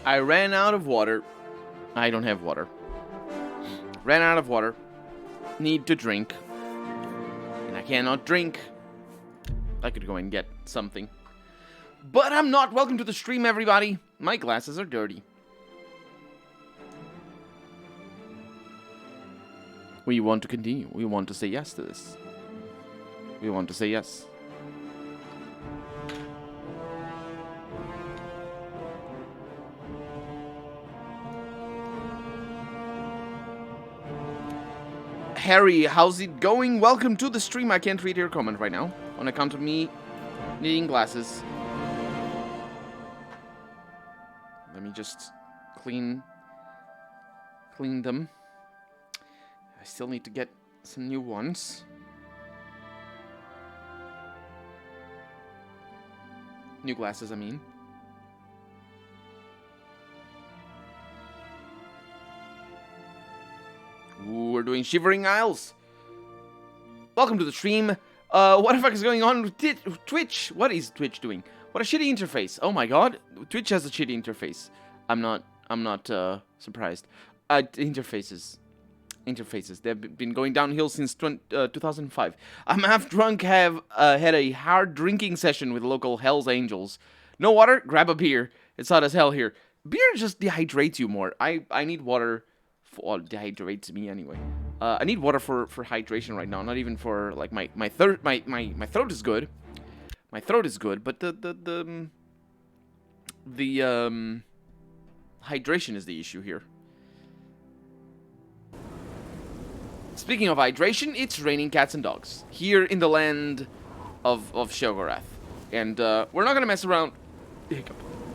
I ran out of water. I don't have water. Ran out of water. Need to drink. And I cannot drink. I could go and get something. But I'm not. Welcome to the stream, everybody. My glasses are dirty. We want to continue. We want to say yes to this. We want to say yes. Harry, how's it going? Welcome to the stream. I can't read your comment right now. On account of me needing glasses. Let me just clean them. I still need to get some new ones. New glasses, I mean. Ooh, we're doing Shivering Isles. Welcome to the stream. What the fuck is going on with Twitch? What is Twitch doing? What a shitty interface. Oh my god. Twitch has a shitty interface. I'm not surprised. Interfaces. They've been going downhill since 2005. I'm half drunk, have had a hard drinking session with local Hells Angels. No water? Grab a beer. It's hot as hell here. Beer just dehydrates you more. I need water. Well, dehydrates me anyway. I need water for hydration right now. Not even for like my throat. My throat is good. My throat is good, but the hydration is the issue here. Speaking of hydration, it's raining cats and dogs here in the land of Shogorath, and we're not gonna mess around.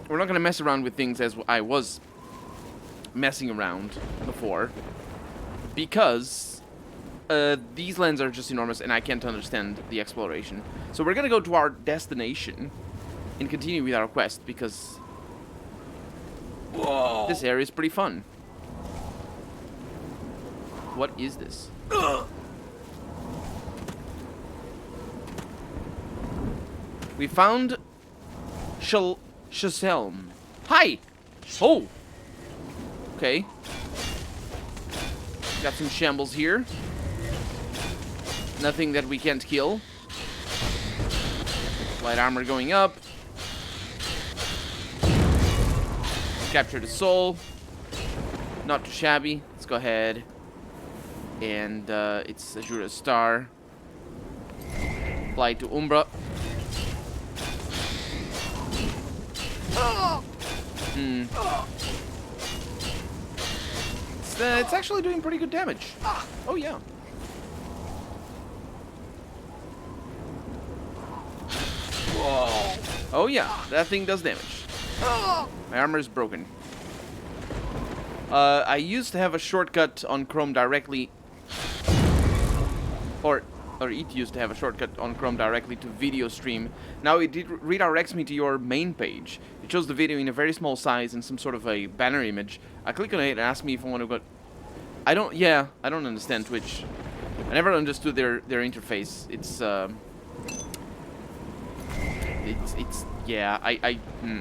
We're not gonna mess around with things as I was messing around before, because these lands are just enormous, and I can't understand the exploration. So we're gonna go to our destination and continue with our quest because this area is pretty fun. What is this? We found Shaselm. Hi! Oh! Okay. Got some shambles here. Nothing that we can't kill. Light armor going up. Capture the soul. Not too shabby. Let's go ahead. And it's Azura's Star. Fly to Umbra. It's actually doing pretty good damage. Oh yeah. Whoa. Oh yeah, that thing does damage. My armor is broken. I used to have a shortcut on Chrome directly, or it used to have a shortcut on Chrome directly to video stream. Now it redirects me to your main page. It shows the video in a very small size and some sort of a banner image. I click on it and ask me if I want to go. I don't understand Twitch. I never understood their interface.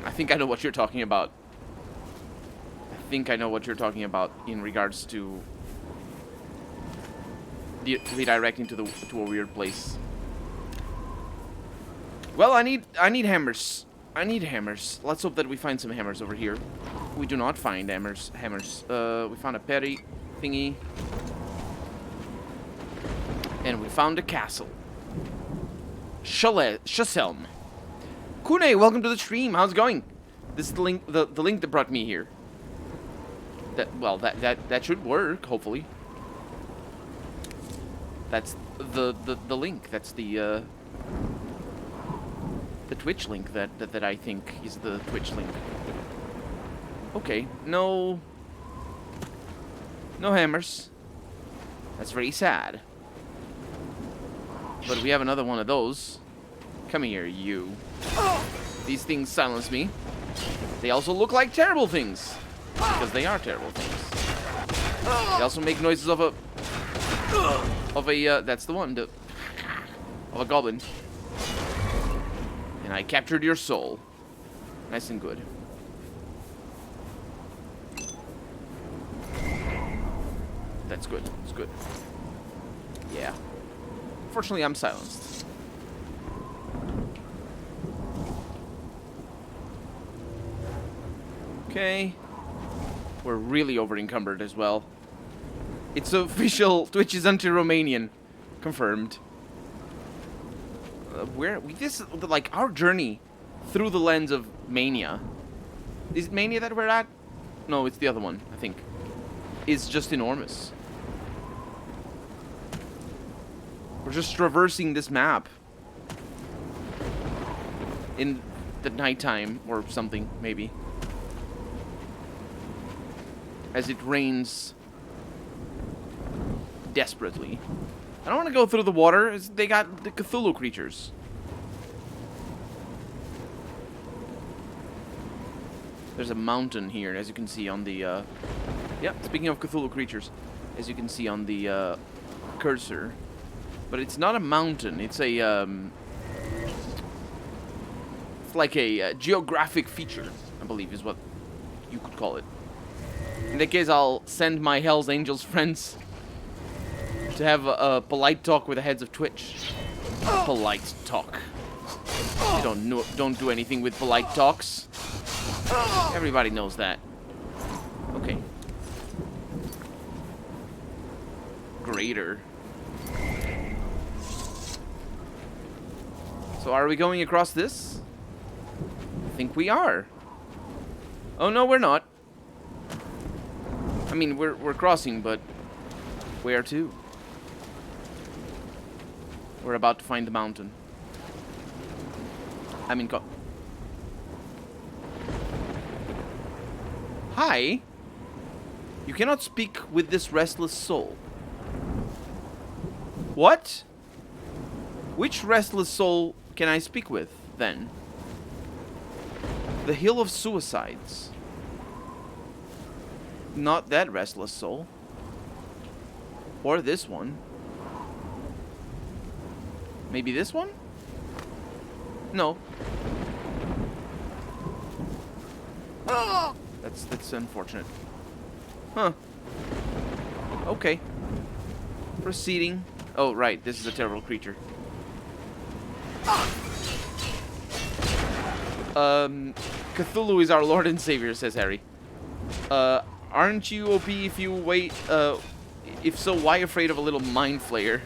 I think I know what you're talking about. I think I know what you're talking about in regards to redirecting to a weird place. Well, I need hammers. I need hammers. Let's hope that we find some hammers over here. We do not find hammers. We found a petty thingy. And we found a castle. Shaselm. Kune, welcome to the stream. How's it going? This is the link that brought me here. That should work, hopefully. That's the link. That's the Twitch link that I think is the Twitch link. Okay, no hammers. That's very sad. But we have another one of those. Come here, you. These things silence me. They also look like terrible things. Because they are terrible things. They also make noises of a... that's the one. Of a goblin. And I captured your soul. Nice and good. That's good. It's good. Yeah. Fortunately, I'm silenced. Okay. We're really over-encumbered as well. It's official. Twitch is anti-Romanian. Confirmed. This like our journey through the lens of Mania. Is it Mania that we're at? No, it's the other one, I think. Is just enormous. We're just traversing this map in the nighttime or something, maybe. As it rains desperately. I don't want to go through the water. They got the Cthulhu creatures. There's a mountain here, as you can see on the... yeah, speaking of Cthulhu creatures, as you can see on the cursor. But it's not a mountain. It's a... it's like a geographic feature, I believe is what you could call it. In that case, I'll send my Hell's Angels friends to have a polite talk with the heads of Twitch. Polite talk. You don't do anything with polite talks. Everybody knows that. Okay. Greater. So are we going across this? I think we are. Oh no, we're not. I mean, we're crossing, but where to? We're about to find the mountain. I mean, Hi. You cannot speak with this restless soul. What? Which restless soul can I speak with, then? The Hill of Suicides. Not that restless soul. Or this one. Maybe this one? No. That's unfortunate. Huh. Okay. Proceeding. Oh, right. This is a terrible creature. Cthulhu is our Lord and Savior, says Harry. Aren't you OP if you wait? If so, why afraid of a little mind flayer?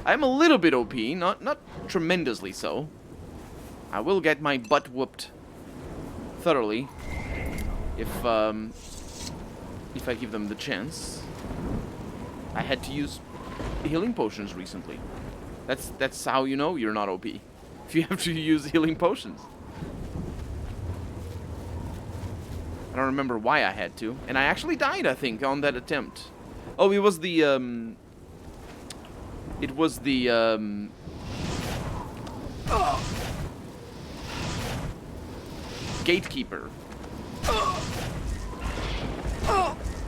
I'm a little bit OP, not tremendously so. I will get my butt whooped thoroughly if I give them the chance. I had to use healing potions recently. That's how you know you're not OP. If you have to use healing potions. I don't remember why I had to, and I actually died, I think, on that attempt. Oh, it was the gatekeeper.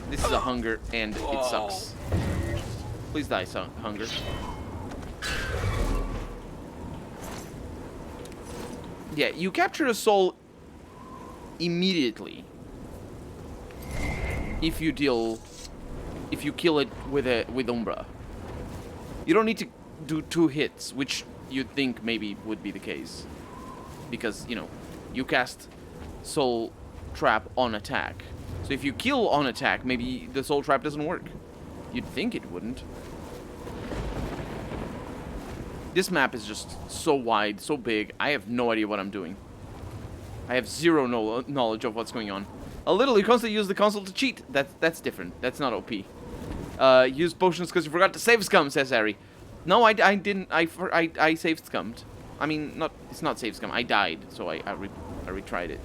This is a hunger, and it sucks. Please die, hunger. Yeah, you capture a soul immediately if you kill it with Umbra. You don't need to do 2 hits, which you'd think maybe would be the case, because you know you cast Soul Trap on attack. So if you kill on attack, maybe the Soul Trap doesn't work. You'd think it wouldn't. This map is just so wide, so big. I have no idea what I'm doing. I have zero knowledge of what's going on. A little, you constantly use the console to cheat. That's different. That's not OP. Use potions because you forgot to save scum, says Harry. No, I didn't. I save scummed. I mean, it's not save scum. I died, so I retried it.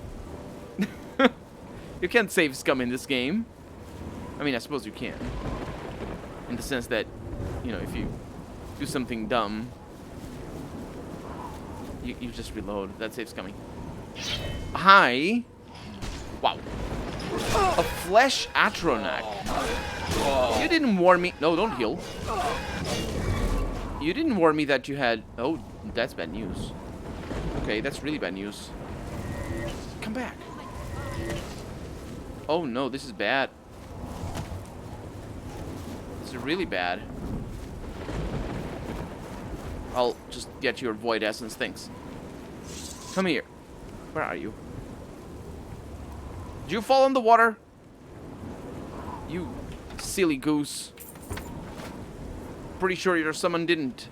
You can't save scum in this game. I mean, I suppose you can. In the sense that, you know, if you do something dumb, you just reload. That saves scumming. Hi. Wow. A flesh Atronak. You didn't warn me. No, don't heal. You didn't warn me that you had... Oh, that's bad news. Okay, that's really bad news. Come back. Oh no, this is bad. It's really bad. I'll just get your void essence, thanks. Come here. Where are you? Did you fall in the water? You silly goose. Pretty sure your summon didn't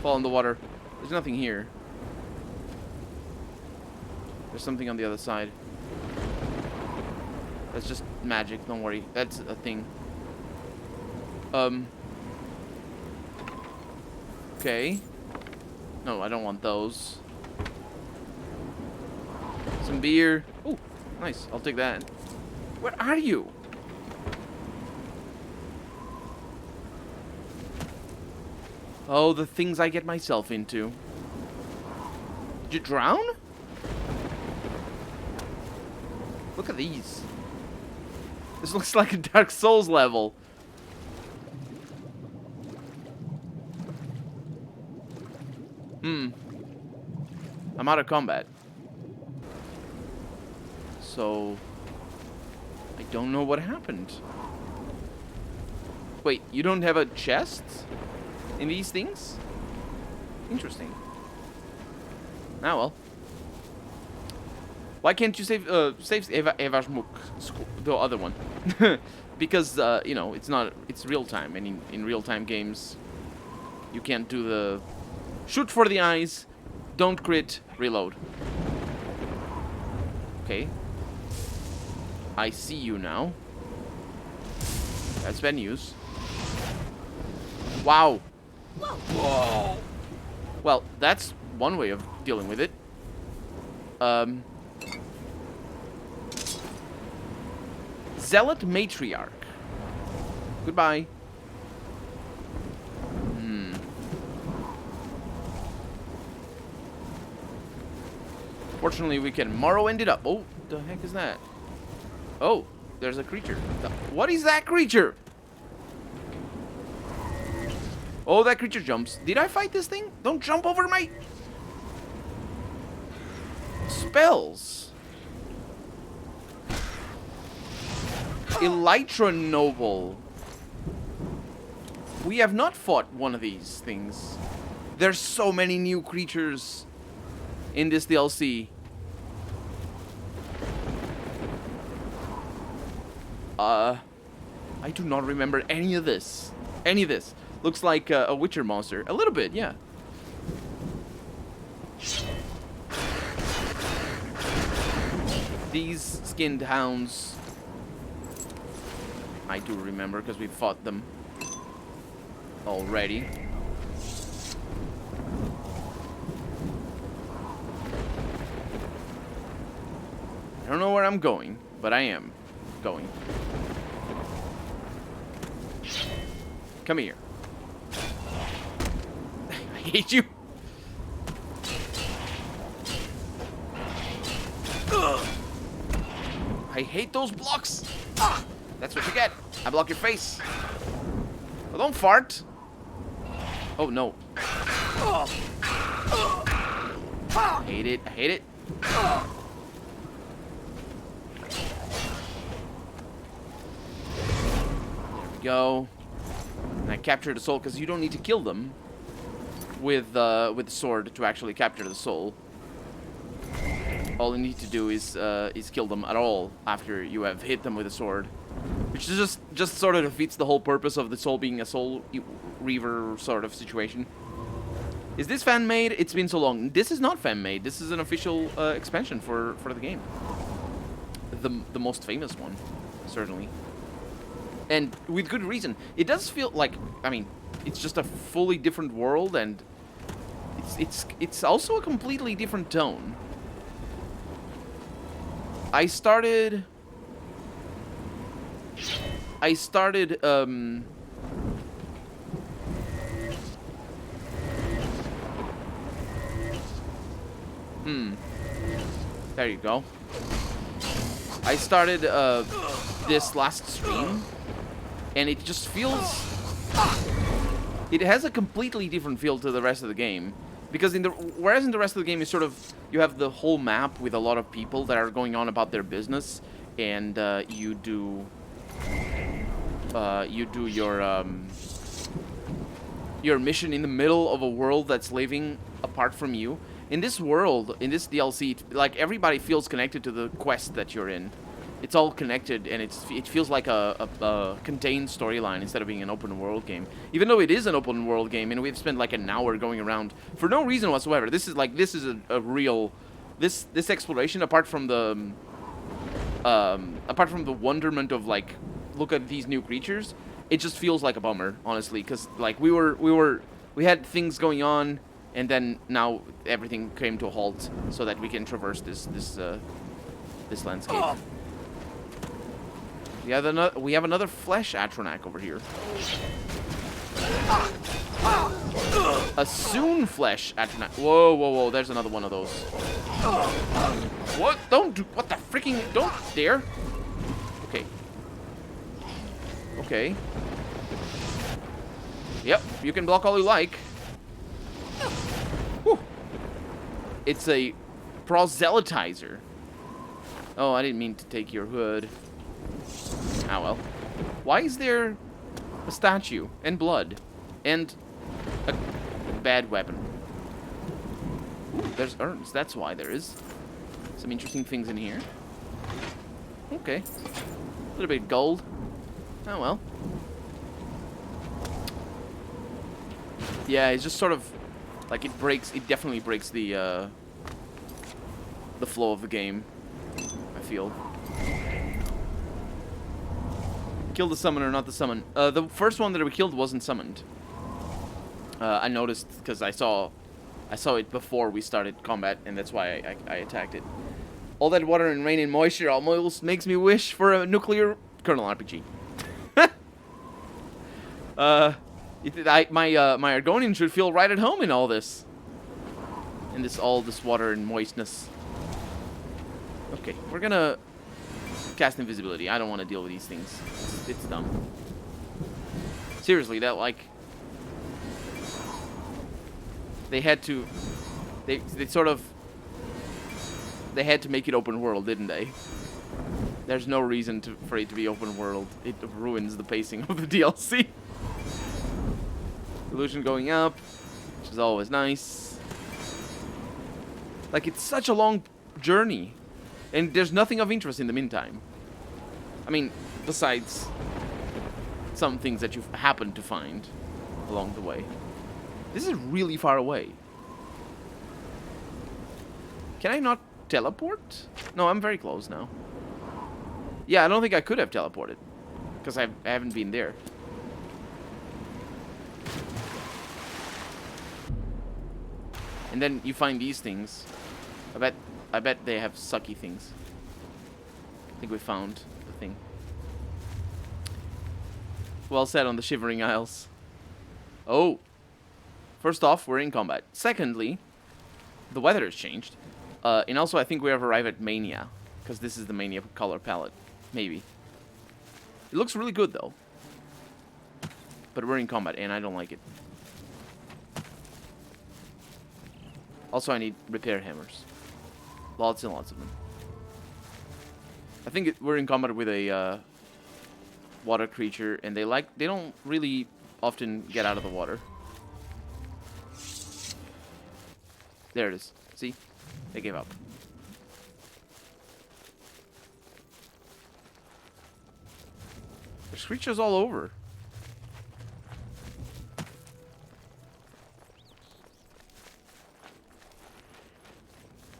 fall in the water. There's nothing here. There's something on the other side. That's just magic, don't worry. That's a thing. Okay. No, I don't want those. Some beer. Oh, nice. I'll take that. Where are you? Oh, the things I get myself into. Did you drown? Look at these. This looks like a Dark Souls level. I'm out of combat. So I don't know what happened. Wait, you don't have a chest in these things? Interesting. Ah, well. Why can't you save Eva's Mook, the other one? Because you know, it's real time, and in real time games you can't do the shoot for the eyes, don't crit, reload. Okay. I see you now. That's bad news. Wow. Whoa. Well, that's one way of dealing with it. Zealot Matriarch. Goodbye. Fortunately, we can Morrowind it up. Oh, the heck is that? Oh, there's a creature. What is that creature? Oh, that creature jumps. Did I fight this thing? Don't jump over my spells. Elytra Noble. We have not fought one of these things. There's so many new creatures in this DLC. I do not remember any of this. Any of this. Looks like a Witcher monster. A little bit, yeah. These skinned hounds, I do remember because we fought them already. I don't know where I'm going, but I am going. Come here. I hate you. Ugh. I hate those blocks. Ah, that's what you get. I block your face. Oh, don't fart. Oh, no. I hate it. I hate it. There we go. And I captured the soul because you don't need to kill them with the sword to actually capture the soul. All you need to do is kill them at all after you have hit them with a sword, which is just sort of defeats the whole purpose of the soul being a soul reaver sort of situation. Is this fan-made? It's been so long. This is not fan-made. This is an official expansion for the game. The most famous one, certainly. And with good reason. It does feel like, I mean, it's just a fully different world, and it's also a completely different tone. I started there you go. I started this last stream, and it just feels, it has a completely different feel to the rest of the game. Because whereas in the rest of the game you have the whole map with a lot of people that are going on about their business, and you do you do your mission in the middle of a world that's living apart from you. In this world, in this DLC, like everybody feels connected to the quest that you're in. It's all connected, and it feels like a contained storyline instead of being an open world game. Even though it is an open world game, and we've spent like an hour going around for no reason whatsoever. This is a real this exploration apart from the wonderment of like look at these new creatures. It just feels like a bummer, honestly, because like we had things going on, and then now everything came to a halt so that we can traverse this landscape. Oh. We have another flesh Atronak over here. A soon flesh Atronak. Whoa, whoa, whoa! There's another one of those. What? Don't do. What the freaking? Don't dare. Okay. Okay. Yep, you can block all you like. Whew. It's a proselytizer. Oh, I didn't mean to take your hood. Ah, well. Why is there a statue and blood and a bad weapon? Ooh, there's urns. That's why there is some interesting things in here. Okay. A little bit of gold. Oh, well. Yeah, it's just sort of like it definitely breaks the flow of the game, I feel. Kill the summoner, not the summon. The first one that we killed wasn't summoned. I noticed because I saw it before we started combat, and that's why I attacked it. All that water and rain and moisture almost makes me wish for a nuclear kernel RPG. My Argonian should feel right at home in all this. In all this water and moistness. Okay, we're gonna cast invisibility. I don't want to deal with these things. It's dumb. Seriously, that like they had to they had to make it open world, didn't they? There's no reason for it to be open world. It ruins the pacing of the DLC. Illusion going up, which is always nice. Like, it's such a long journey, and there's nothing of interest in the meantime. I mean, besides some things that you've happened to find along the way. This is really far away. Can I not teleport? No, I'm very close now. Yeah, I don't think I could have teleported, because I haven't been there. And then you find these things. I bet they have sucky things. I think we found the thing. Well said on the Shivering Isles. Oh. First off, we're in combat. Secondly, the weather has changed. And also, I think we have arrived at Mania. Because this is the Mania color palette. Maybe. It looks really good, though. But we're in combat, and I don't like it. Also, I need repair hammers. Lots and lots of them. I think we're in combat with a water creature, and they don't really often get out of the water. There it is. See? They gave up. There's creatures all over.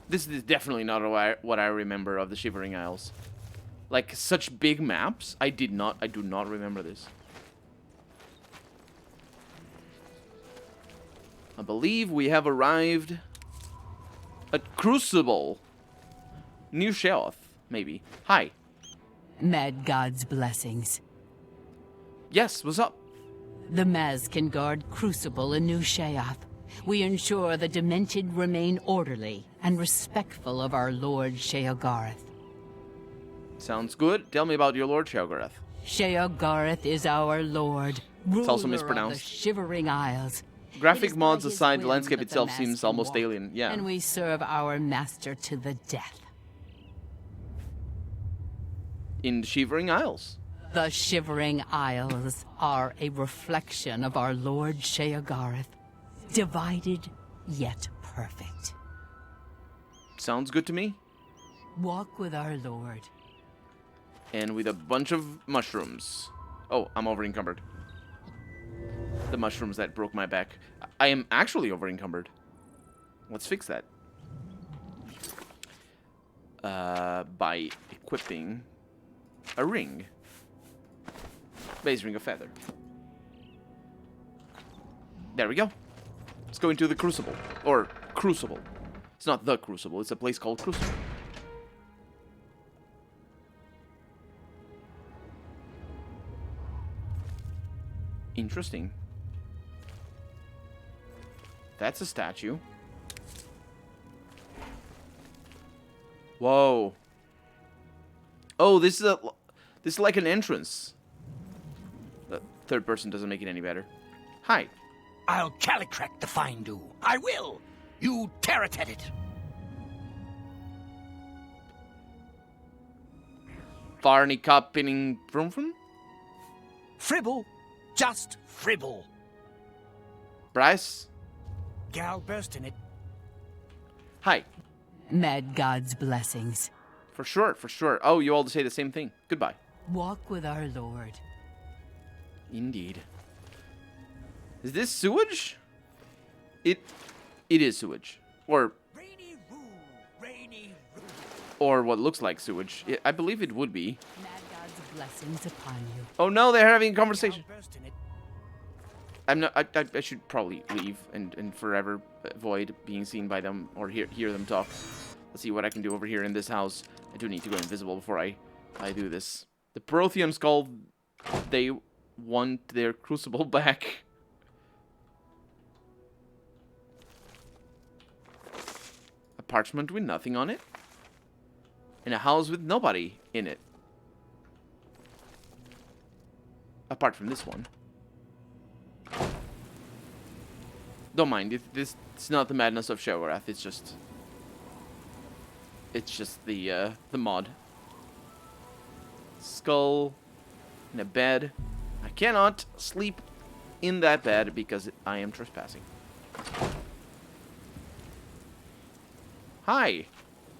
This is definitely not what I remember of the Shivering Isles. Like, such big maps, I do not remember this. I believe we have arrived at Crucible. New Sheoth, maybe. Hi. Mad God's blessings. Yes, what's up? The Maz can guard Crucible in New Sheoth. We ensure the Demented remain orderly and respectful of our Lord Sheogarth. Sounds good. Tell me about your Lord Sheogarth. Sheogarth is our Lord, ruler also of the mispronounced. Shivering Isles. Graphic mods aside, the landscape itself seems almost alien. Yeah. And we serve our master to the death. In the Shivering Isles. The Shivering Isles are a reflection of our Lord Sheogarth. Divided, yet perfect. Sounds good to me. Walk with our Lord. And with a bunch of mushrooms. Oh, I'm over-encumbered. The mushrooms that broke my back. I am actually over-encumbered. Let's fix that. By equipping a ring. Base ring of feather. There we go. Let's go into the Crucible. Or Crucible. It's not the Crucible, it's a place called Crucible. Interesting. That's a statue. Whoa. Oh, this is like an entrance. The third person doesn't make it any better. Hi. I'll calicrack the find-do. I will. You tear it at it. Farney cop pinning from? Fribble. Just fribble. Bryce. Gal burst in it. Hi. Mad God's blessings. For sure, for sure. Oh, you all say the same thing. Goodbye. Walk with our Lord. Indeed. Is this sewage? It is sewage. Or Rainy roo, rainy roo. or what looks like sewage. I believe it would be. Mad God's blessings upon you. Oh no, they're having a conversation. Gal burst in it. I'm not. I should probably leave and forever avoid being seen by them or hear them talk. Let's see what I can do over here in this house. I do need to go invisible before I do this. The Protheans called. They want their crucible back. A parchment with nothing on it. In a house with nobody in it. Apart from this one. Don't mind, it's not the madness of Sheogarth, it's just the mod. Skull in a bed. I cannot sleep in that bed because I am trespassing. Hi.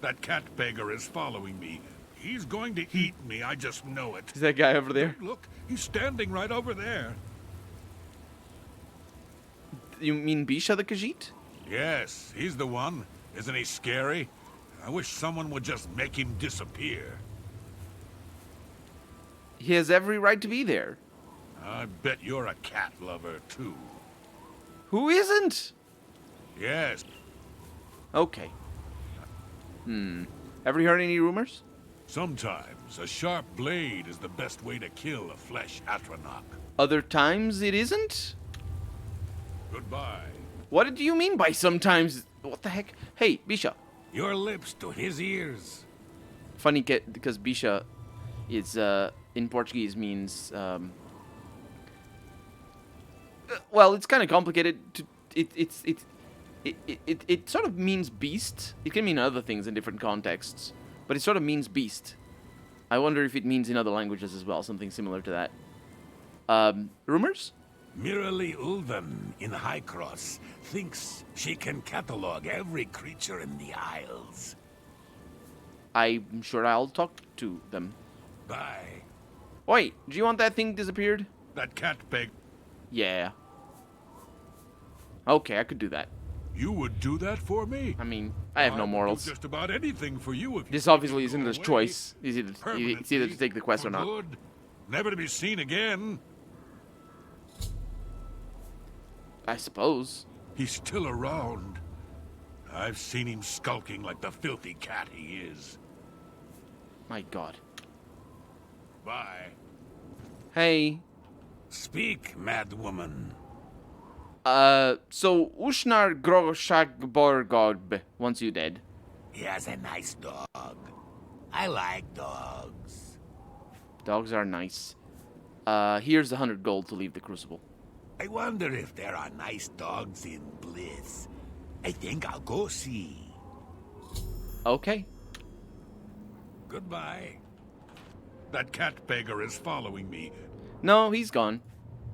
That cat beggar is following me. He's going to eat me, I just know it. Is that guy over there? Look, he's standing right over there. You mean Bisha the Khajiit? Yes, he's the one. Isn't he scary? I wish someone would just make him disappear. He has every right to be there. I bet you're a cat lover, too. Who isn't? Yes. Okay. Ever heard any rumors? Sometimes a sharp blade is the best way to kill a flesh Atronach. Other times it isn't? Goodbye. What do you mean by sometimes? What the heck? Hey, Bisha. Your lips to his ears. Funny because Bisha is in Portuguese means well, it's kind of complicated. It sort of means beast. It can mean other things in different contexts, but it sort of means beast. I wonder if it means in other languages as well, something similar to that. Rumors? Mirali Ulven in High Cross thinks she can catalog every creature in the Isles. I'm sure I'll talk to them. Bye. Wait, do you want that thing disappeared? That cat beg. Yeah. Okay, I could do that. You would do that for me? I mean, I have no would do morals. just about anything for you if you This obviously go isn't his away. choice. It's either to take the quest or For not. good, never to be seen again. I suppose. He's still around. I've seen him skulking like the filthy cat he is. My god. Bye. Hey. Speak, mad woman. So Ushnar Groshagborgod wants you dead. He has a nice dog. I like dogs. Dogs are nice. Here's 100 gold to leave the Crucible. I wonder if there are nice dogs in Bliss. I think I'll go see. Okay. Goodbye. That cat beggar is following me. No, he's gone.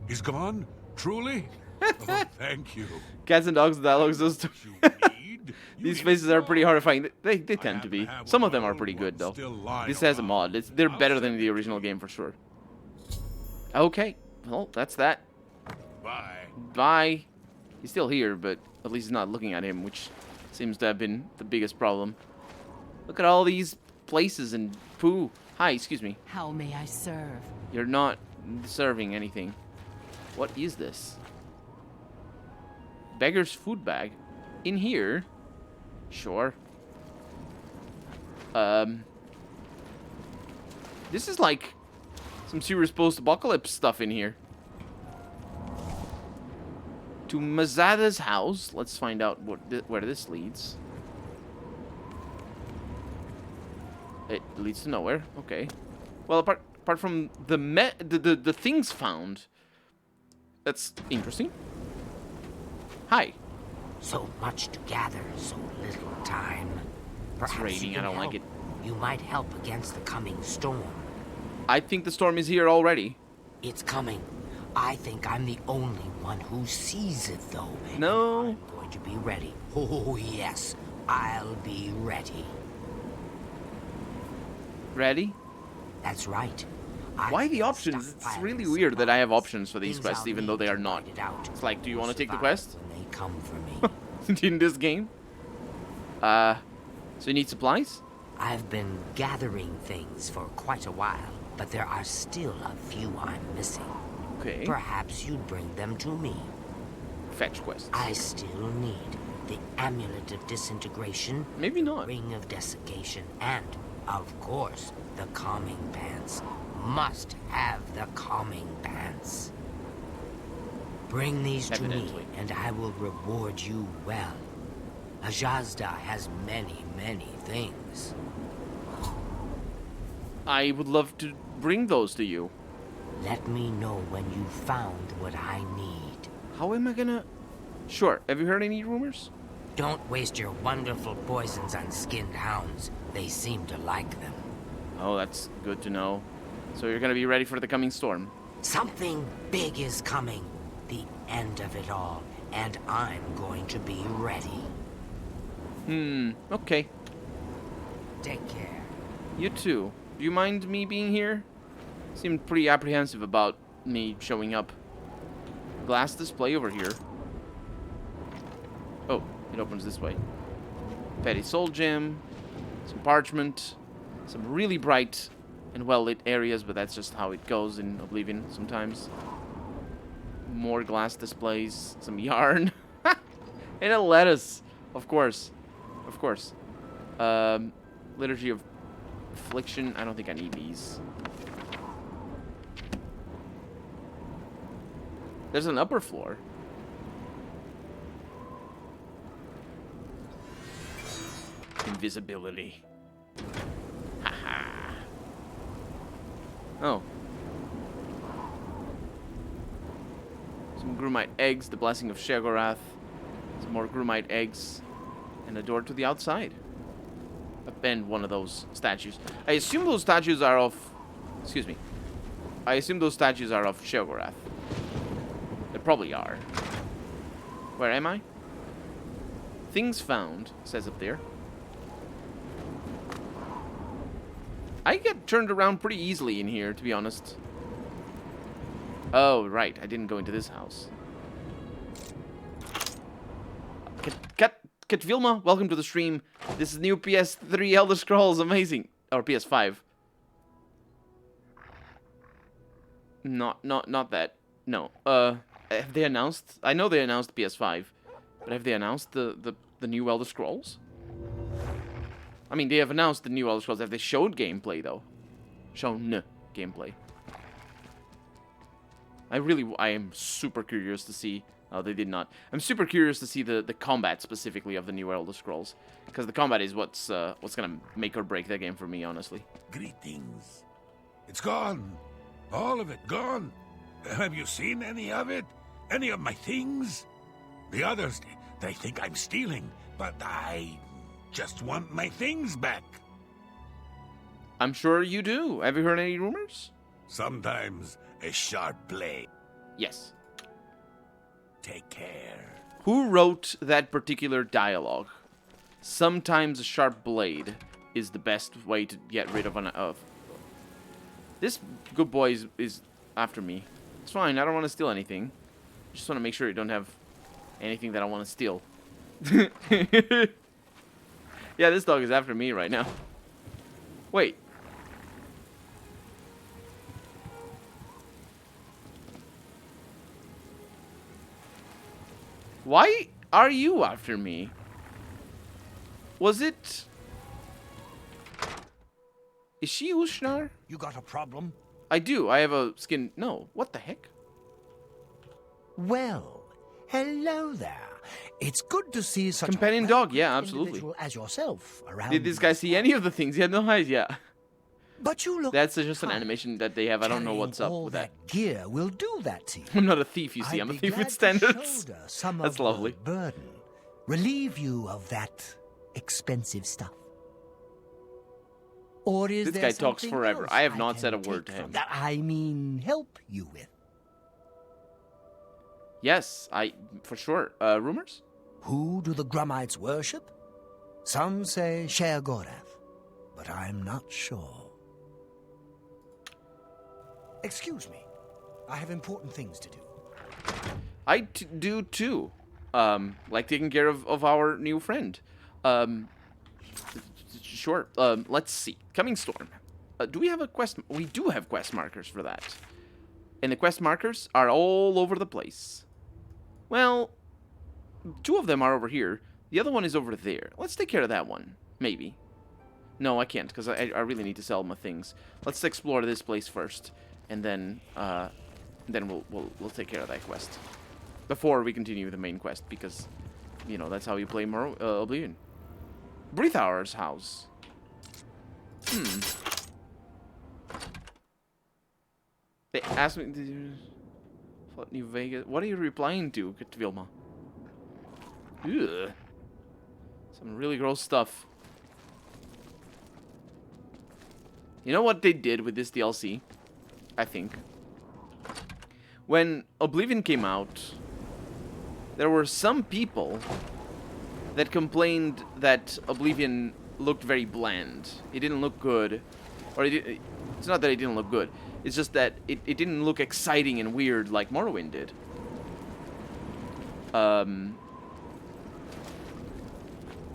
He's gone? Truly? Oh, thank you. Cats and dogs dialogues, those two. You need? These faces are pretty horrifying. They tend to be. Some of them are pretty good, though. This has a mod. They're better than the original game, for sure. Okay. Well, that's that. Bye. Bye. He's still here, but at least he's not looking at him, which seems to have been the biggest problem. Look at all these places and poo. Hi, excuse me. How may I serve? You're not serving anything. What is this? Beggar's food bag? In here? Sure. This is like some serious post-apocalypse stuff in here. To Mazada's house. Let's find out where this leads. It leads to nowhere. Okay. Well, apart from the things found, that's interesting. Hi. So much to gather, so little time. Perhaps It's raining. you I can don't like help. it. You might help against the coming storm. I think the storm is here already. It's coming. I think I'm the only one who sees it, though. No. And I'm going to be ready. Oh, yes. I'll be ready. Ready? That's right. Why the options? It's really weird that I have options for these quests, even though they are not. It's like, do you want to take the quest? When they come for me. In this game? So you need supplies? I've been gathering things for quite a while, but there are still a few I'm missing. Okay. Perhaps you'd bring them to me. Fetch quests. I still need the Amulet of Disintegration, Maybe not. Ring of Desiccation, and, of course, the Calming Pants. Must have the Calming Pants. Bring these to me, Evidently. and I will reward you well. Ajazda has many, many things. I would love to bring those to you. Let me know when you've found what I need. How am I gonna... Sure. Have you heard any rumors? Don't waste your wonderful poisons on skinned hounds. They seem to like them. Oh, that's good to know. So you're gonna be ready for the coming storm. Something big is coming. The end of it all. And I'm going to be ready. Okay. Take care. You too. Do you mind me being here? Seemed pretty apprehensive about me showing up. Glass display over here. Oh, it opens this way. Petty soul gem. Some parchment. Some really bright and well-lit areas, but that's just how it goes in Oblivion sometimes. More glass displays. Some yarn. And a lettuce. Of course. Of course. Liturgy of Affliction. I don't think I need these. There's an upper floor. Invisibility. Haha. Oh. Some Grumite eggs, the blessing of Sheogorath. Some more Grumite eggs. And a door to the outside. And one of those statues. I assume those statues are of... Excuse me. I assume those statues are of Sheogorath. They probably are. Where am I? Things found, says up there. I get turned around pretty easily in here, to be honest. Oh, right. I didn't go into this house. Kat Vilma, welcome to the stream. This is new PS3 Elder Scrolls. Amazing. Or PS5. Not that. No. Have they announced? I know they announced PS5. But have they announced the new Elder Scrolls? I mean, they have announced the new Elder Scrolls. Have they showed gameplay, though? Shown gameplay. I am super curious to see... Oh, they did not. I'm super curious to see the combat, specifically, of the new Elder Scrolls. Because the combat is what's gonna make or break that game for me, honestly. Greetings. It's gone. All of it gone. Have you seen any of it? Any of my things? The others, they think I'm stealing, but I just want my things back. I'm sure you do. Have you heard any rumors? Sometimes a sharp blade. Yes. Take care. Who wrote that particular dialogue? Sometimes a sharp blade is the best way to get rid of an... This good boy is after me. It's fine, I don't want to steal anything. Just want to make sure you don't have anything that I want to steal. Yeah, this dog is after me right now. Wait. Why are you after me? Was it... Is she Ushnar? You got a problem? I do. I have a skin... No. What the heck? Well, hello there. It's good to see such Companion a dog, yeah, well-equipped absolutely. individual as yourself around. Did this guy see any of the things? He had no idea. But you look. That's just an fine. animation that they have. I don't know Carrying what's up all with that. Gear will do that to you. I'm not a thief, you see. I'd I'm a be thief glad with to standards. shoulder some That's of the lovely. burden, relieve you of that expensive stuff. Or is This there guy talks something forever. else I have not can said a word take to from him. That I mean, help you with. Yes, for sure. Rumors? Who do the Grummites worship? Some say Sheogorath, but I'm not sure. Excuse me. I have important things to do. I do too. Like taking care of our new friend. Sure. Let's see. Coming Storm. Do we have a quest? We do have quest markers for that. And the quest markers are all over the place. Well, 2 of them are over here. The other one is over there. Let's take care of that one. Maybe. No, I can't, because I really need to sell my things. Let's explore this place first. And then we'll take care of that quest. Before we continue the main quest, because, you know, that's how you play Oblivion. Breathour's house. They asked me to... New Vegas. What are you replying to, Vilma? Ugh. Some really gross stuff. You know what they did with this DLC? I think. When Oblivion came out, there were some people that complained that Oblivion looked very bland. It didn't look good. Or it's not that it didn't look good. It's just that it didn't look exciting and weird like Morrowind did. And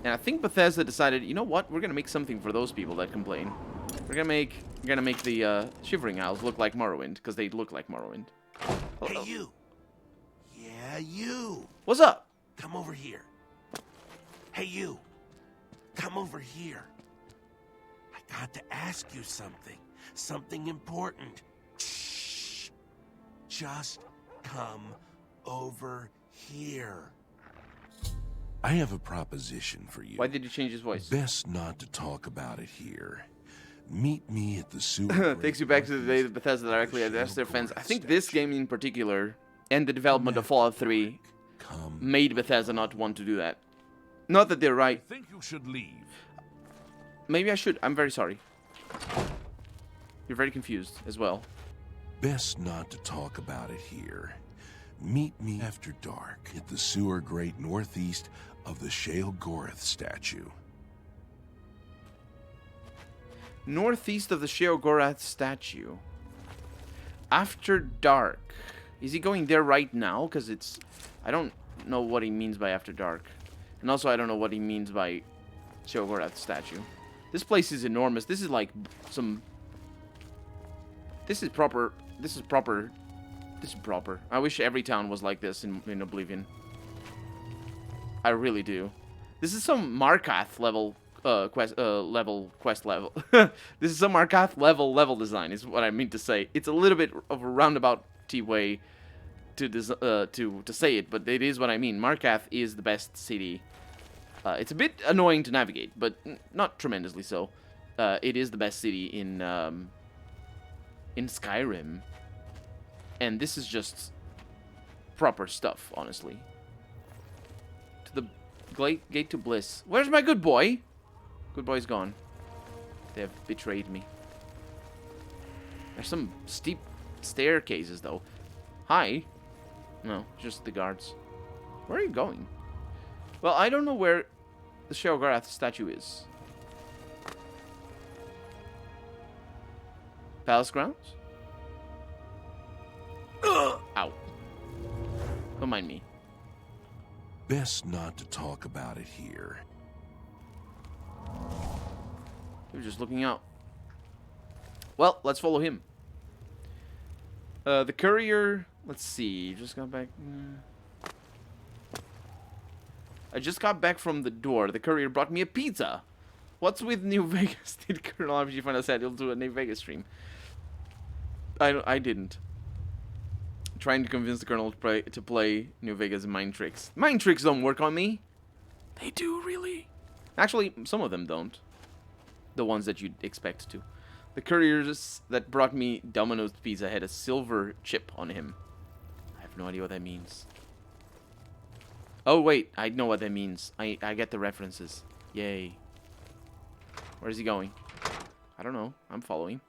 I think Bethesda decided, you know what? We're gonna make something for those people that complain. We're gonna make the Shivering Isles look like Morrowind, because they look like Morrowind. Hey, you. Yeah, you. What's up? Come over here. Hey, you. Come over here. I got to ask you something. Something important. Shh. Just come over here. I have a proposition for you. Why did you change his voice? Best not to talk about it here. Meet me at the sewer. Takes you back to the day that Bethesda directly addressed their fans. I think this game in particular, and the development of Fallout 3, made Bethesda not want to do that. Not that they're right. I think you should leave. Maybe I should. I'm very sorry. You're very confused as well. Best not to talk about it here. Meet me after dark at the sewer grate northeast of the Sheogorath statue. Northeast of the Sheogorath statue. After dark. Is he going there right now? Because it's... I don't know what he means by after dark. And also I don't know what he means by Sheogorath statue. This place is enormous. This is like some... This is proper. This is proper. This is proper. I wish every town was like this in Oblivion. I really do. This is some Markath level quest level. This is some Markath level design is what I mean to say. It's a little bit of a roundabout way to say it, but it is what I mean. Markath is the best city. It's a bit annoying to navigate, but not tremendously so. It is the best city in Skyrim. And this is just proper stuff, honestly. To the gate to bliss. Where's my good boy? Good boy's gone. They have betrayed me. There's some steep staircases, though. Hi. No, just the guards. Where are you going? Well, I don't know where the Sheogorath statue is. Palace grounds? Ow. Don't mind me. Best not to talk about it here. He was just looking out. Well, let's follow him. The courier... Let's see. Just got back... I just got back from the door. The courier brought me a pizza. What's with New Vegas? Did Colonel RPG find out said he'll do a New Vegas stream? I didn't. Trying to convince the Colonel to play New Vegas Mind Tricks. Mind Tricks don't work on me. They do, really. Actually, some of them don't. The ones that you'd expect to. The couriers that brought me Domino's pizza had a silver chip on him. I have no idea what that means. Oh, wait. I know what that means. I get the references. Yay. Where's he going? I don't know. I'm following.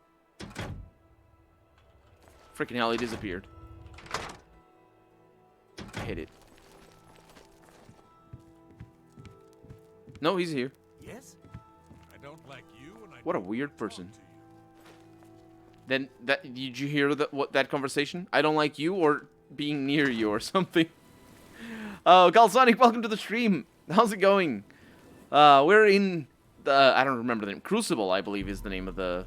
Freaking hell, he disappeared. I hit it. No, he's here. Yes? I don't like you and I What a weird person. Then did you hear that conversation? I don't like you or being near you or something. Oh, Galsonic, welcome to the stream. How's it going? We're in the I don't remember the name. Crucible, I believe, is the name of the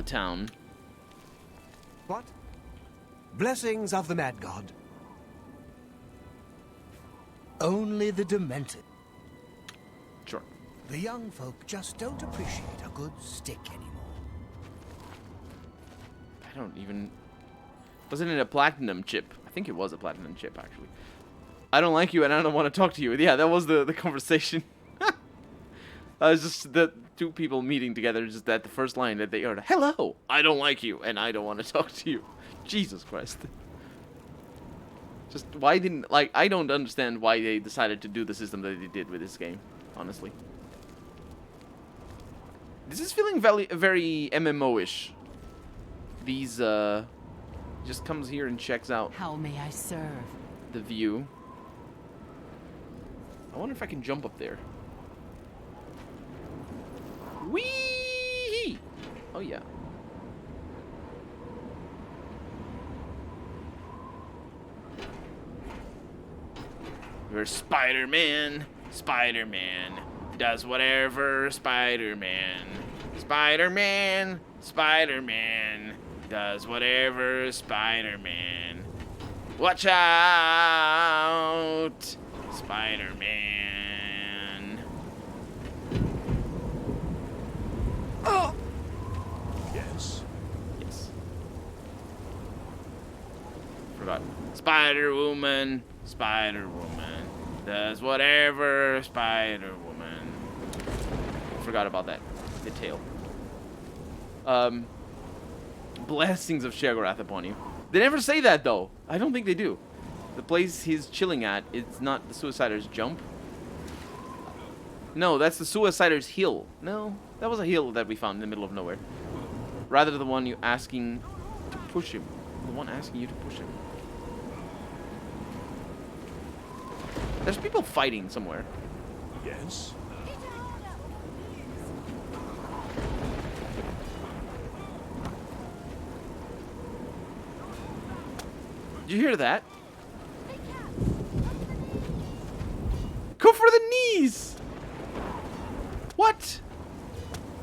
town. What? Blessings of the Mad God. Only the demented. Sure. The young folk just don't appreciate a good stick anymore. I don't even... Wasn't it a platinum chip? I think it was a platinum chip, actually. I don't like you and I don't want to talk to you. Yeah, that was the conversation. It's just the two people meeting together, just that the first line that they heard, hello, I don't like you and I don't want to talk to you. Jesus Christ. Just why didn't, like, I don't understand why they decided to do the system that they did with this game, honestly. This is feeling very MMO-ish. These, just comes here and checks out How may I serve? the view. I wonder if I can jump up there. Whee! Oh, yeah. You're Spider-Man. Spider-Man does whatever Spider-Man. Spider-Man. Spider-Man does whatever Spider-Man. Watch out, Spider-Man. Oh! Yes. Yes. Forgot. Spider-Woman. Spider-Woman does whatever Spider-Woman. Forgot about that detail. Blessings of Sheogorath upon you. They never say that, though. I don't think they do. The place he's chilling at, it's not the Suicider's Jump. No, that's the Suicider's Hill. No, that was a hill that we found in the middle of nowhere. Rather the one you asking to push him. The one asking you to push him. There's people fighting somewhere. Yes. Did you hear that? Go for the knees! What?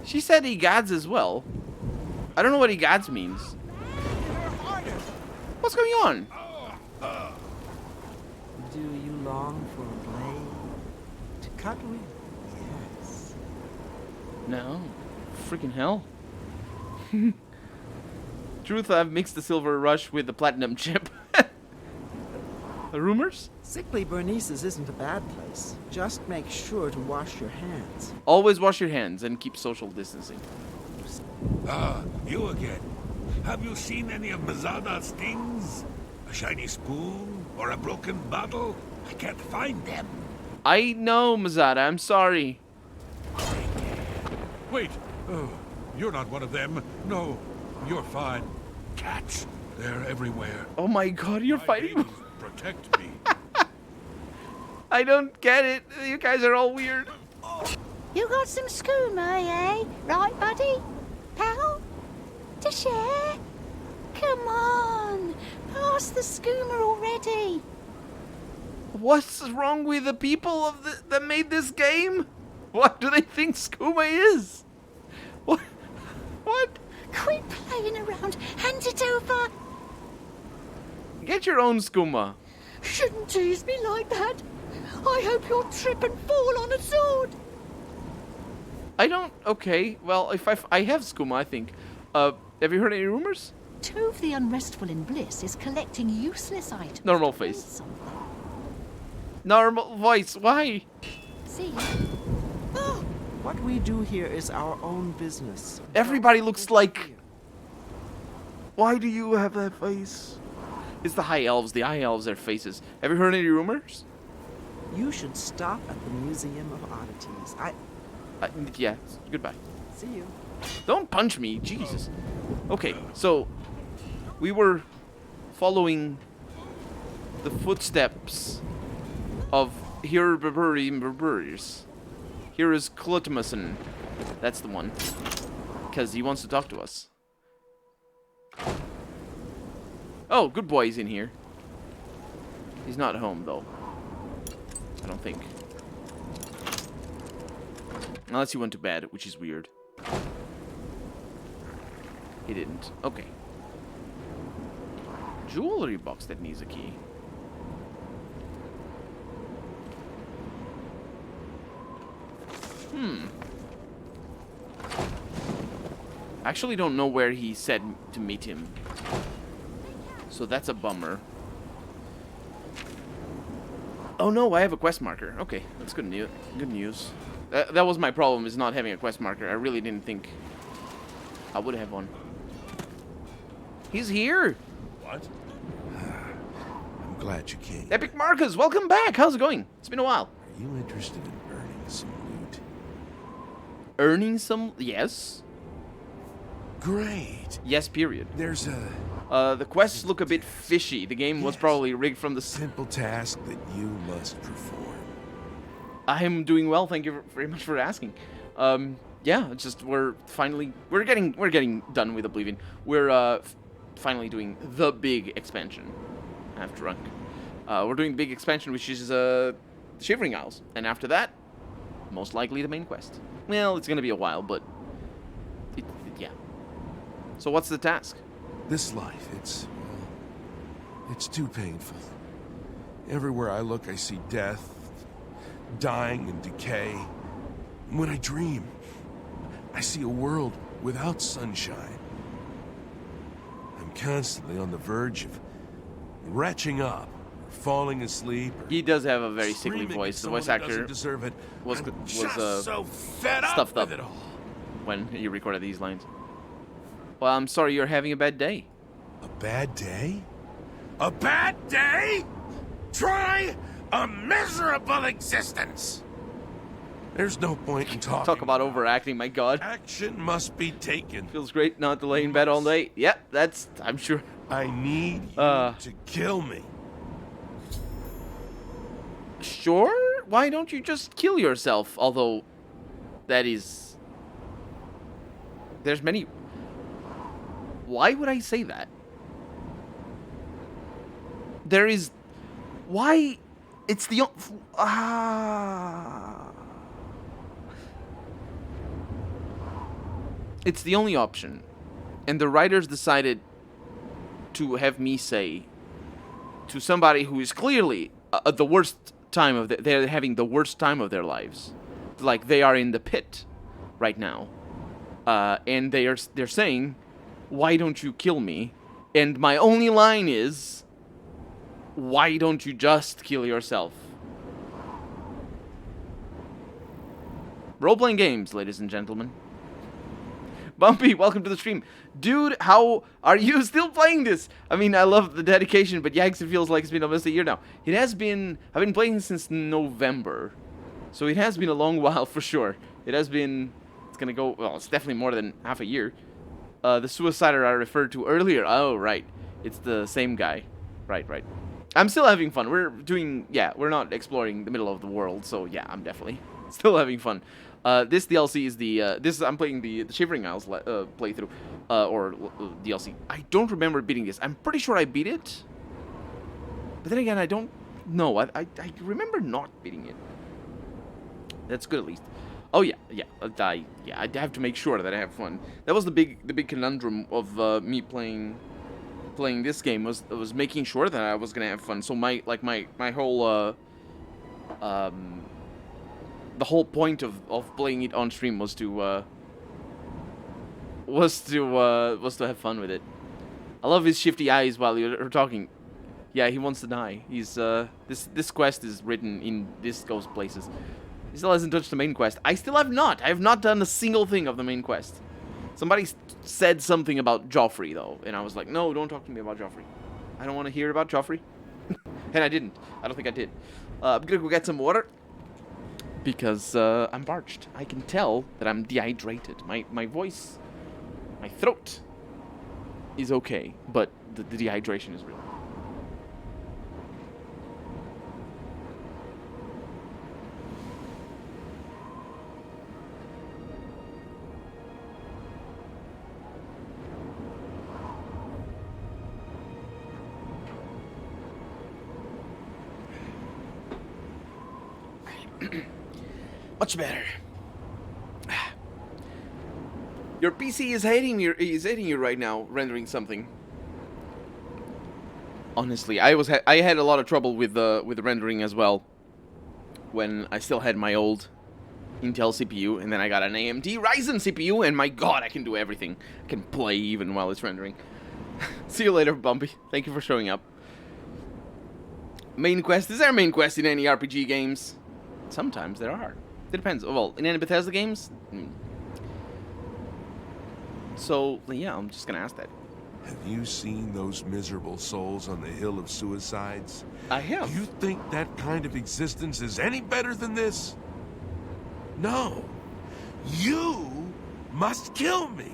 She said he gods as well. I don't know what he gods means. What's going on? Do you long for a blade to cut with? Yes. No. Freaking hell. Truth, I've mixed the silver rush with the platinum chip. The rumors? Sickly Bernice's isn't a bad place. Just make sure to wash your hands. Always wash your hands and keep social distancing. Ah, you again. Have you seen any of Mazada's things? A shiny spoon or a broken bottle? I can't find them. I know, Mazada. I'm sorry. Wait. Oh, you're not one of them. No. You're fine. Cats, they're everywhere. Oh my god, you're My fighting. babies protect me. I don't get it. You guys are all weird. You got some skooma, eh? Right, buddy? Pal? To share? Come on, pass the skooma already. What's wrong with the people that made this game? What do they think skooma is? What? What? Quit playing around. Hand it over. Get your own skooma. Shouldn't tease me like that. I hope you'll trip and fall on a sword. I don't. Okay. Well, if I have skooma, I think. Have you heard any rumors? Tove the Unrestful in Bliss is collecting useless items. Normal to build face. something. Normal voice. Why? See? Oh, What we do here is our own business. Everybody looks like. Why do you have that face? It's the high elves. The high elves, their faces. Have you heard any rumors? You should stop at the Museum of Oddities. Yeah. Goodbye. See you. Don't punch me, Jesus. Okay, so we were following the footsteps of Here is Klutmason. That's the one. Because he wants to talk to us. Oh, good boy's in here. He's not home, though. I don't think. Unless he went to bed, which is weird. He didn't. Okay. Jewelry box that needs a key. I actually don't know where he said to meet him. So that's a bummer. Oh no, I have a quest marker. Okay, that's good news. Good news. That was my problem, is not having a quest marker. I really didn't think I would have one. He's here! What? I'm glad you came. Epic Marcus, welcome back! How's it going? It's been a while. Are you interested in earning some loot? Earning some... Yes. Great. Yes, period. There's a The quests look a bit fishy. The game was Yes. probably rigged from the... simple task that you must perform. I'm doing well, thank you very much for asking. Yeah, it's just we're getting done with Oblivion. We're finally doing the big expansion. I've drunk. We're doing the big expansion, which is Shivering Isles, and after that, most likely the main quest. Well, it's gonna be a while, but yeah. So what's the task? This life, it's too painful. Everywhere I look, I see death, dying and decay. And when I dream, I see a world without sunshine. I'm constantly on the verge of retching up, or falling asleep. Or He does have a very sickly screaming voice. at The voice someone who actor doesn't deserve it. was I'm was just so fed up stuffed with up it all. when he recorded these lines. Well, I'm sorry you're having a bad day. A bad day? A bad day? Try a miserable existence. There's no point in talking. Talk about overacting, my god. Action must be taken. Feels great not to lay in bed all day. Yep, that's, I'm sure. I need you to kill me. Sure? Why don't you just kill yourself? Although, that is... There's many... Why would I say that? There is... Why... It's the... It's the only option. And the writers decided to have me say to somebody who is clearly the worst time of they're having the worst time of their lives. Like, they are in the pit right now. And they're saying, why don't you kill me? And my only line is, why don't you just kill yourself? Role-playing games, ladies and gentlemen. Bumpy, welcome to the stream. Dude, how are you still playing this? I mean, I love the dedication, but yikes, it feels like it's been almost a year now. It has been... I've been playing since November. So it has been a long while for sure. It has been... It's gonna go... Well, it's definitely more than half a year. The suicider I referred to earlier. Oh, right. It's the same guy. Right, right. I'm still having fun. We're doing... Yeah, we're not exploring the middle of the world, so yeah, I'm definitely still having fun. This DLC is the... I'm playing the Shivering Isles playthrough. Or DLC. I don't remember beating this. I'm pretty sure I beat it. But then again, I don't know. I remember not beating it. That's good at least. Oh yeah, yeah. I have to make sure that I have fun. That was the big conundrum of me playing this game was making sure that I was gonna have fun. So my whole the whole point of playing it on stream was to have fun with it. I love his shifty eyes while you're talking. Yeah, he wants to die. He's this quest is written in this goes places. He still hasn't touched the main quest. I still have not. I have not done a single thing of the main quest. Somebody said something about Joffrey, though, and I was like, no, don't talk to me about Joffrey. I don't want to hear about Joffrey. And I didn't. I don't think I did. I'm gonna go get some water. Because I'm parched. I can tell that I'm dehydrated. My voice, my throat is okay, but the dehydration is real. Much better. Your PC is hating you right now, rendering something. Honestly, I had a lot of trouble with the rendering as well when I still had my old Intel CPU, and then I got an AMD Ryzen CPU, and my god, I can do everything. I can play even while it's rendering. See you later, Bumpy. Thank you for showing up. Main quest. Is there a main quest in any RPG games? Sometimes there are. It depends. Well, in any Bethesda games? So, yeah, I'm just gonna ask that. Have you seen those miserable souls on the Hill of Suicides? I have. Do you think that kind of existence is any better than this? No. You must kill me.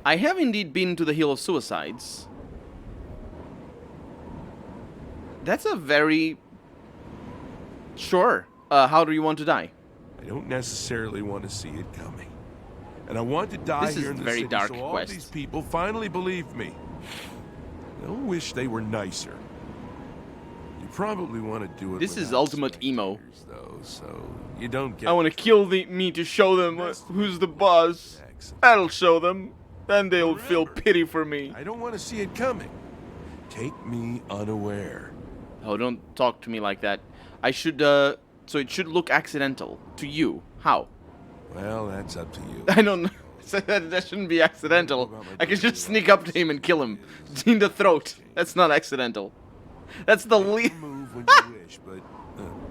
I have indeed been to the Hill of Suicides. That's a very... Sure. How do you want to die? I don't necessarily want to see it coming. And I want to die This is here in the very city dark so all quest. these people finally believe me. I don't wish they were nicer. You probably want to do it This is without ultimate emo. spectators, though, so you don't get... I want to kill me to show them who's the boss. That'll show them. Then they'll feel pity for me. I don't want to see it coming. Take me unaware. Oh, don't talk to me like that. I should, so it should look accidental. To you. How? Well, that's up to you. I don't know. That shouldn't be accidental. I can just sneak up to him and kill him. In the throat. That's not accidental. That's the least... Move when you wish, but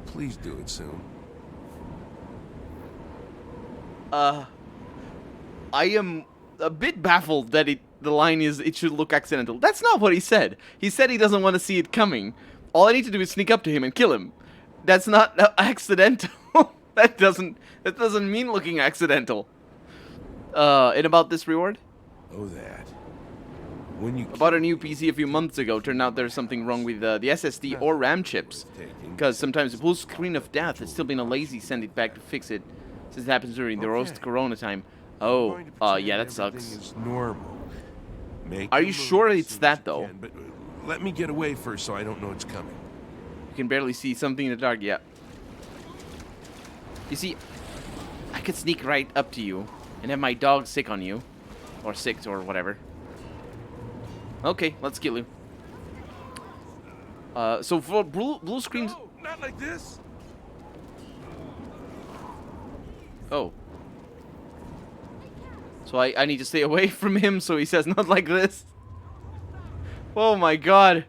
please do it soon. I am a bit baffled that the line is, it should look accidental. That's not what he said. He said he doesn't want to see it coming. All I need to do is sneak up to him and kill him. That's not accidental. that doesn't mean looking accidental. And about this reward? Oh, that. When you About a new PC a few months ago, turned out there's something wrong with the SSD or RAM chips. Because sometimes the full screen of death has still been a lazy send it back to fix it. Since it happens during the roast corona time. Oh, yeah, that sucks. Is normal. Are you sure it's that, though? Can, but let me get away first so I don't know it's coming. You can barely see something in the dark, yeah. You see, I could sneak right up to you and have my dog sick on you. Or sick or whatever. Okay, let's kill you. So for blue screens... No, not like this. Oh. So I need to stay away from him so he says not like this. Oh my god.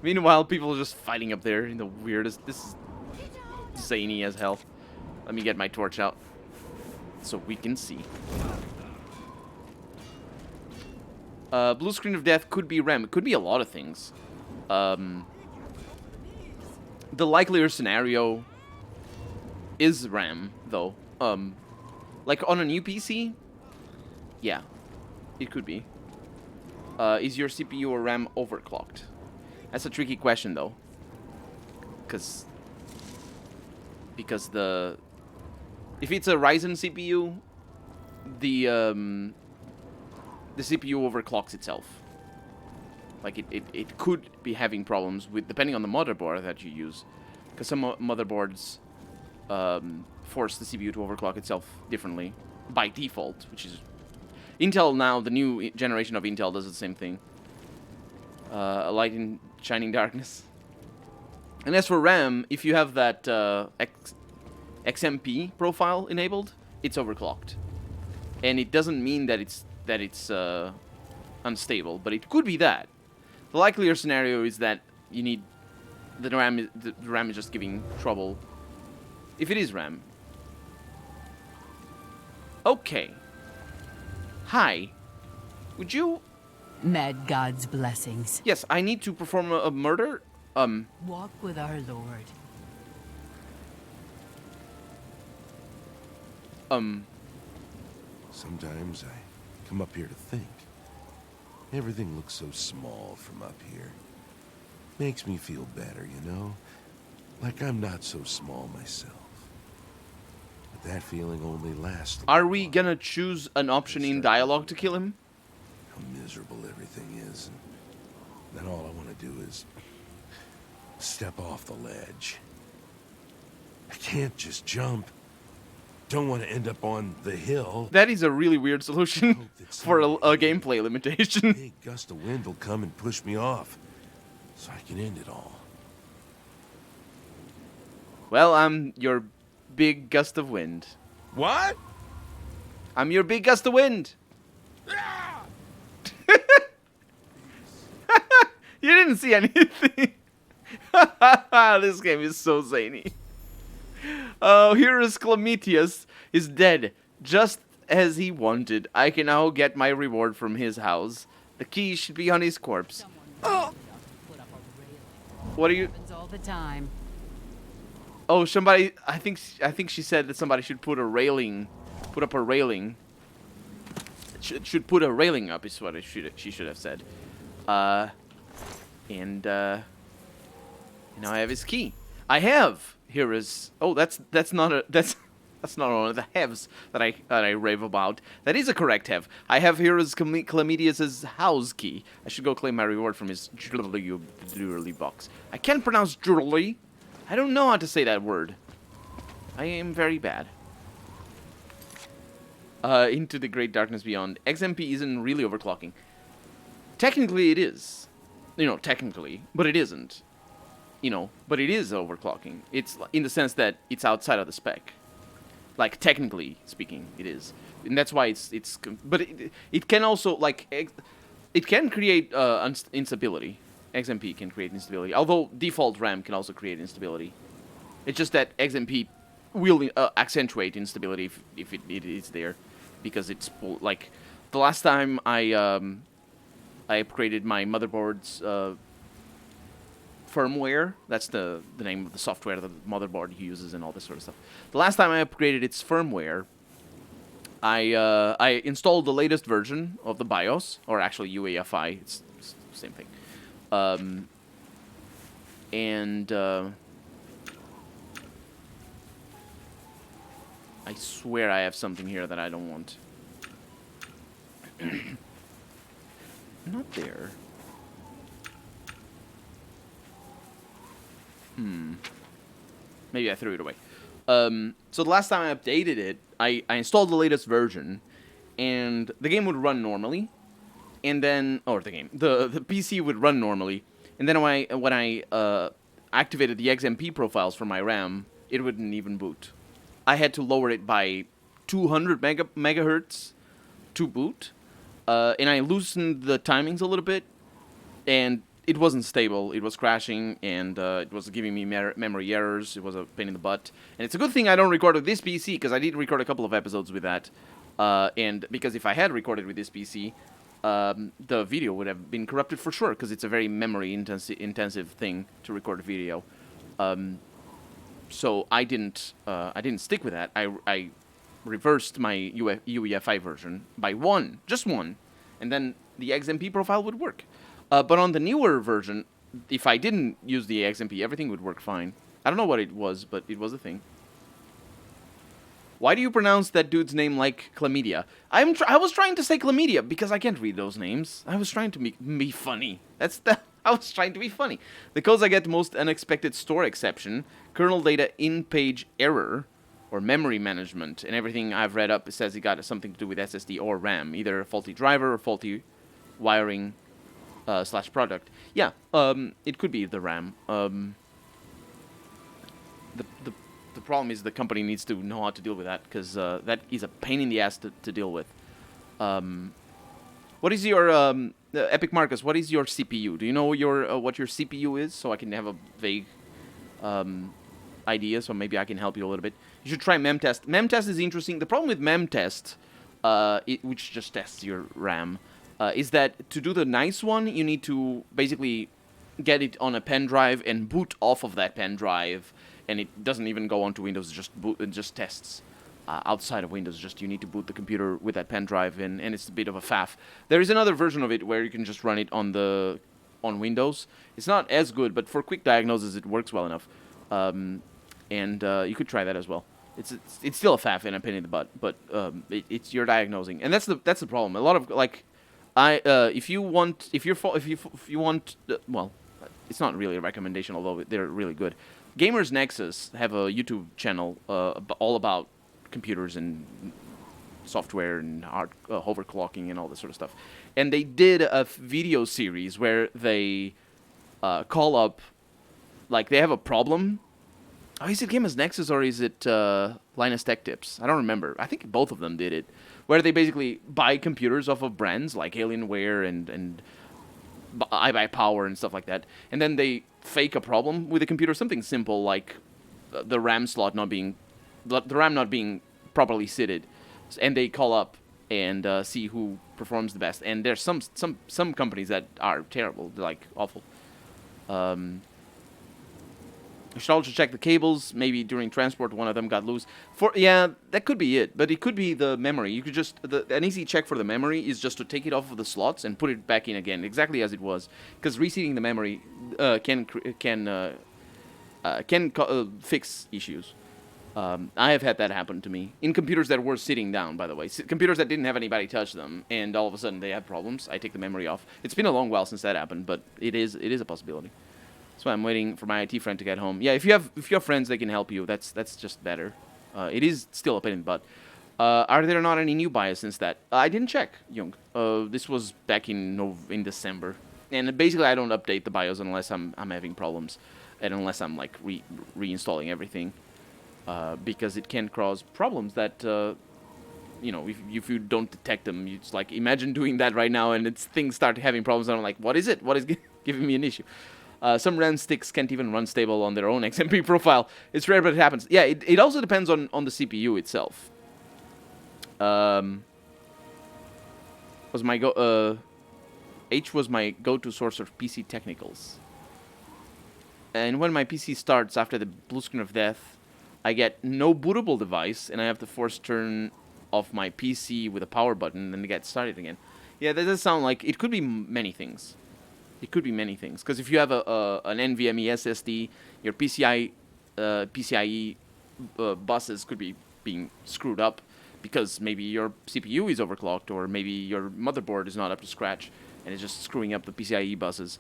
Meanwhile, people are just fighting up there in the weirdest... This is zany as hell. Let me get my torch out so we can see. Blue screen of death could be RAM. It could be a lot of things. The likelier scenario is RAM, though. Like on a new PC? Yeah, it could be. Is your CPU or RAM overclocked? That's a tricky question though. Because if it's a Ryzen CPU, the CPU overclocks itself. Like it could be having problems with, depending on the motherboard that you use, because some motherboards force the CPU to overclock itself differently by default, which is Intel now. The new generation of Intel does the same thing. A light in shining darkness. And as for RAM, if you have that XMP profile enabled, it's overclocked, and it doesn't mean that it's unstable, but it could be that. The likelier scenario is that you need the RAM is just giving trouble. If it is RAM. Okay. Hi. Would you? Mad God's blessings. Yes, I need to perform a murder. Walk with our Lord. Sometimes I come up here to think. Everything looks so small from up here. Makes me feel better, you know? Like I'm not so small myself. But that feeling only lasts. Are we gonna choose an option in dialogue to kill him? How miserable everything is. And then all I want to do is step off the ledge. I can't just jump. Don't want to end up on the hill. That is a really weird solution for a gameplay limitation. A big gust of wind will come and push me off, so I can end it all. Well, I'm your big gust of wind. What? I'm your big gust of wind. You didn't see anything. This game is so zany. Oh, Heroes Clemitius is dead, just as he wanted. I can now get my reward from his house. The key should be on his corpse. Oh. What are you? All the time. Oh, somebody. I think she said that somebody should put a railing, put up a railing. Should put a railing up is what she should have said. And now I have his key. I have. Here is. Oh, that's not one of the haves that I rave about. That is a correct have. I have Heroes Clemitius's house key. I should go claim my reward from his jewelry box. I can't pronounce jewelry. I don't know how to say that word. I am very bad. Into the great darkness beyond. XMP isn't really overclocking. Technically, it is. You know, technically, but it isn't. You know, but it is overclocking. It's in the sense that it's outside of the spec. Like, technically speaking, it is. And that's why but it can also, like, it can create instability. XMP can create instability. Although default RAM can also create instability. It's just that XMP will accentuate instability if it is there. Because it's, like, the last time I upgraded my motherboard's firmware. That's the name of the software that the motherboard uses and all this sort of stuff. The last time I upgraded its firmware, I installed the latest version of the BIOS, or actually UEFI. It's the same thing. I swear I have something here that I don't want. Not there. Maybe I threw it away. So the last time I updated it, I installed the latest version, and the game would run normally, and then, or the PC would run normally, and then when I activated the XMP profiles for my RAM, it wouldn't even boot. I had to lower it by 200 megahertz to boot, and I loosened the timings a little bit, and it wasn't stable. It was crashing, and it was giving me memory errors. It was a pain in the butt. And it's a good thing I don't record with this PC, because I did record a couple of episodes with that. And because if I had recorded with this PC, the video would have been corrupted for sure, because it's a very memory-intensive thing to record a video. So I didn't stick with that. I reversed my UEFI version by one, just one, and then the XMP profile would work. But on the newer version, if I didn't use the XMP, everything would work fine. I don't know what it was, but it was a thing. Why do you pronounce that dude's name like chlamydia? I was trying to say chlamydia because I can't read those names. I was trying to be funny. I was trying to be funny. The codes I get most unexpected store exception, kernel data in-page error, or memory management, and everything I've read up says it got something to do with SSD or RAM, either a faulty driver or faulty wiring / product. Yeah, it could be the RAM. The problem is the company needs to know how to deal with that, because that is a pain in the ass to deal with. What is your Epic Marcus? What is your CPU? Do you know your what your CPU is, so I can have a vague idea? So maybe I can help you a little bit. You should try memtest. Memtest is interesting. The problem with memtest, which just tests your RAM, is that to do the nice one, you need to basically get it on a pen drive and boot off of that pen drive. And it doesn't even go onto Windows, it just tests outside of Windows. Just you need to boot the computer with that pen drive, and it's a bit of a faff. There is another version of it where you can just run it on Windows. It's not as good, but for quick diagnosis, it works well enough. And you could try that as well. It's still a faff and a pain in the butt, but it's you're diagnosing, and that's the problem. A lot of if you want, well, it's not really a recommendation, although they're really good. Gamers Nexus have a YouTube channel all about computers and software and overclocking and all this sort of stuff. And they did a video series where they call up, like they have a problem. Oh, is it Gamers Nexus or is it Linus Tech Tips? I don't remember. I think both of them did it. Where they basically buy computers off of brands like Alienware and iBuyPower and stuff like that. And then they fake a problem with the computer, something simple like the RAM slot not being properly seated, and they call up and see who performs the best. And there's some companies that are terrible, like awful. You should also check the cables. Maybe during transport one of them got loose. Yeah, that could be it, but it could be the memory. You could just an easy check for the memory is just to take it off of the slots and put it back in again, exactly as it was. Because reseating the memory can fix issues. I have had that happen to me in computers that were sitting down. By the way, computers that didn't have anybody touch them, and all of a sudden they have problems. I take the memory off. It's been a long while since that happened, but it is a possibility. That's why I'm waiting for my IT friend to get home. Yeah, if you have friends that can help you, that's just better. It is still a pain in the butt. Are there not any new BIOS since that? I didn't check, Jung. This was back in December, and basically I don't update the BIOS unless I'm having problems, and unless I'm like reinstalling everything, because it can cause problems that if you don't detect them. It's like imagine doing that right now and things start having problems, and I'm like, what is it? What is giving me an issue? Some RAM sticks can't even run stable on their own XMP profile. It's rare, but it happens. Yeah, it also depends on the CPU itself. H was my go-to source of PC technicals. And when my PC starts after the blue screen of death, I get no bootable device, and I have to force turn off my PC with a power button and then get started again. Yeah, that does sound like it could be many things. It could be many things, because if you have an NVMe SSD, your PCIe buses could be being screwed up because maybe your CPU is overclocked, or maybe your motherboard is not up to scratch and it's just screwing up the PCIe buses.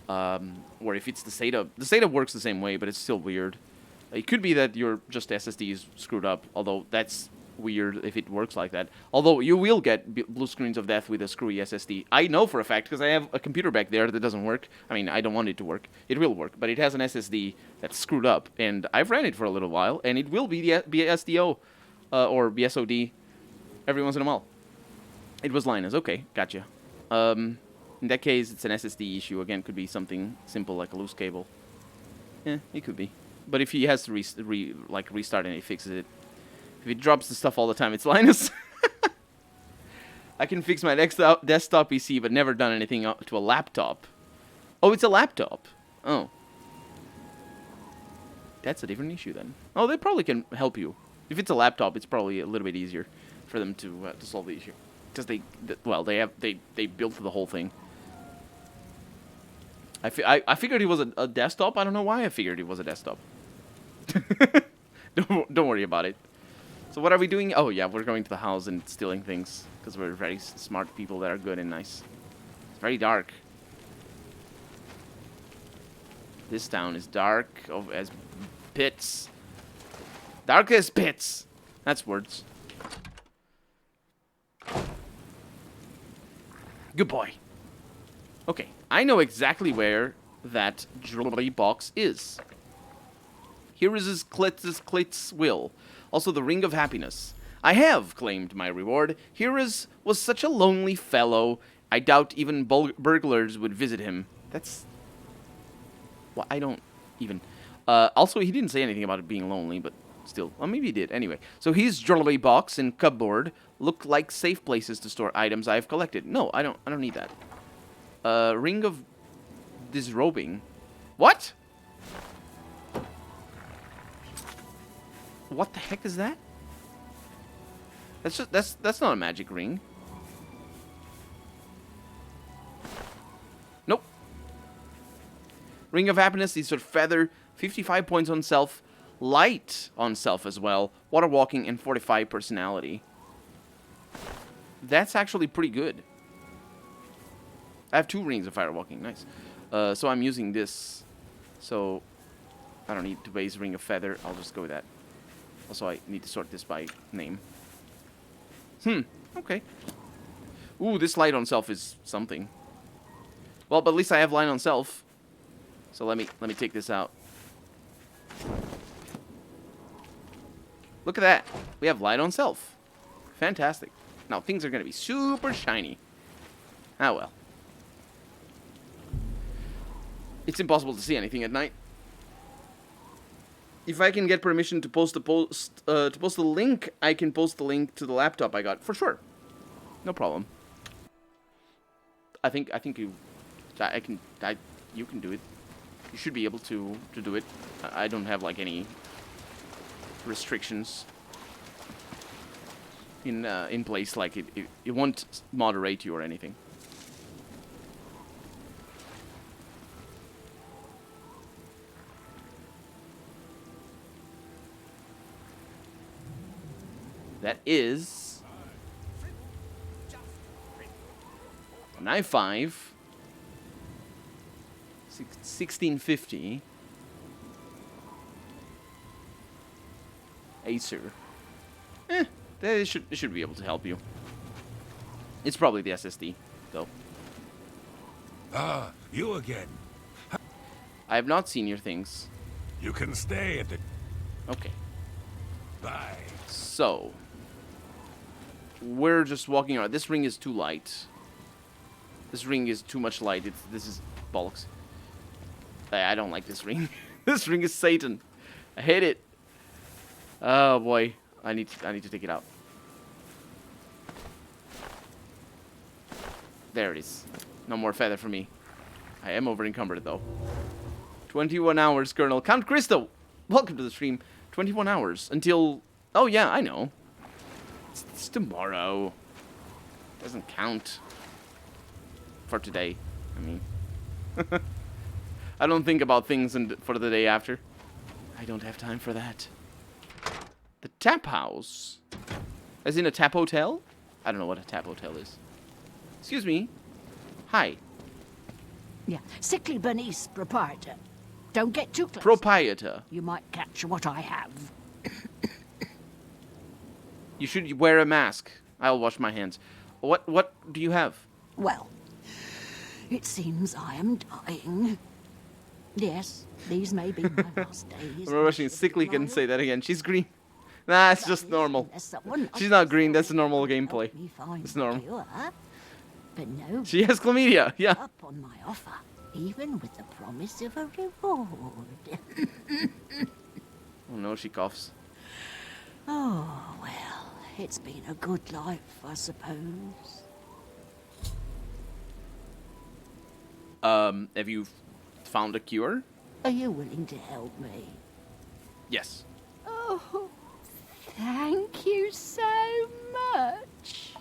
Or if it's the SATA works the same way, but it's still weird. It could be that your just SSD is screwed up, although that's weird if it works like that. Although you will get blue screens of death with a screwy SSD. I know for a fact because I have a computer back there that doesn't work. I mean, I don't want it to work. It will work, but it has an SSD that's screwed up, and I've ran it for a little while, and it will be SDO or BSOD every once in a while. It was Linus. Okay, gotcha. In that case, it's an SSD issue. Again, could be something simple like a loose cable. Yeah, it could be. But if he has to restart and he fixes it, if it drops the stuff all the time, it's Linus. I can fix my desktop PC, but never done anything to a laptop. Oh, it's a laptop. Oh. That's a different issue then. Oh, they probably can help you. If it's a laptop, it's probably a little bit easier for them to solve the issue. Because they built the whole thing. I figured it was a desktop. I don't know why I figured it was a desktop. Don't worry about it. So what are we doing? Oh yeah, we're going to the house and stealing things. Because we're very smart people that are good and nice. It's very dark. This town is dark as pits. Dark as pits. That's words. Good boy. Okay, I know exactly where that jewelry box is. Here is his Klit's will. Also the Ring of Happiness. I have claimed my reward. Here was such a lonely fellow. I doubt even burglars would visit him. That's... Well, I don't even... also, he didn't say anything about it being lonely, but still. Well, maybe he did. Anyway, so his jewelry box and cupboard look like safe places to store items I have collected. No, I don't need that. Ring of disrobing. What? What the heck is that? That's not a magic ring. Nope. Ring of Happiness, these are feather, 55 points on self, light on self as well, water walking, and 45 personality. That's actually pretty good. I have 2 rings of fire walking, nice. So I'm using this. So I don't need to base ring of feather. I'll just go with that. Also, I need to sort this by name. Okay. Ooh, this light on self is something. Well, but at least I have light on self. So let me take this out. Look at that. We have light on self. Fantastic. Now things are going to be super shiny. Ah, well. It's impossible to see anything at night. If I can get permission to post the link, I can post the link to the laptop I got for sure. No problem. I think you can do it. You should be able to do it. I don't have like any restrictions in place. Like it won't moderate you or anything. That is 95 1650 Acer. It should be able to help you. It's probably the SSD though. Ah, you again. I have not seen your things. You can stay at the... Okay. Bye. So we're just walking around. This ring is too light. This ring is too much light. This is bollocks. I don't like this ring. This ring is Satan. I hate it. Oh boy, I need to take it out. There it is. No more feather for me. I am over encumbered though. 21 hours, Colonel. Count Cristo. Welcome to the stream. 21 hours until... Oh yeah, I know. It's tomorrow. Doesn't count. For today, I mean. I don't think about things for the day after. I don't have time for that. The tap house? As in a tap hotel? I don't know what a tap hotel is. Excuse me. Hi. Yeah, sickly Bernice, proprietor. Don't get too close. Proprietor. You might catch what I have. You should wear a mask. I'll wash my hands. What do you have? Well, it seems I am dying. Yes, these may be my last days. We're watching Sickly can say that again. She's green. Nah, it's just normal. She's not green. That's normal gameplay. It's normal. But no. She has chlamydia. Yeah. Up on my offer, even with the promise of a reward. Oh no, she coughs. Oh well, it's been a good life, I suppose. Have you found a cure? Are you willing to help me? Yes. Oh, Thank you so much.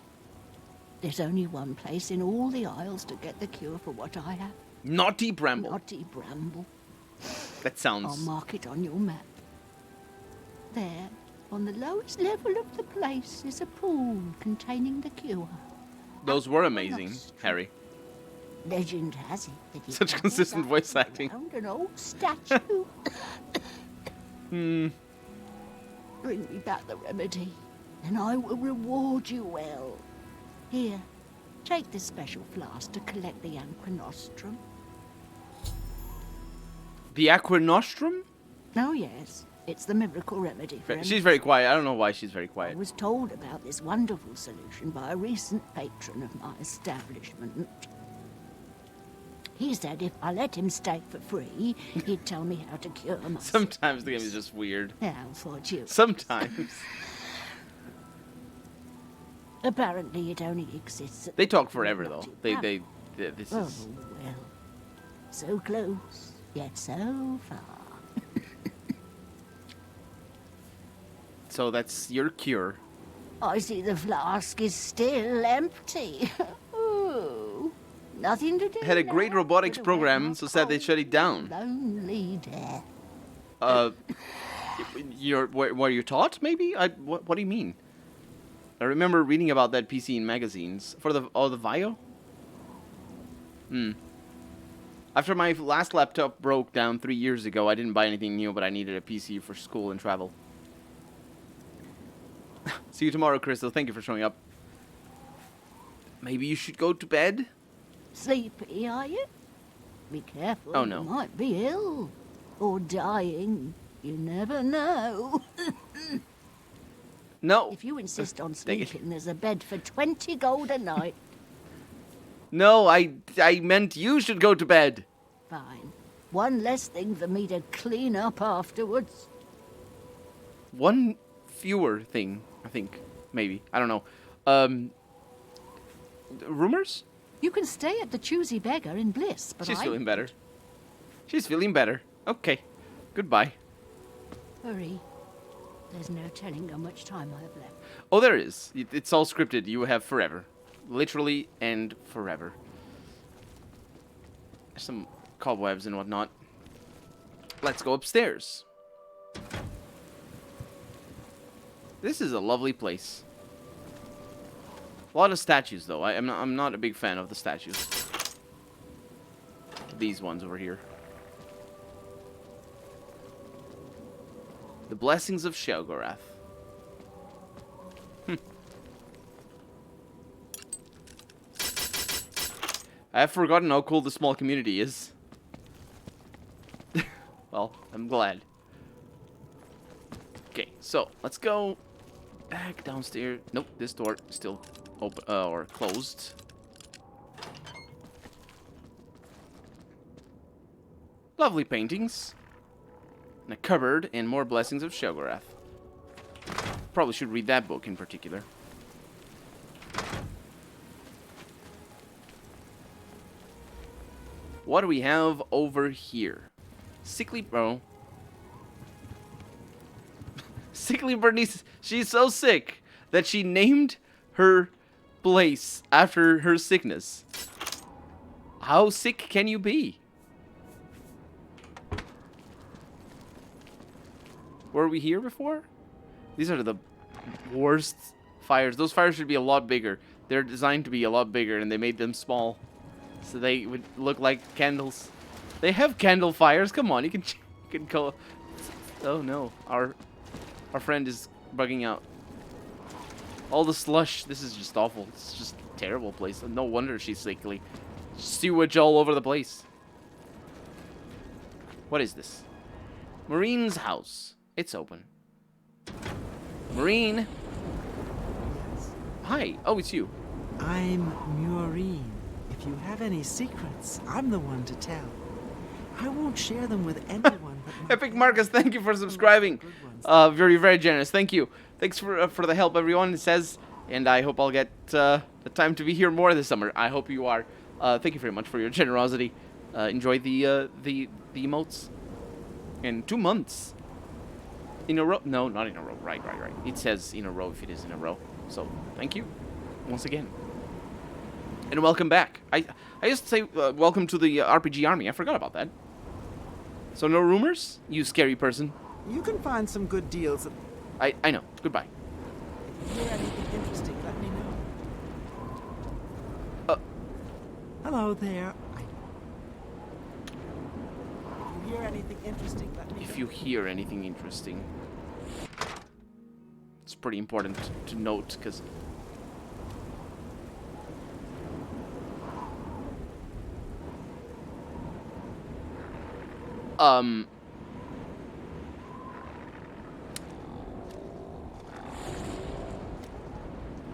There's only one place in all the Isles to get the cure for what I have. Naughty Bramble. Naughty Bramble. That I'll sounds... mark it on your map. There, on the lowest level of the place, is a pool containing the cure. Those were amazing, Harry. Legend has it that it Such consistent voice acting. around an old statue. Hmm. Bring me back the remedy, and I will reward you well. Here, take this special flask to collect the Aquanostrum. The Aquanostrum? Oh yes, it's the miracle remedy for She's very quiet. I don't know why she's very I quiet. was told about this wonderful solution by a recent patron of my establishment. He said if I let him stay for free, he'd tell me how to cure my Sometimes the game is just weird. How fortuitous. Sometimes. Apparently it only exists at They the talk top of forever, though. Naughty This Oh, is... well. So close, yet so far. So that's your cure. I see the flask is still empty. Ooh, nothing to do. Had a great now robotics but program, await so sad they shut it down. Lonely death. Were you taught, maybe? What do you mean? I remember reading about that PC in magazines. For the Vio? After my last laptop broke down 3 years ago, I didn't buy anything new, but I needed a PC for school and travel. See you tomorrow, Crystal. Thank you for showing up. Maybe you should go to bed? Sleepy, are you? Be careful. Oh, no. You might be ill. Or dying. You never know. No. If you insist on Dang it. sleeping, there's a bed for 20 gold a night. No, I meant you should go to bed. Fine. One less thing for me to clean up afterwards. One fewer thing, I think. Maybe. I don't know. Rumors? You can stay at the Choosy Beggar in Bliss, but She's I feeling better. She's feeling better. Okay. Goodbye. Hurry. There's no telling how much time I have left. Oh, there is. It's all scripted. You have forever. Literally and forever. Some cobwebs and whatnot. Let's go upstairs. This is a lovely place. A lot of statues, though. I'm not a big fan of the statues. These ones over here. The Blessings of Shelgorath. I have forgotten how cool the small community is. Well, I'm glad. Okay, so let's go back downstairs. Nope, this door is still open or closed. Lovely paintings. And a cupboard and more Blessings of Shelgorath. Probably should read that book in particular. What do we have over here? Sickly bro. Sickly Bernice. She's so sick that she named her place after her sickness. How sick can you be? Were we here before? These are the worst fires. Those fires should be a lot bigger. They're designed to be a lot bigger, and they made them small. So they would look like candles. They have candle fires. Come on, you can go. Oh no, our friend is bugging out. All the slush. This is just awful. It's just a terrible place. No wonder she's sickly. Sewage all over the place. What is this? Marine's house. It's open. Marine. Hi. Oh, it's you. I'm Maureen. If you have any secrets, I'm the one to tell. I won't share them with anyone but my Epic Marcus, thank you for subscribing. Very, very generous. Thank you. Thanks for the help, everyone. It says, and I hope I'll get the time to be here more this summer. I hope you are. Thank you very much for your generosity. Enjoy the emotes. In 2 months. In a row? No, not in a row. Right. It says in a row if it is in a row. So, thank you. Once again. And welcome back. I used to say welcome to the RPG army. I forgot about that. So no rumors? You scary person. You can find some good deals. I know. Goodbye. If you hear anything interesting, let me know. Hello there. If you hear anything interesting, let me know. If you hear anything interesting. It's pretty important to note, because...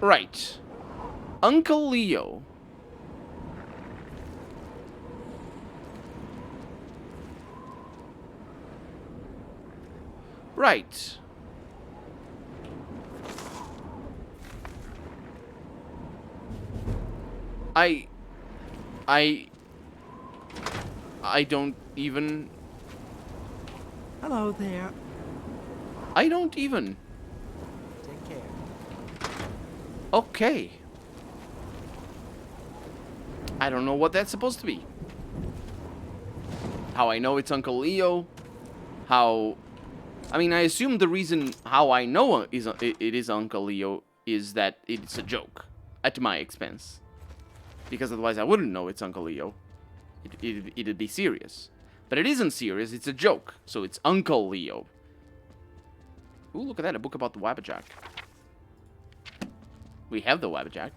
Right. Uncle Leo. Right. I don't even... Hello there. I don't even... Take care. Okay. I don't know what that's supposed to be. How I know it's Uncle Leo. How... I mean, I assume the reason how I know it is Uncle Leo is that it's a joke. At my expense. Because otherwise I wouldn't know it's Uncle Leo. It'd be serious. But it isn't serious, it's a joke. So it's Uncle Leo. Ooh, look at that, a book about the Wabbajack. We have the Wabbajack.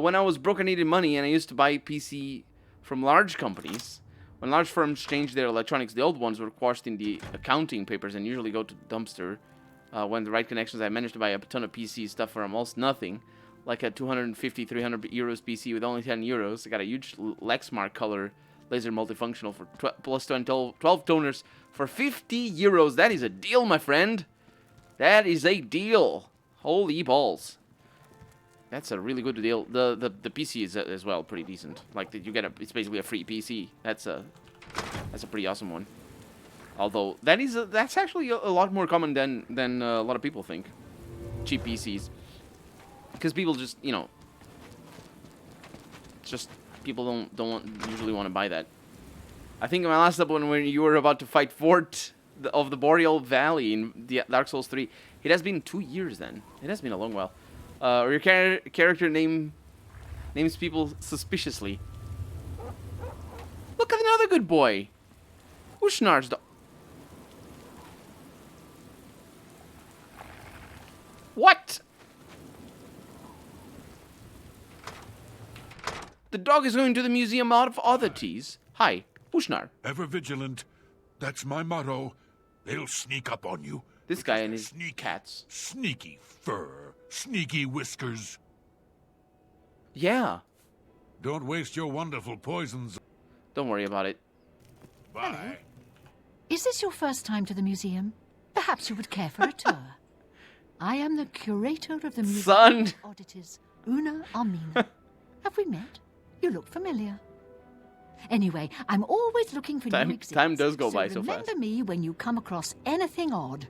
When I was broke, I needed money, and I used to buy PC from large companies. When large firms changed their electronics, the old ones were quashed in the accounting papers and usually go to the dumpster. When the right connections, I managed to buy a ton of PC stuff for almost nothing. Like a 250, 300 euros PC with only 10 euros. I got a huge Lexmark color laser multifunctional for plus 12 toners for 50 euros. That is a deal, my friend. That is a deal. Holy balls. That's a really good deal. The PC is as well pretty decent. Like you get it's basically a free PC. That's a pretty awesome one. Although that's actually a lot more common than a lot of people think. Cheap PCs. Because people just, you know, people don't usually want to buy that. I think in my last episode when you were about to fight Fort of the Boreal Valley in the Dark Souls 3, it has been 2 years then. It has been a long while. Or your character names people suspiciously. Look at another good boy. Ushnar's dog. What? The dog is going to the Museum of Oddities. Hi, Ushnar. Ever vigilant. That's my motto. They'll sneak up on you. This guy and his cats. Sneaky fur. Sneaky whiskers. Yeah. Don't waste your wonderful poisons. Don't worry about it. Bye. Is this your first time to the museum? Perhaps you would care for a tour. I am the curator of the Museum Son. of Oddities, Una Armina. Have we met? You look familiar. Anyway, I'm always looking for new exhibits. Time does go by so fast. Remember me when you come across anything odd.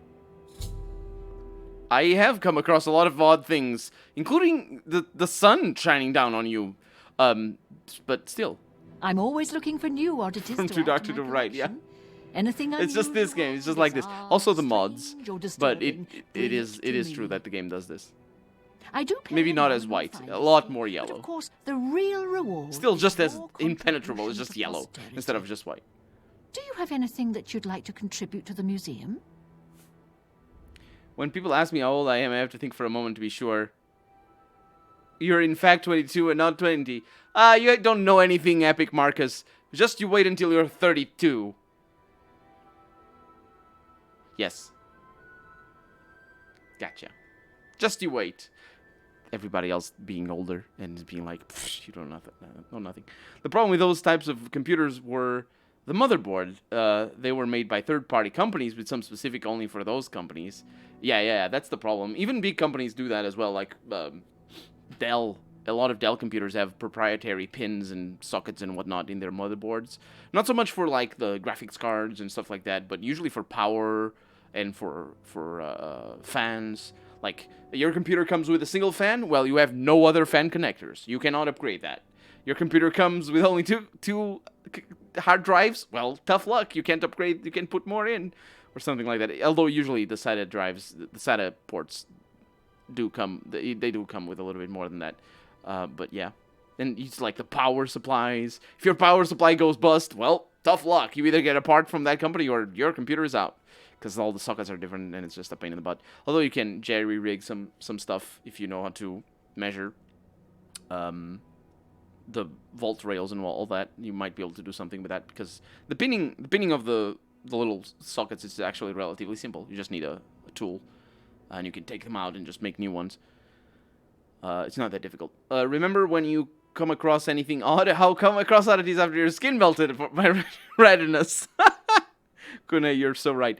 I have come across a lot of odd things, including the sun shining down on you. But still. I'm always looking for new oddities. From to too add dark to to the my right, yeah. collection. Anything It's just this game. It's just like this. Also the mods, but it is true that the game does this. I do pay Maybe not as nominal white, fines, a lot more but yellow. of course, the real reward. Still just is as your impenetrable. It's contribution just to yellow posterity. instead of just white. Do you have anything that you'd like to contribute to the museum? When people ask me how old I am, I have to think for a moment to be sure. You're in fact 22 and not 20. You don't know anything, Epic Marcus. Just you wait until you're 32. Yes. Gotcha. Just you wait. Everybody else being older and being like, you don't know nothing. The problem with those types of computers were the motherboard. They were made by third-party companies with some specific only for those companies. Yeah, that's the problem. Even big companies do that as well, like Dell a lot of Dell computers have proprietary pins and sockets and whatnot in their motherboards. Not so much for like the graphics cards and stuff like that, but usually for power and for fans. Like, your computer comes with a single fan, well, you have no other fan connectors. You cannot upgrade that. Your computer comes with only two hard drives, well, tough luck. You can't upgrade, you can put more in, or something like that. Although usually the SATA drives, the SATA ports do come, they do come with a little bit more than that. But yeah. And it's like the power supplies. If your power supply goes bust, well, tough luck. You either get a part from that company or your computer is out. Because all the sockets are different and it's just a pain in the butt. Although you can jerry-rig some stuff if you know how to measure the volt rails and all that. You might be able to do something with that, because the pinning of the little sockets is actually relatively simple. You just need a tool, and you can take them out and just make new ones. It's not that difficult. Remember when you come across anything odd? How come across oddities after your skin melted by readiness? Kuna, you're so right.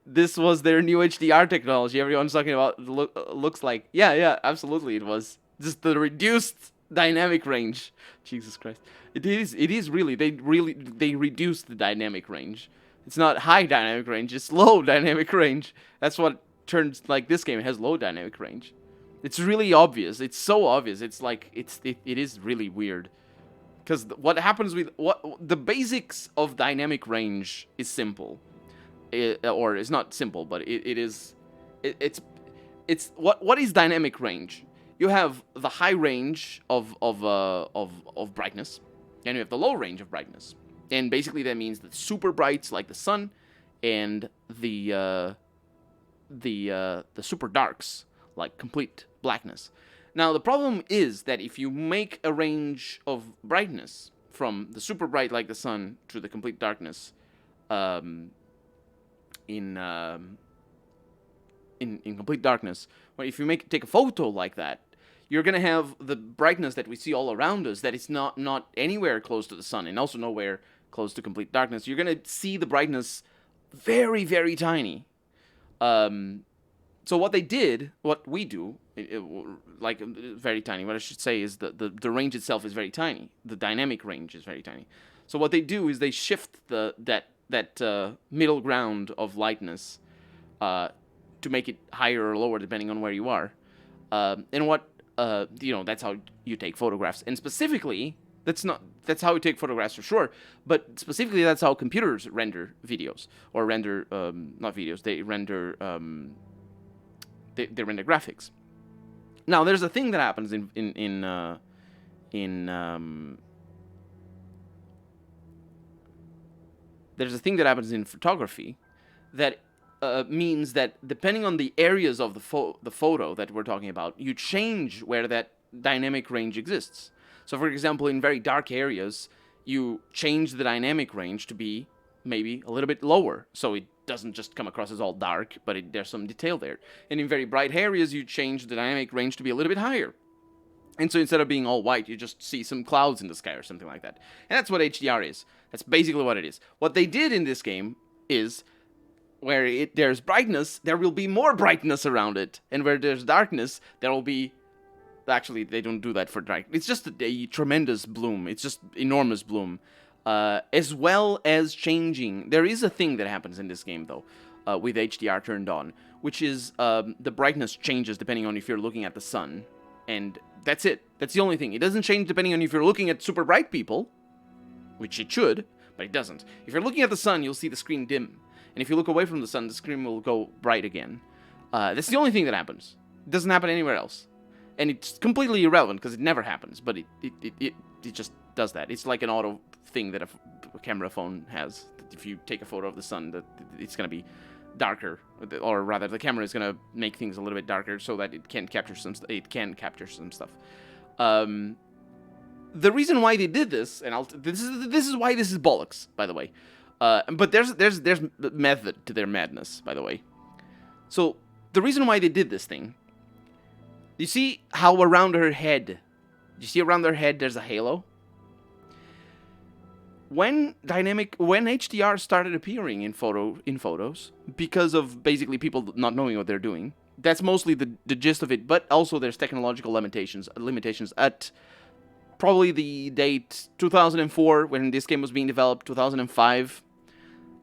This was their new HDR technology everyone's talking about. Looks like. Yeah, absolutely it was. Just the reduced dynamic range. Jesus Christ. It is really. They reduced the dynamic range. It's not high dynamic range, it's low dynamic range. That's what turns, like, this game has low dynamic range. It's really obvious. It's so obvious. It's like, it is really weird. Because what happens with the basics of dynamic range is simple, or it's not simple, but it's what is dynamic range? You have the high range of brightness, and you have the low range of brightness, and basically that means that super brights like the sun, and the super darks like complete blackness. Now, the problem is that if you make a range of brightness from the super bright like the sun to the complete darkness in complete darkness, well, if you take a photo like that, you're going to have the brightness that we see all around us that is not anywhere close to the sun and also nowhere close to complete darkness. You're going to see the brightness very, very tiny. So what we do, like very tiny, what I should say is the range itself is very tiny. The dynamic range is very tiny. So what they do is they shift that middle ground of lightness to make it higher or lower depending on where you are. And what, that's how you take photographs. And specifically, that's how you take photographs for sure, but specifically that's how computers render videos, or render, not videos, they render... They render graphics. Now, there's a thing that happens there's a thing that happens in photography that means that depending on the areas of the photo that we're talking about, you change where that dynamic range exists. So, for example, in very dark areas, you change the dynamic range to be maybe a little bit lower, so it doesn't just come across as all dark, but there's some detail there. And in very bright areas, you change the dynamic range to be a little bit higher. And so instead of being all white, you just see some clouds in the sky or something like that. And that's what HDR is. That's basically what it is. What they did in this game is, where there's brightness, there will be more brightness around it. And where there's darkness, there will be... Actually, they don't do that for dark. It's just a tremendous bloom. It's just enormous bloom. As well as changing. There is a thing that happens in this game, though, with HDR turned on, which is the brightness changes depending on if you're looking at the sun. And that's it. That's the only thing. It doesn't change depending on if you're looking at super bright people, which it should, but it doesn't. If you're looking at the sun, you'll see the screen dim. And if you look away from the sun, the screen will go bright again. That's the only thing that happens. It doesn't happen anywhere else. And it's completely irrelevant because it never happens, but it just does that. It's like an auto thing that a camera phone has. If you take a photo of the sun, it's going to be darker, or rather the camera is going to make things a little bit darker so that it can capture some stuff. The reason why they did this, and this is why this is bollocks, by the way. But there's method to their madness, by the way. So the reason why they did this thing, you see how around her head, there's a halo? When HDR started appearing in photos, because of basically people not knowing what they're doing, that's mostly the gist of it. But also there's technological limitations at probably the date 2004 when this game was being developed, 2005.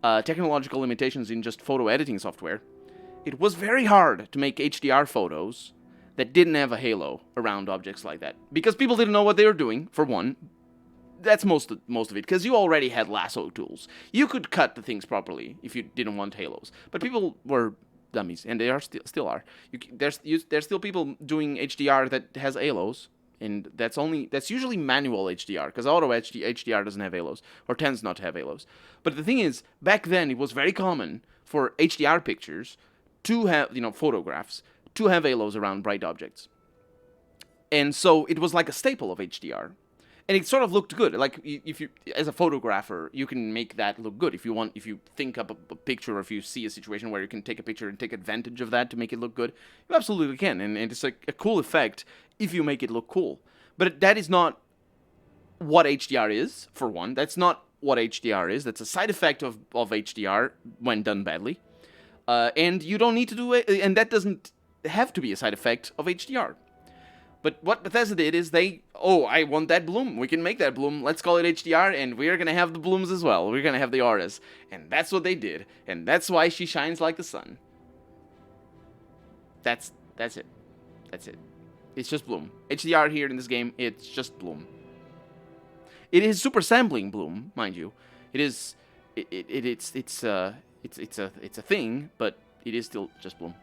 Technological limitations in just photo editing software. It was very hard to make HDR photos that didn't have a halo around objects like that. Because people didn't know what they were doing, for one. That's most of it, because you already had lasso tools. You could cut the things properly if you didn't want halos. But people were dummies, and they are still are. There's still people doing HDR that has halos, and that's usually manual HDR, because auto HDR doesn't have halos, or tends not to have halos. But the thing is, back then it was very common for HDR pictures to have, photographs, to have halos around bright objects. And so it was like a staple of HDR. And it sort of looked good. Like, if you, as a photographer, you can make that look good. If you think up a picture, or if you see a situation where you can take a picture and take advantage of that to make it look good, you absolutely can. And it's a cool effect if you make it look cool. But that is not what HDR is, for one. That's not what HDR is. That's a side effect of HDR when done badly. And you don't need to do it, and that doesn't have to be a side effect of HDR. But what Bethesda did is I want that bloom. We can make that bloom. Let's call it HDR, and we're going to have the blooms as well. We're going to have the auras. And that's what they did. And that's why she shines like the sun. That's it. That's it. It's just bloom. HDR here in this game, it's just bloom. It is super sampling bloom, mind you. It is it's a thing, but it is still just bloom.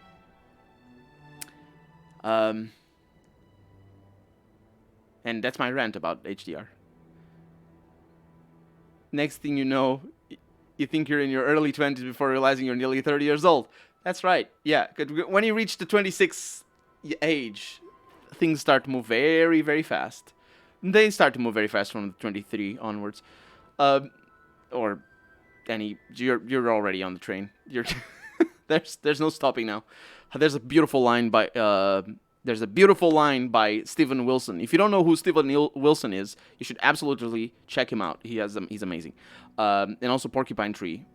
And that's my rant about HDR. Next thing you know, you think you're in your early 20s before realizing you're nearly 30 years old. That's right. Yeah, when you reach the 26 age, things start to move very, very fast. They start to move very fast from 23 onwards. You're already on the train. There's no stopping now. There's a beautiful line by Steven Wilson. If you don't know who Steven Wilson is, you should absolutely check him out. He's amazing. And also Porcupine Tree,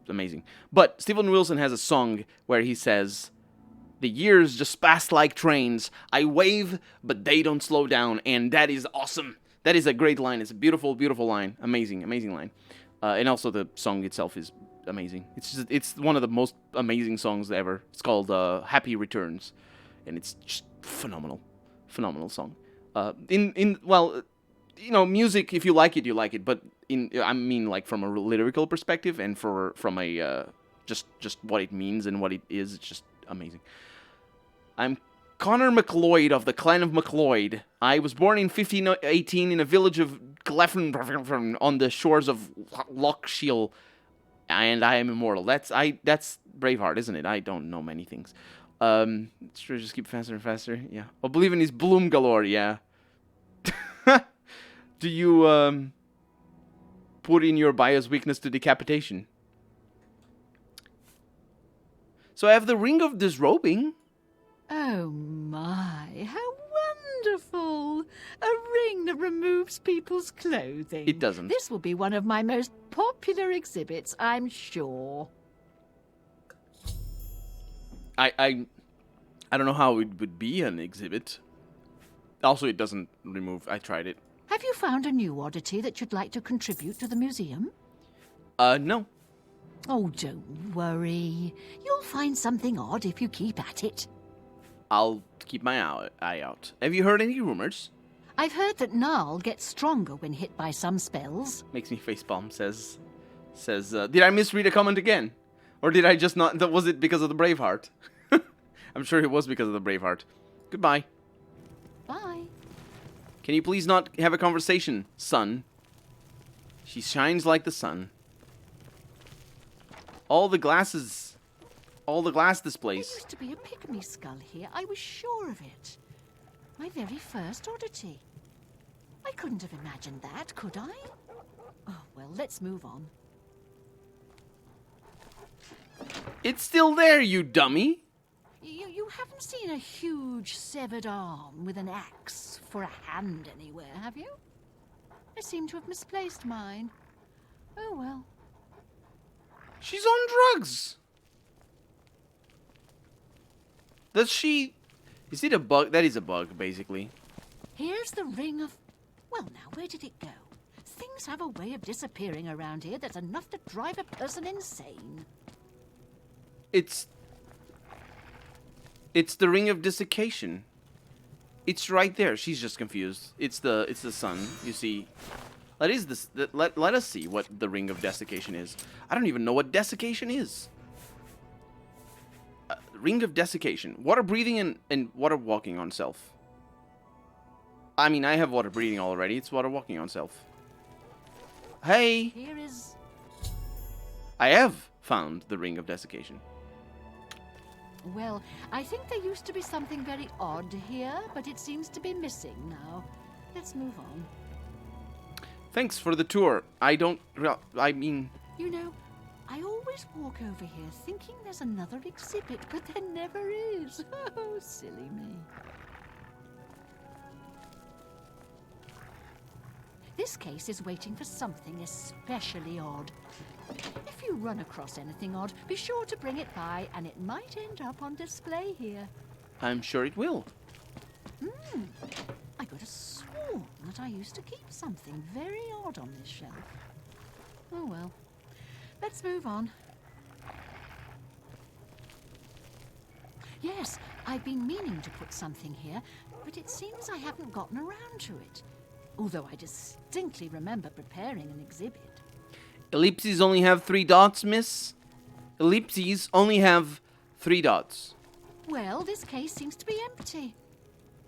amazing. But Steven Wilson has a song where he says, "The years just pass like trains. I wave, but they don't slow down." And that is awesome. That is a great line. It's a beautiful, beautiful line. Amazing, amazing line. And also the song itself is amazing. It's one of the most amazing songs ever. It's called Happy Returns. And it's just phenomenal song. Music, if you like it, you like it. But like from a lyrical perspective and from a just what it means and what it is, it's just amazing. I'm Connor MacLeod of the Clan of MacLeod. I was born in 1518 in a village of Gleffen on the shores of Loch Shiel, and I am immortal. That's Braveheart, isn't it? I don't know many things. Sure, just keep faster and faster. Yeah. Oblivion is bloom galore. Yeah. Do you put in your bias weakness to decapitation? So I have the ring of disrobing. Oh my, how wonderful! A ring that removes people's clothing. It doesn't. This will be one of my most popular exhibits, I'm sure. I don't know how it would be an exhibit. Also, it doesn't remove. I tried it. Have you found a new oddity that you'd like to contribute to the museum? No. Oh, don't worry. You'll find something odd if you keep at it. I'll keep my eye out. Have you heard any rumors? I've heard that Gnarl gets stronger when hit by some spells. Makes me facepalm, says, did I misread a comment again? Or did I just not, was it because of the Braveheart? I'm sure it was because of the Braveheart. Goodbye. Bye. Can you please not have a conversation, sun? She shines like the sun. All the glass displays. There used to be a pygmy skull here. I was sure of it. My very first oddity. I couldn't have imagined that, could I? Oh, well, let's move on. It's still there, you dummy. You haven't seen a huge severed arm with an axe for a hand anywhere, have you? I seem to have misplaced mine. Oh, well. She's on drugs. Does she... Is it a bug? That is a bug, basically. Here's the ring of... Well, now, where did it go? Things have a way of disappearing around here that's enough to drive a person insane. It's the ring of desiccation. It's right there. She's just confused. It's the sun. You see, let us see what the ring of desiccation is. I don't even know what desiccation is. Ring of desiccation. Water breathing and water walking on self. I mean, I have water breathing already. It's water walking on self. Hey! Here is... I have found the ring of desiccation. Well, I think there used to be something very odd here, but it seems to be missing now. Let's move on. Thanks for the tour. I mean... You know, I always walk over here thinking there's another exhibit, but there never is. Oh, silly me. This case is waiting for something especially odd. If you run across anything odd, be sure to bring it by, and it might end up on display here. I'm sure it will. I could have sworn that I used to keep something very odd on this shelf. Oh well. Let's move on. Yes, I've been meaning to put something here, but it seems I haven't gotten around to it. Although I distinctly remember preparing an exhibit. Ellipses only have 3 dots, miss. Ellipses only have 3 dots. Well, this case seems to be empty.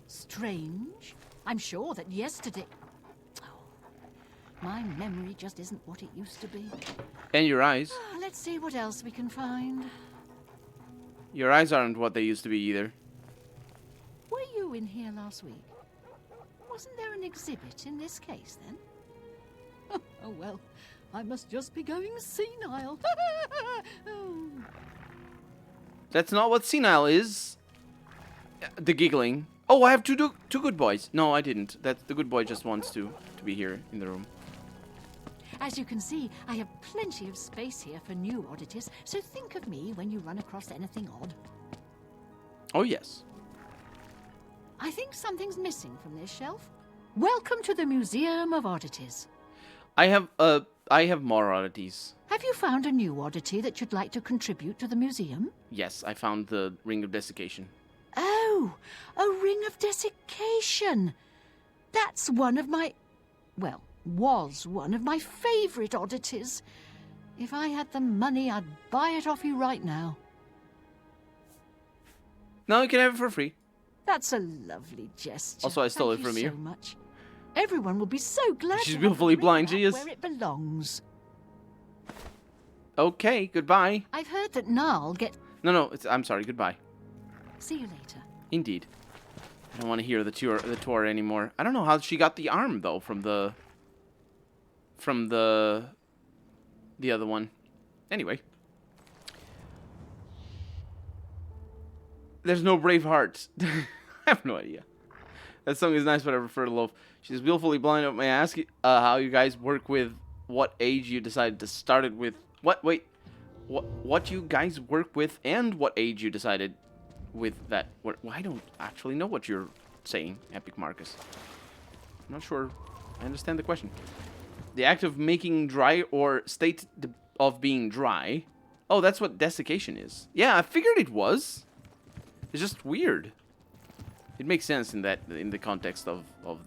Strange. I'm sure that yesterday... Oh, my memory just isn't what it used to be. And your eyes. Let's see what else we can find. Your eyes aren't what they used to be either. Were you in here last week? Wasn't there an exhibit in this case, then? Oh, well, I must just be going senile. Oh. That's not what senile is. The giggling. Oh, I have two good boys. No, I didn't. The good boy just wants to be here in the room. As you can see, I have plenty of space here for new oddities, so think of me when you run across anything odd. Oh, yes. I think something's missing from this shelf. Welcome to the Museum of Oddities. I have more oddities. Have you found a new oddity that you'd like to contribute to the museum? Yes, I found the ring of desiccation. Oh, a ring of desiccation. That's one of my... Well, was one of my favorite oddities. If I had the money, I'd buy it off you right now. No, you can have it for free. That's a lovely gesture. Also, I stole it Thank from you you. so much. Everyone will be so glad. She's to have willfully the ring blind, back she is. where it belongs. Okay, goodbye. I've heard that Gnarl get... No, I'm sorry, goodbye. See you later. Indeed. I don't want to hear the tour anymore. I don't know how she got the arm, though, from the other one. Anyway. There's no brave heart. I have no idea. That song is nice, but I prefer to Loaf. She's willfully blind. May I ask you how you guys work with what age you decided to start it with? What? Wait. What you guys work with and what age you decided with that? Well, I don't actually know what you're saying, Epic Marcus. I'm not sure I understand the question. The act of making dry or state of being dry. Oh, that's what desiccation is. Yeah, I figured it was. It's just weird. It makes sense in the context of what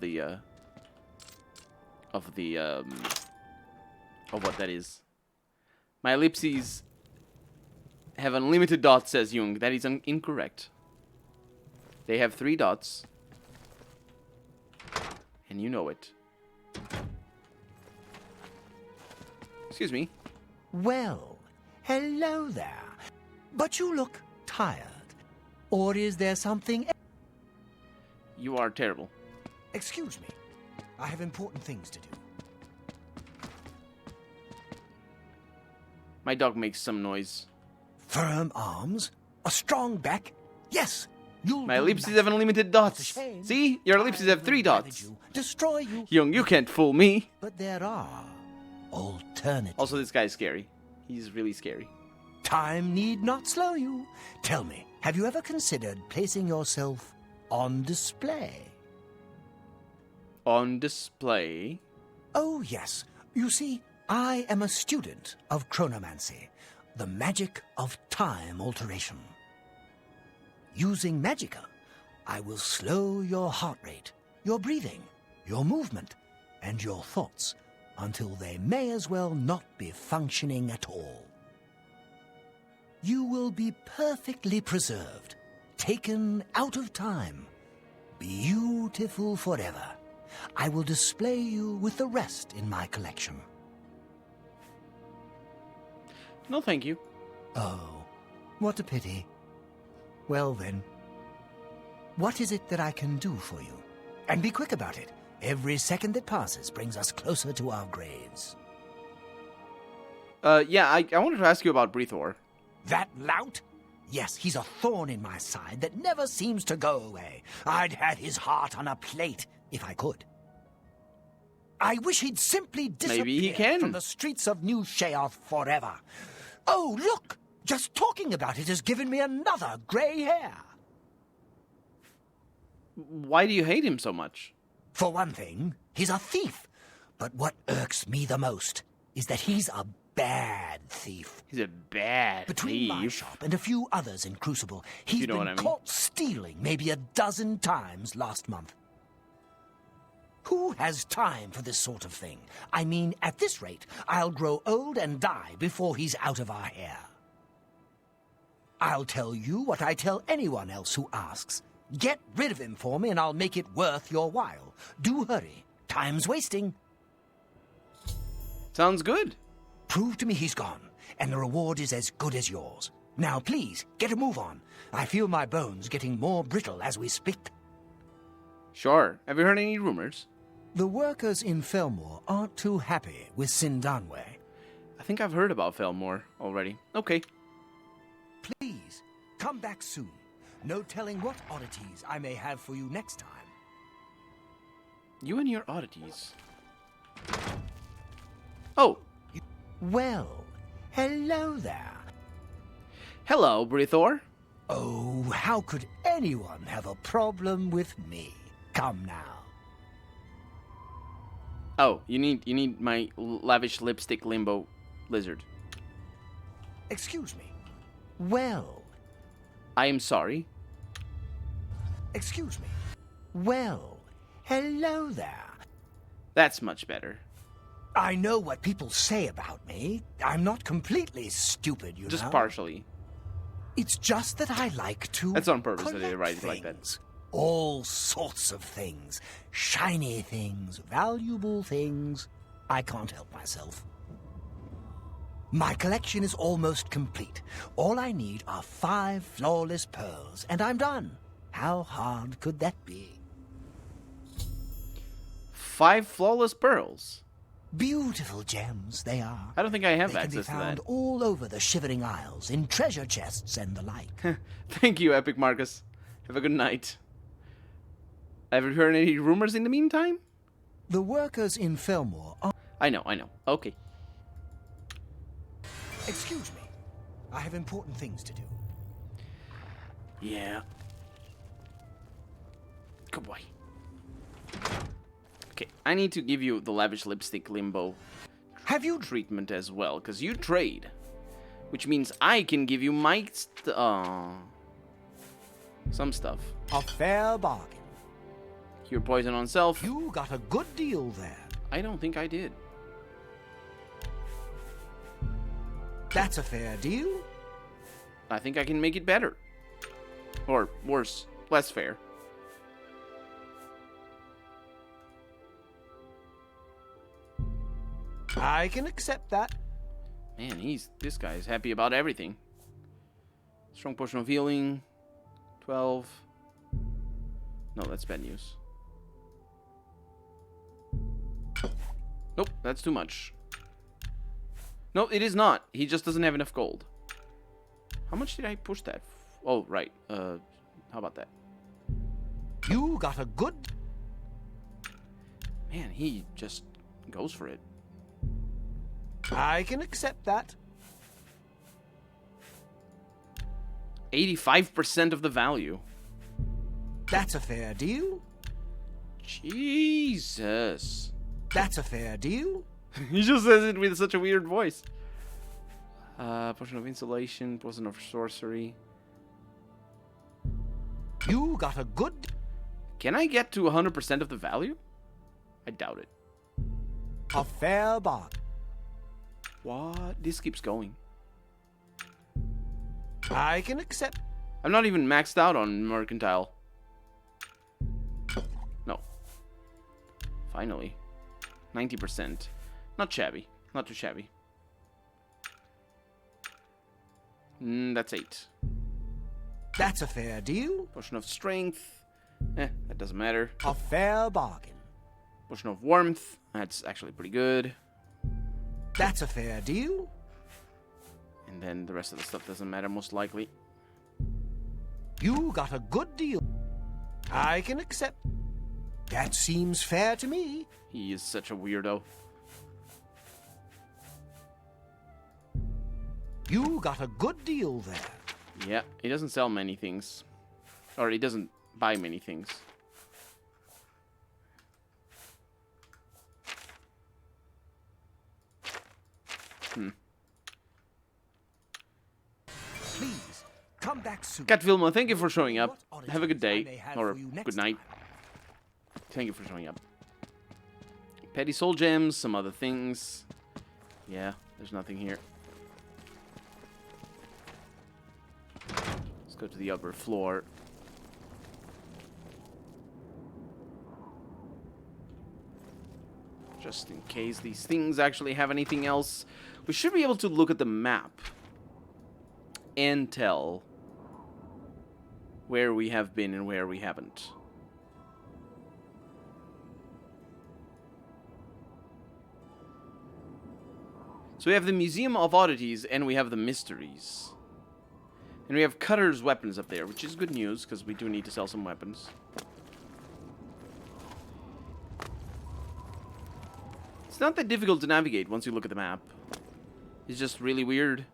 that is. My ellipses have unlimited dots, says Jung. That is incorrect. They have 3 dots. And you know it. Excuse me. Well, hello there. But you look tired. Or is there something... You are terrible. Excuse me. I have important things to do. My dog makes some noise. Firm arms, a strong back. Yes, you'll... My ellipses have unlimited dots. Shame. See? Your ellipses have 3 dots. You, destroy you. Jung, you can't fool me. But there are alternatives. Also, this guy is scary. He's really scary. Time need not slow you. Tell me, Have you ever considered placing yourself on display? On display? Oh, yes. You see, I am a student of chronomancy, the magic of time alteration. Using magicka, I will slow your heart rate, your breathing, your movement, and your thoughts until they may as well not be functioning at all. You will be perfectly preserved, taken out of time, beautiful forever. I will display you with the rest in my collection. No, thank you. Oh, what a pity. Well then, what is it that I can do for you? And be quick about it. Every second that passes brings us closer to our graves. Yeah, I wanted to ask you about Breathor. That lout? Yes, he's a thorn in my side that never seems to go away. I'd had his heart on a plate, if I could. I wish he'd simply Maybe he disappear can. from the streets of New Sheoth forever. Oh, look! Just talking about it has given me another grey hair. Why do you hate him so much? For one thing, he's a thief. But what irks me the most is that he's a bad thief. He's a bad Between my thief. shop and a few others in Crucible, he's You know been what I mean. caught stealing maybe 12 times last month. Who has time for this sort of thing? I mean, at this rate, I'll grow old and die before he's out of our hair. I'll tell you what I tell anyone else who asks. Get rid of him for me and I'll make it worth your while. Do hurry. Time's wasting. Sounds good. Prove to me he's gone, and the reward is as good as yours. Now, please, get a move on. I feel my bones getting more brittle as we speak. Sure. Have you heard any rumors? The workers in Felmore aren't too happy with Sindanwe. I think I've heard about Felmore already. Okay. Please, come back soon. No telling what oddities I may have for you next time. You and your oddities. Oh. Well, hello there. Hello, Breathor. Oh, how could anyone have a problem with me? Come now. Oh, you need my lavish lipstick limbo lizard. Excuse me. Well, I am sorry. excuse me. Well, hello there. That's much better. I know what people say about me. I'm not completely stupid, you Just know. partially. It's just that I like to. That's on purpose that they collect write it like that. things. All sorts of things. Shiny things, valuable things. I can't help myself. My collection is almost complete. All I need are 5 flawless pearls, and I'm done. How hard could that be? 5 flawless pearls. Beautiful gems they are. I don't think I have They can be access to found that. all over the Shivering Isles, in treasure chests and the like. Thank you, Epic Marcus. Have a good night. Have you heard any rumors in the meantime? The workers in Felmore are... I know. Okay. Excuse me. I have important things to do. Yeah. Good boy. Okay, I need to give you the lavish lipstick limbo Have you... treatment as well, because you trade. Which means I can give you my some stuff. A fair bargain. Cure poison on self. You got a good deal there. I don't think I did. That's a fair deal. I think I can make it better. Or worse. Less fair. I can accept that. Man, this guy is happy about everything. Strong potion of healing. 12. No, that's bad news. Nope, that's too much. No, it is not. He just doesn't have enough gold. How much did I push that? Oh, right. How about that? You got a good... Man, he just goes for it. I can accept that. 85% of the value. That's a fair deal. Jesus. That's a fair deal. He just says it with such a weird voice. Potion of insulation, potion of sorcery. You got a good... Can I get to 100% of the value? I doubt it. A fair bargain. What? This keeps going. I can accept. I'm not even maxed out on mercantile. No. Finally. 90%. Not shabby. Not too shabby. That's 8. That's a fair deal. Potion of strength. That doesn't matter. A fair bargain. Potion of warmth. That's actually pretty good. That's a fair deal. And then the rest of the stuff doesn't matter, most likely. You got a good deal. I can accept. That seems fair to me. He is such a weirdo. You got a good deal there. Yeah, he doesn't sell many things. Or he doesn't buy many things. Please, come back soon. Cat Vilma, thank you for showing up. What Have a good oddities I day. may have Or for you next good night. time. Thank you for showing up. Petty soul gems, some other things. Yeah, there's nothing here. Let's go to the upper floor. Just in case these things actually have anything else. We should be able to look at the map and tell where we have been and where we haven't. So we have the Museum of Oddities and we have the Mysteries. And we have Cutter's weapons up there, which is good news because we do need to sell some weapons. It's not that difficult to navigate once you look at the map. It's just really weird.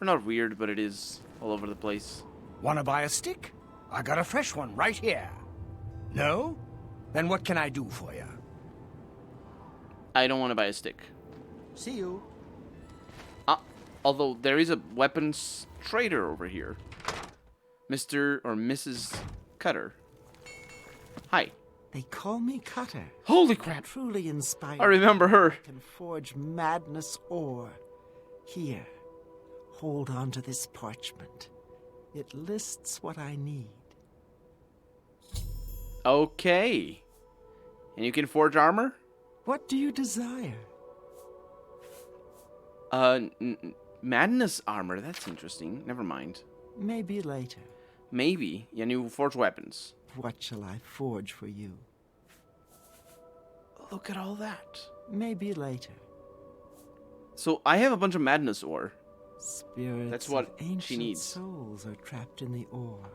Or not weird, but it is all over the place. Wanna buy a stick? I got a fresh one right here. No? Then what can I do for you? I don't want to buy a stick. See you. Although there is a weapons trader over here. Mr. or Mrs. Cutter. Hi. They call me Cutter. Holy crap. Truly inspired. I remember her. Can forge madness ore. Here, hold on to this parchment. It lists what I need. Okay. And you can forge armor? What do you desire? Madness armor. That's interesting. Never mind. Maybe later. Maybe. And you forge weapons. What shall I forge for you? Look at all that. Maybe later. So I have a bunch of madness ore. Spirits That's what of ancient she needs. souls are trapped in the ore.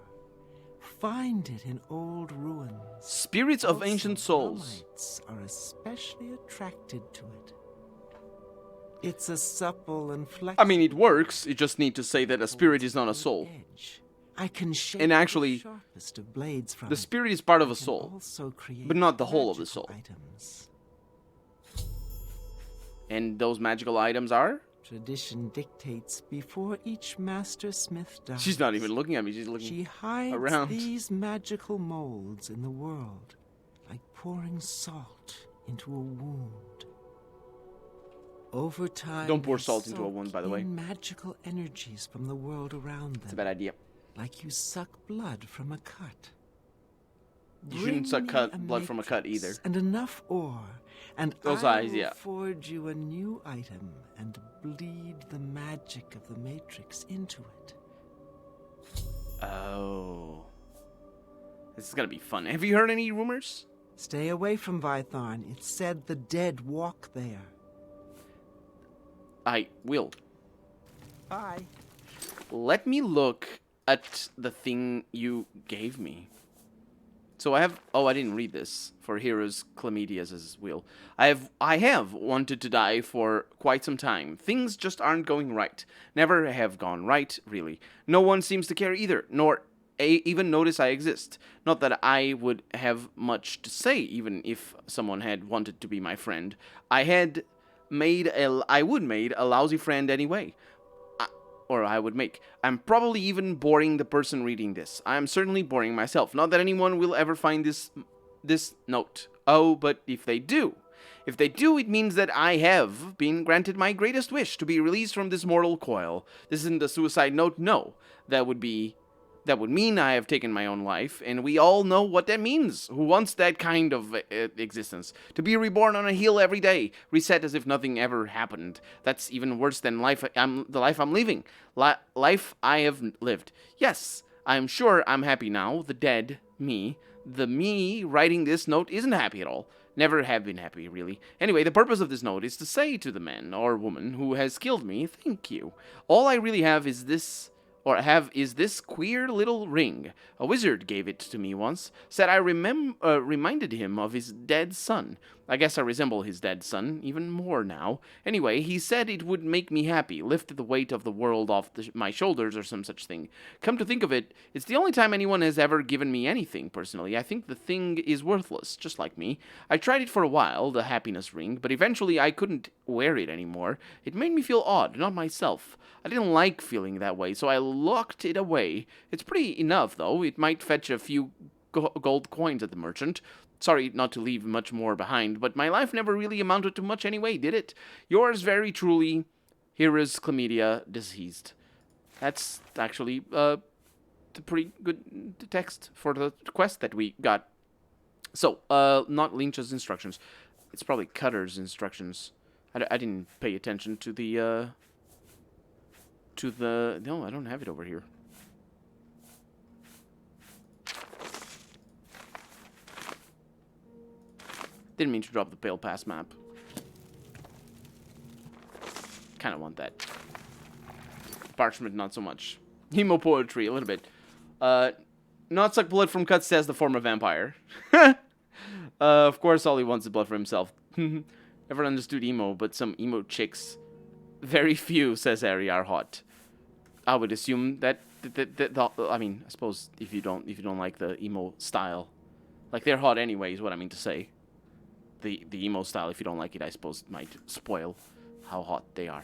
Find it in old ruins. Spirits of Also, ancient souls. Almites are especially attracted to it. It's a supple and flexible. I mean, it works. You just need to say that a spirit is not a soul. Edge. I can shape And actually, the sharpest of blades from The it. spirit is part of I a can soul, also create but not the whole of the magical soul. Items. And those magical items are? Tradition dictates before each master smith dies. She's not even looking at me. She's looking. She hides around. these magical molds in the world, like pouring salt into a wound. Over time, Don't pour they salt into a soak wound, by the way. in magical energies from the world around them. It's a bad idea. Like you suck blood from a cut. You shouldn't suck Bring me a blood from a cut matrix either. And enough ore, and Those I eyes, will yeah. forge you a new item and bleed the magic of the matrix into it. Oh. This is gonna be fun. Have you heard any rumors? Stay away from Vytharn. It's said the dead walk there. I will. Bye. Let me look at the thing you gave me. So I have... Oh, I didn't read this. For Heroes Chlamydias' wheel. I have wanted to die for quite some time. Things just aren't going right. Never have gone right, really. No one seems to care either, nor even notice I exist. Not that I would have much to say, even if someone had wanted to be my friend. I would made a lousy friend anyway. I would make. I'm probably even boring the person reading this. I am certainly boring myself. Not that anyone will ever find this note. Oh, but if they do, it means that I have been granted my greatest wish to be released from this mortal coil. This isn't a suicide note, no. That would mean I have taken my own life, and we all know what that means. Who wants that kind of existence? To be reborn on a hill every day, reset as if nothing ever happened. That's even worse than the life I'm living. Life I have lived. Yes, I'm sure I'm happy now. The dead me, the me writing this note isn't happy at all. Never have been happy, really. Anyway, the purpose of this note is to say to the man or woman who has killed me, thank you. All I really have is this queer little ring. A wizard gave it to me once. Said I reminded him of his dead son. I guess I resemble his dead son even more now. Anyway, he said it would make me happy, lift the weight of the world off my shoulders or some such thing. Come to think of it, it's the only time anyone has ever given me anything, personally. I think the thing is worthless, just like me. I tried it for a while, the happiness ring, but eventually I couldn't wear it anymore. It made me feel odd, not myself. I didn't like feeling that way, so I locked it away. It's pretty enough, though. It might fetch a few gold coins at the merchant. Sorry not to leave much more behind, but my life never really amounted to much anyway, did it? Yours very truly, Heroes Chlamydia, deceased. That's actually a pretty good text for the quest that we got. So, not Lynch's instructions. It's probably Cutter's instructions. I didn't pay attention to the... No, I don't have it over here. Didn't mean to drop the Pale Pass map. Kind of want that. Parchment, not so much. Emo poetry, a little bit. Not suck blood from cuts, says the former vampire. Of course, all he wants is blood for himself. Never understood emo, but some emo chicks, very few, says Ari, are hot. I would assume that I mean, I suppose if you don't like the emo style, like they're hot anyway, is what I mean to say. The emo style, if you don't like it, I suppose might spoil how hot they are,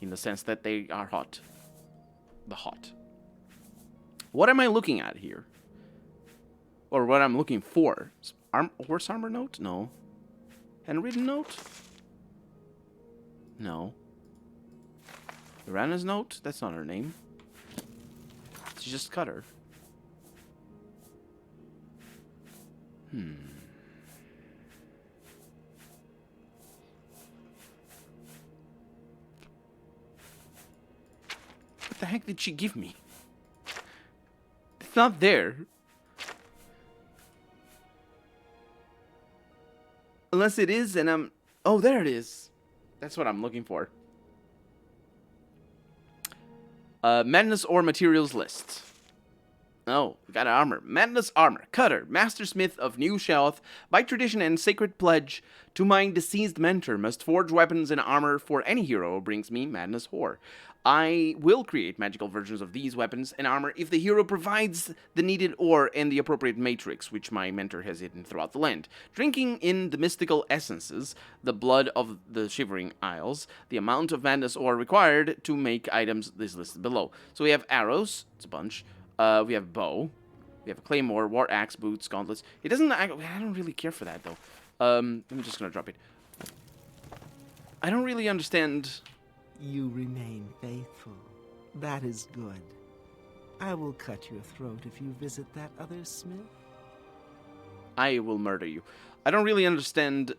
in the sense that they are hot. The hot. What am I looking at here? Or what I'm looking for? Horse armor note? No. Handwritten note? No. Irana's note? That's not her name. She just cut her. What the heck did she give me? It's not there. Unless it is, and I'm... Oh, there it is. That's what I'm looking for. Madness Ore Materials List. Oh, we got an armor. Madness Armor. Cutter. Mastersmith of New Sheoth. By tradition and sacred pledge to my deceased mentor, must forge weapons and armor for any hero who brings me Madness Ore. I will create magical versions of these weapons and armor if the hero provides the needed ore and the appropriate matrix, which my mentor has hidden throughout the land. Drinking in the mystical essences, the blood of the Shivering Isles, the amount of Madness Ore required to make items is listed below. So we have arrows, it's a bunch. We have bow. We have a claymore, war axe, boots, gauntlets. It doesn't... I don't really care for that, though. I'm just gonna drop it. I don't really understand... You remain faithful. That is good. I will cut your throat if you visit that other smith. I will murder you. I don't really understand,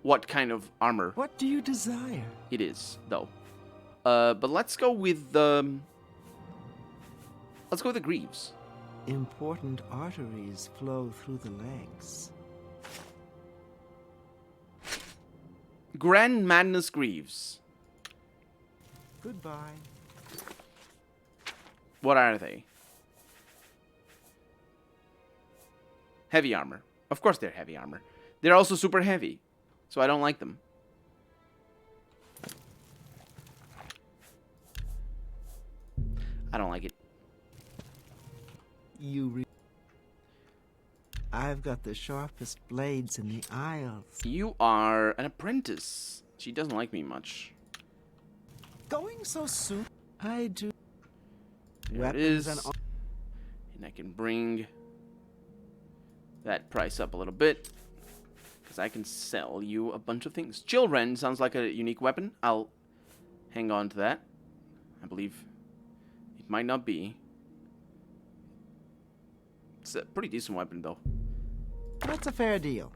what kind of armor... What do you desire? It is, though. But let's go with, Let's go with the greaves. Important arteries flow through the legs. Grand Madness Greaves. Goodbye. What are they? Heavy armor. Of course they're heavy armor. They're also super heavy. So I don't like them. I don't like it. I've got the sharpest blades in the Isles. You are an apprentice. She doesn't like me much. Going so soon? I do. There it is. And I can bring that price up a little bit. Because I can sell you a bunch of things. Children sounds like a unique weapon. I'll hang on to that. I believe it might not be. It's a pretty decent weapon, though. That's a fair deal.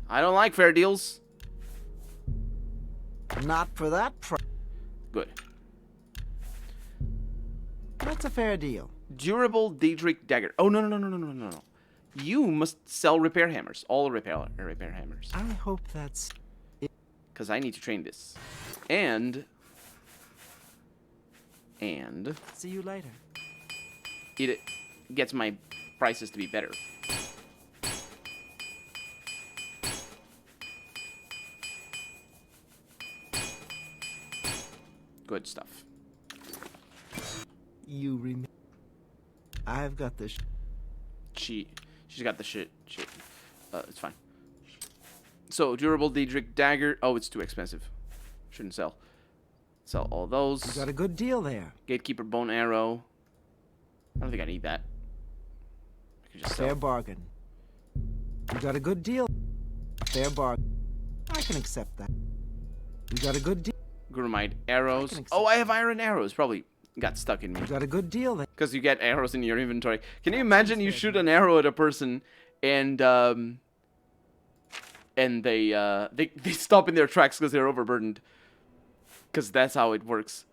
I don't like fair deals. Not for that price. Good. That's a fair deal. Durable Daedric Dagger. Oh, no. You must sell repair hammers. All repair hammers. I hope that's it. Because I need to train this. And See you later. it gets my prices to be better. Good stuff. I've got the She's got the shit. It's fine. So, durable Daedric Dagger. Oh, it's too expensive. Shouldn't sell. Sell all those. You got a good deal there. Gatekeeper Bone Arrow. I don't think I need that. I can just sell. Fair bargain. You got a good deal. Fair bargain. I can accept that. You got a good deal. Grumite arrows. Oh, I have iron arrows. Probably got stuck in me. You got a good deal there. Because you get arrows in your inventory. Can you imagine you shoot an arrow at a person and they stop in their tracks because they're overburdened. Because that's how it works.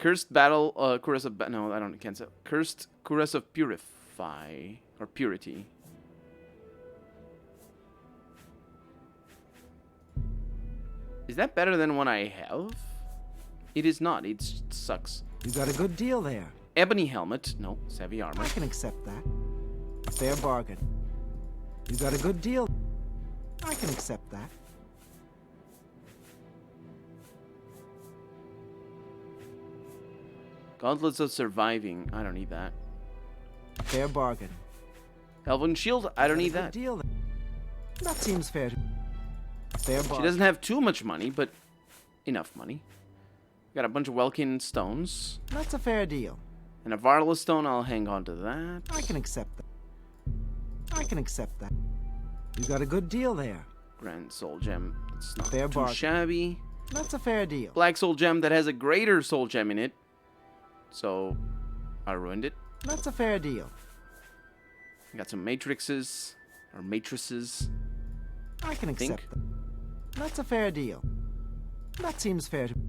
Cursed battle, Cuirass of no, I can't say. Cursed Cuirass of Purify or Purity. Is that better than one I have? It is not. It sucks. You got a good deal there. Ebony helmet. No, it's heavy armor. I can accept that. Fair bargain. You got a good deal. I can accept that. Gauntlets of Surviving. I don't need that. Fair bargain. Elven Shield. I don't need that. Deal there. That seems fair. Fair bargain. She doesn't have too much money, but enough money. Got a bunch of Welkin stones. That's a fair deal. And a Varla stone. I'll hang on to that. I can accept that. I can accept that. You got a good deal there. Grand Soul Gem. It's not Fair too bargain. shabby. That's a fair deal. Black Soul Gem that has a greater Soul Gem in it. So, I ruined it. That's a fair deal. Got some matrices. Or matrices. I can accept that. That's a fair deal. That seems fair to me.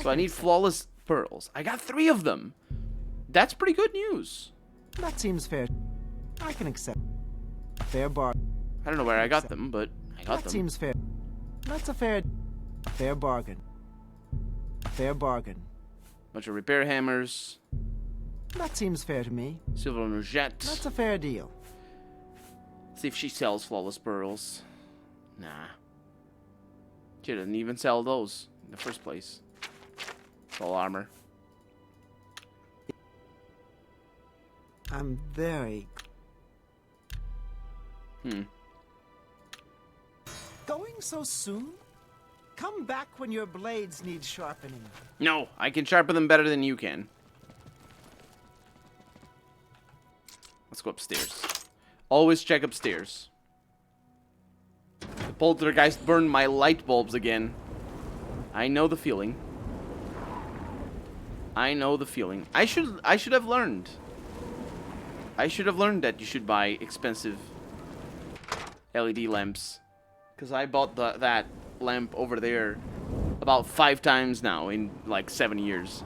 So I need flawless pearls. I got 3 of them. That's pretty good news. That seems fair. I can accept. Fair bargain. I don't know where I got them, but I got them. That seems fair. That's a fair bargain. Fair bargain. Bunch of repair hammers. That seems fair to me. Silver Nugget. That's a fair deal. See if she sells flawless pearls. Nah. She doesn't even sell those in the first place. Full armor. I'm very... Going so soon? Come back when your blades need sharpening. No, I can sharpen them better than you can. Let's go upstairs. Always check upstairs. The poltergeist burned my light bulbs again. I know the feeling. I know the feeling. I should have learned. I should have learned that you should buy expensive LED lamps. Because I bought that lamp over there about 5 times now in like 7 years.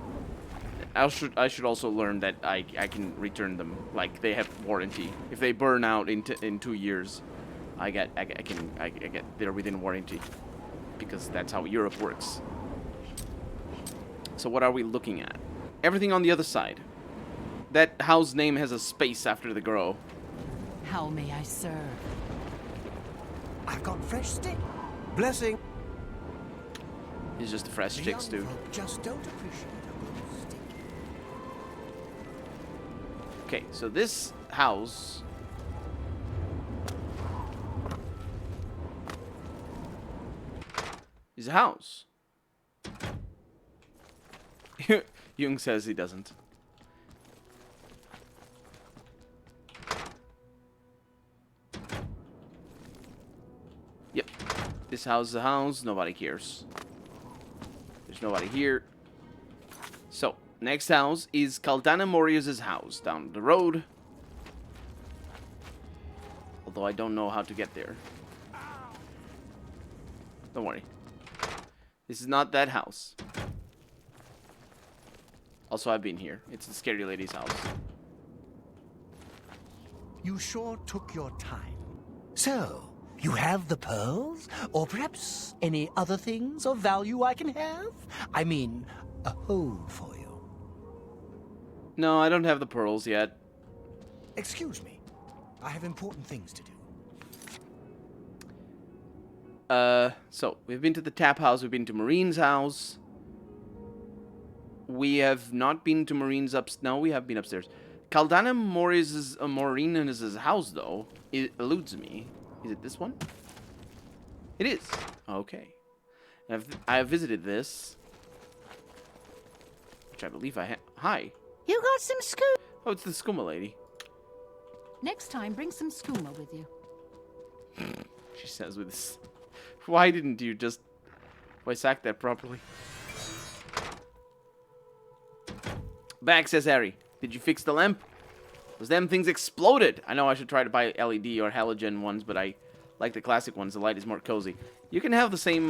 I should also learn that I can return them. Like they have warranty. If they burn out in 2 years, they're within warranty. Because that's how Europe works. So what are we looking at? Everything on the other side. That house name has a space after the grow. How may I serve? I've got fresh stick. Blessing. It's just the fresh The sticks, young dude. folk just don't appreciate a good stick. Okay, so this house... is a house. Jung says he doesn't. Yep. This house is a house. Nobody cares. There's nobody here. So, next house is Caldana Morius' house down the road. Although I don't know how to get there. Don't worry. This is not that house. Also, I've been here. It's the scary lady's house. You sure took your time. So, you have the pearls? Or perhaps any other things of value I can have? I mean, a home for you. No, I don't have the pearls yet. Excuse me. I have important things to do. So, we've been to the tap house, we've been to Marine's house. We have not been to Marine's no, we have been upstairs. Caldana Morine's house, though, it eludes me. Is it this one? It is. Okay. I have visited this. Which I believe I have. Hi. You got some skooma? Oh, it's the skooma lady. Next time, bring some skooma with you. She says with this. Why didn't you just voice act that properly? Back, says Harry. Did you fix the lamp? Those damn things exploded. I know I should try to buy LED or halogen ones, but I like the classic ones. The light is more cozy. You can have the same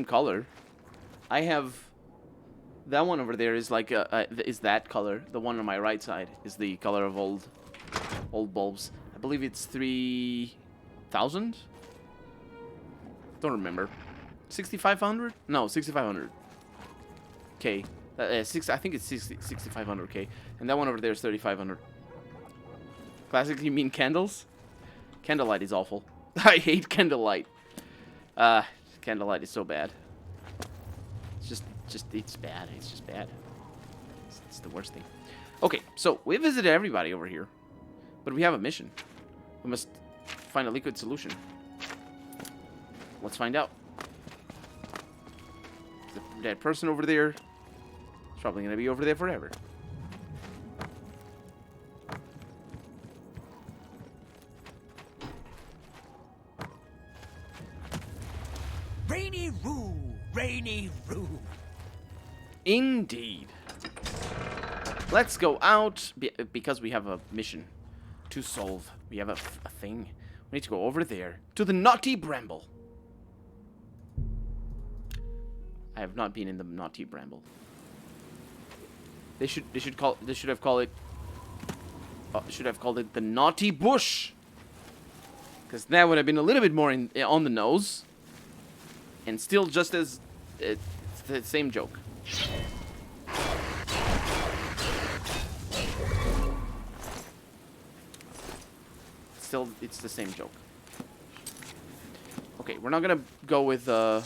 color. I have that one over there is like is that color. The one on my right side is the color of old bulbs. I believe it's 3,000. Don't remember. 6,500? No, 6,500. Okay. I think it's 6,500K. And that one over there is 3,500. Classic, you mean candles? Candlelight is awful. I hate candlelight. Candlelight is so bad. It's it's bad. It's just bad. It's the worst thing. Okay, so we visited everybody over here. But we have a mission. We must find a liquid solution. Let's find out. The dead person over there. It's probably going to be over there forever. Rainy Roo! Rainy Roo! Indeed. Let's go out because we have a mission to solve. We have a thing. We need to go over there to the Naughty Bramble. I have not been in the Naughty Bramble. They should have called it the Naughty Bush, because that would have been a little bit more on the nose, and still just as it's the same joke. Still, it's the same joke. Okay, we're not gonna go with the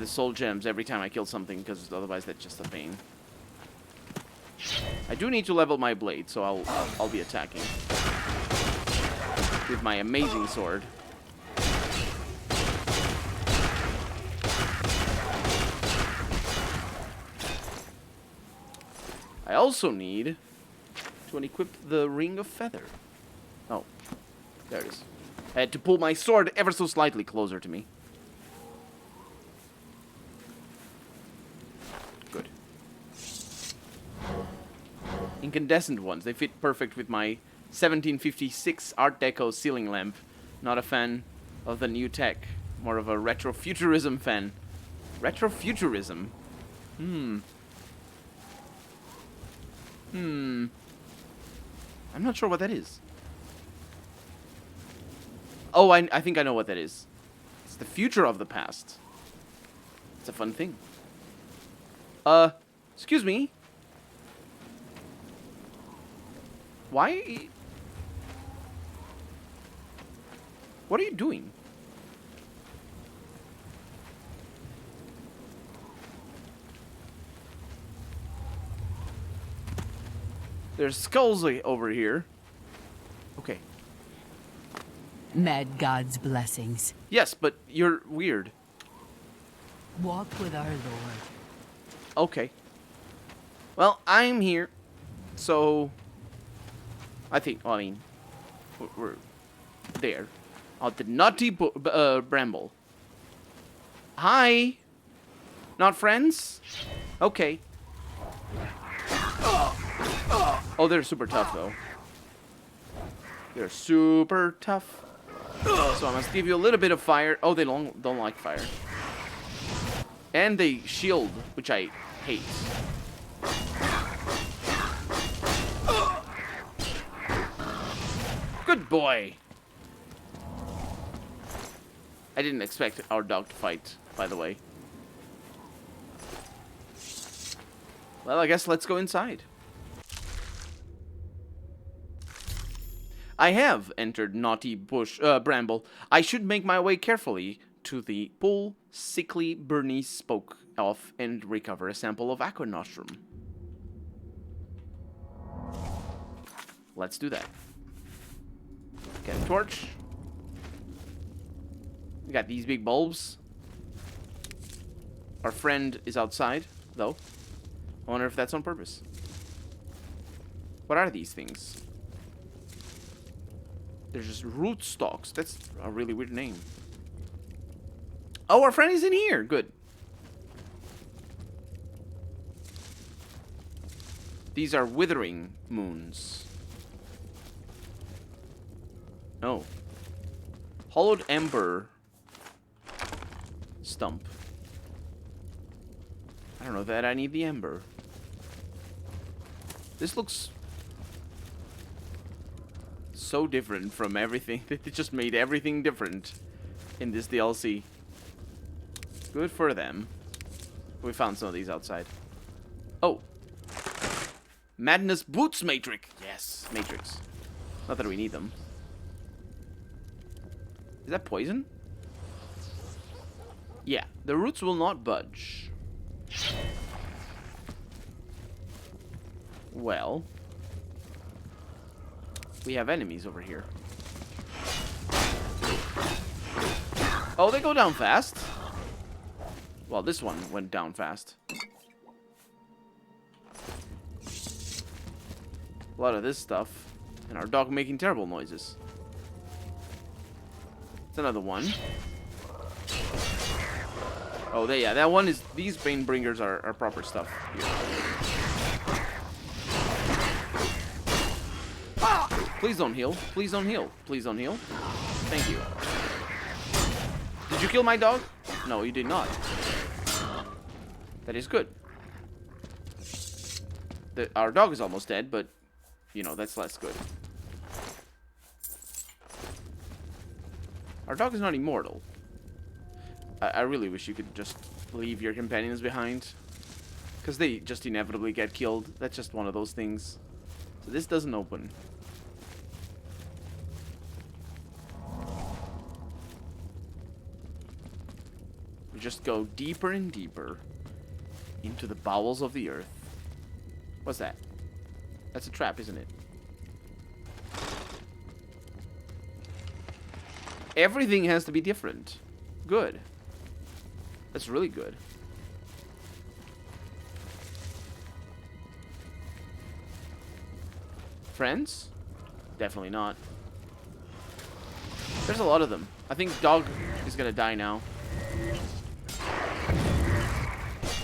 soul gems every time I kill something, because otherwise that's just a pain. I do need to level my blade, so I'll be attacking with my amazing sword. I also need to equip the Ring of Feather. Oh, there it is. I had to pull my sword ever so slightly closer to me. Good. Incandescent ones. They fit perfect with my 1756 Art Deco ceiling lamp. Not a fan of the new tech. More of a retrofuturism fan. Retrofuturism? I'm not sure what that is. Oh, I think I know what that is. It's the future of the past. It's a fun thing. Excuse me. Why? What are you doing? There's skulls over here. Okay. Mad God's blessings. Yes, but you're weird. Walk with our Lord. Okay. Well, I'm here. So, I think, well, I mean, we're there. At the nutty bramble. Hi. Not friends? Okay. Oh, they're super tough, though. They're super tough. So I must give you a little bit of fire. Oh, they don't like fire. And they shield, which I hate. Good boy. I didn't expect our dog to fight, by the way. Well, I guess let's go inside. I have entered naughty bramble. I should make my way carefully to the pool sickly Bernice spoke of and recover a sample of aqua nostrum. Let's do that. Get a torch. We got these big bulbs. Our friend is outside, though. I wonder if that's on purpose. What are these things? They're just root stalks. That's a really weird name. Oh, our friend is in here. Good. These are withering moons. Oh. Hollowed ember stump. I don't know that I need the ember. This looks so different from everything. They just made everything different in this DLC. Good for them. We found some of these outside. Oh. Madness Boots Matrix. Yes, Matrix. Not that we need them. Is that poison? Yeah, the roots will not budge. Well, we have enemies over here. Oh, they go down fast. Well, this one went down fast. A lot of this stuff. And our dog making terrible noises. It's another one. Oh, yeah, that one is... These Banebringers are proper stuff here. Please don't heal. Please don't heal. Please don't heal. Thank you. Did you kill my dog? No, you did not. That is good. Our dog is almost dead, but, you know, that's less good. Our dog is not immortal. I really wish you could just leave your companions behind. Because they just inevitably get killed. That's just one of those things. So this doesn't open. We just go deeper and deeper into the bowels of the earth. What's that? That's a trap, isn't it? Everything has to be different. Good. That's really good. Friends? Definitely not. There's a lot of them. I think dog is gonna die now.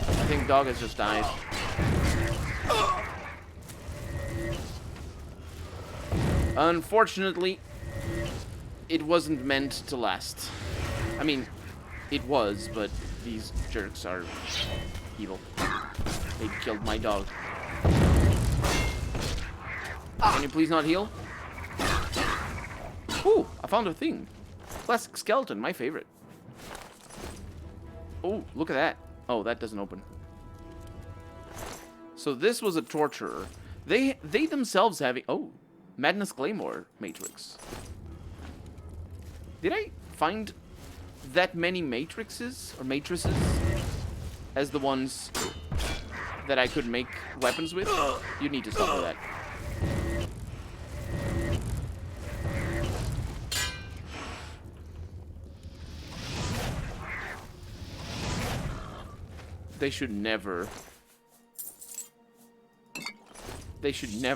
I think dog has just died. Unfortunately, it wasn't meant to last. I mean, it was, but these jerks are evil. They killed my dog. Can you please not heal? Ooh, I found a thing. Classic skeleton, my favorite. Oh, look at that. Oh, that doesn't open. So this was a torturer. They themselves have... Oh, Madness Claymore Matrix. Did I find that many matrices or matrices as the ones that I could make weapons with? You need to stop with that. They should never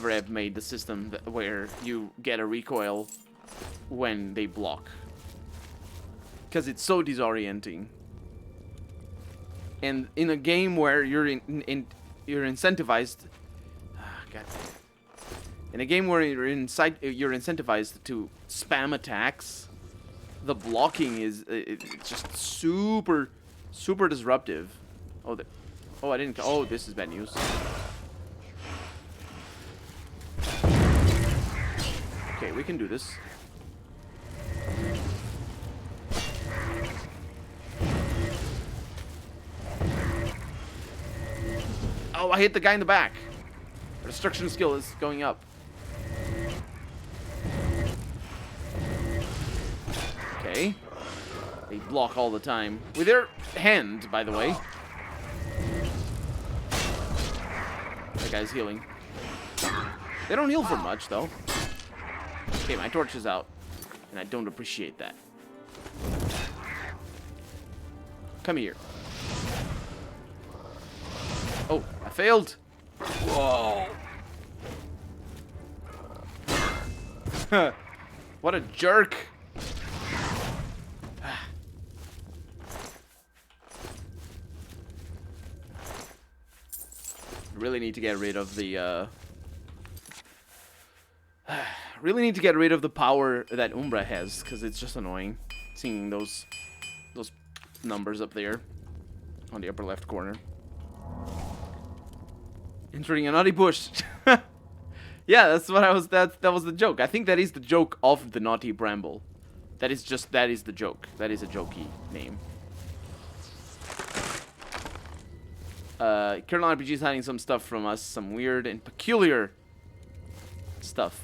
have made the system where you get a recoil when they block. Because it's so disorienting. And in a game where you're you're incentivized, God damn it. In a game where you're incentivized to spam attacks, the blocking is it's just super disruptive. Oh, I didn't. Oh, this is bad news. Okay, we can do this. Oh, I hit the guy in the back. Our destruction skill is going up. Okay. They block all the time. With their hand, by the way. That guy's healing. They don't heal for much, though. Okay, my torch is out. And I don't appreciate that. Come here. Oh, I failed. Whoa. What a jerk. Really need to get rid of the really need to get rid of the power that Umbra has, because it's just annoying seeing those numbers up there on the upper left corner. Entering a naughty bush. Yeah, that's what I was. That was the joke. I think that is the joke of the naughty bramble. That is the joke. That is a jokey name. Colonel RPG is hiding some stuff from us, some weird and peculiar stuff.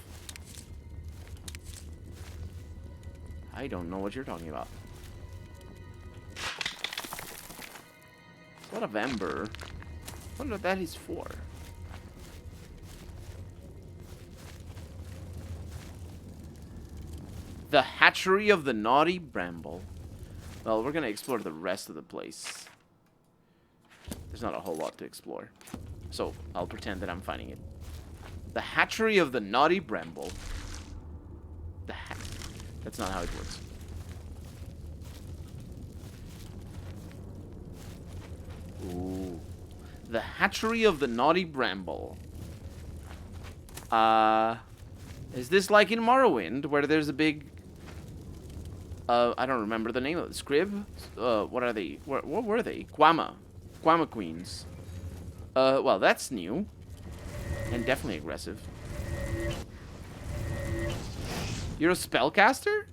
I don't know what you're talking about. What of ember? I wonder what that is for. The hatchery of the naughty bramble. Well, we're gonna explore the rest of the place. There's not a whole lot to explore, so I'll pretend that I'm finding it. The hatchery of the naughty bramble. That's not how it works. Ooh. The hatchery of the naughty bramble. Is this like in Morrowind, where there's a big... I don't remember the name of it. Scrib? What are they? What were they? Quama Queens. Well, that's new. And definitely aggressive. You're a spellcaster?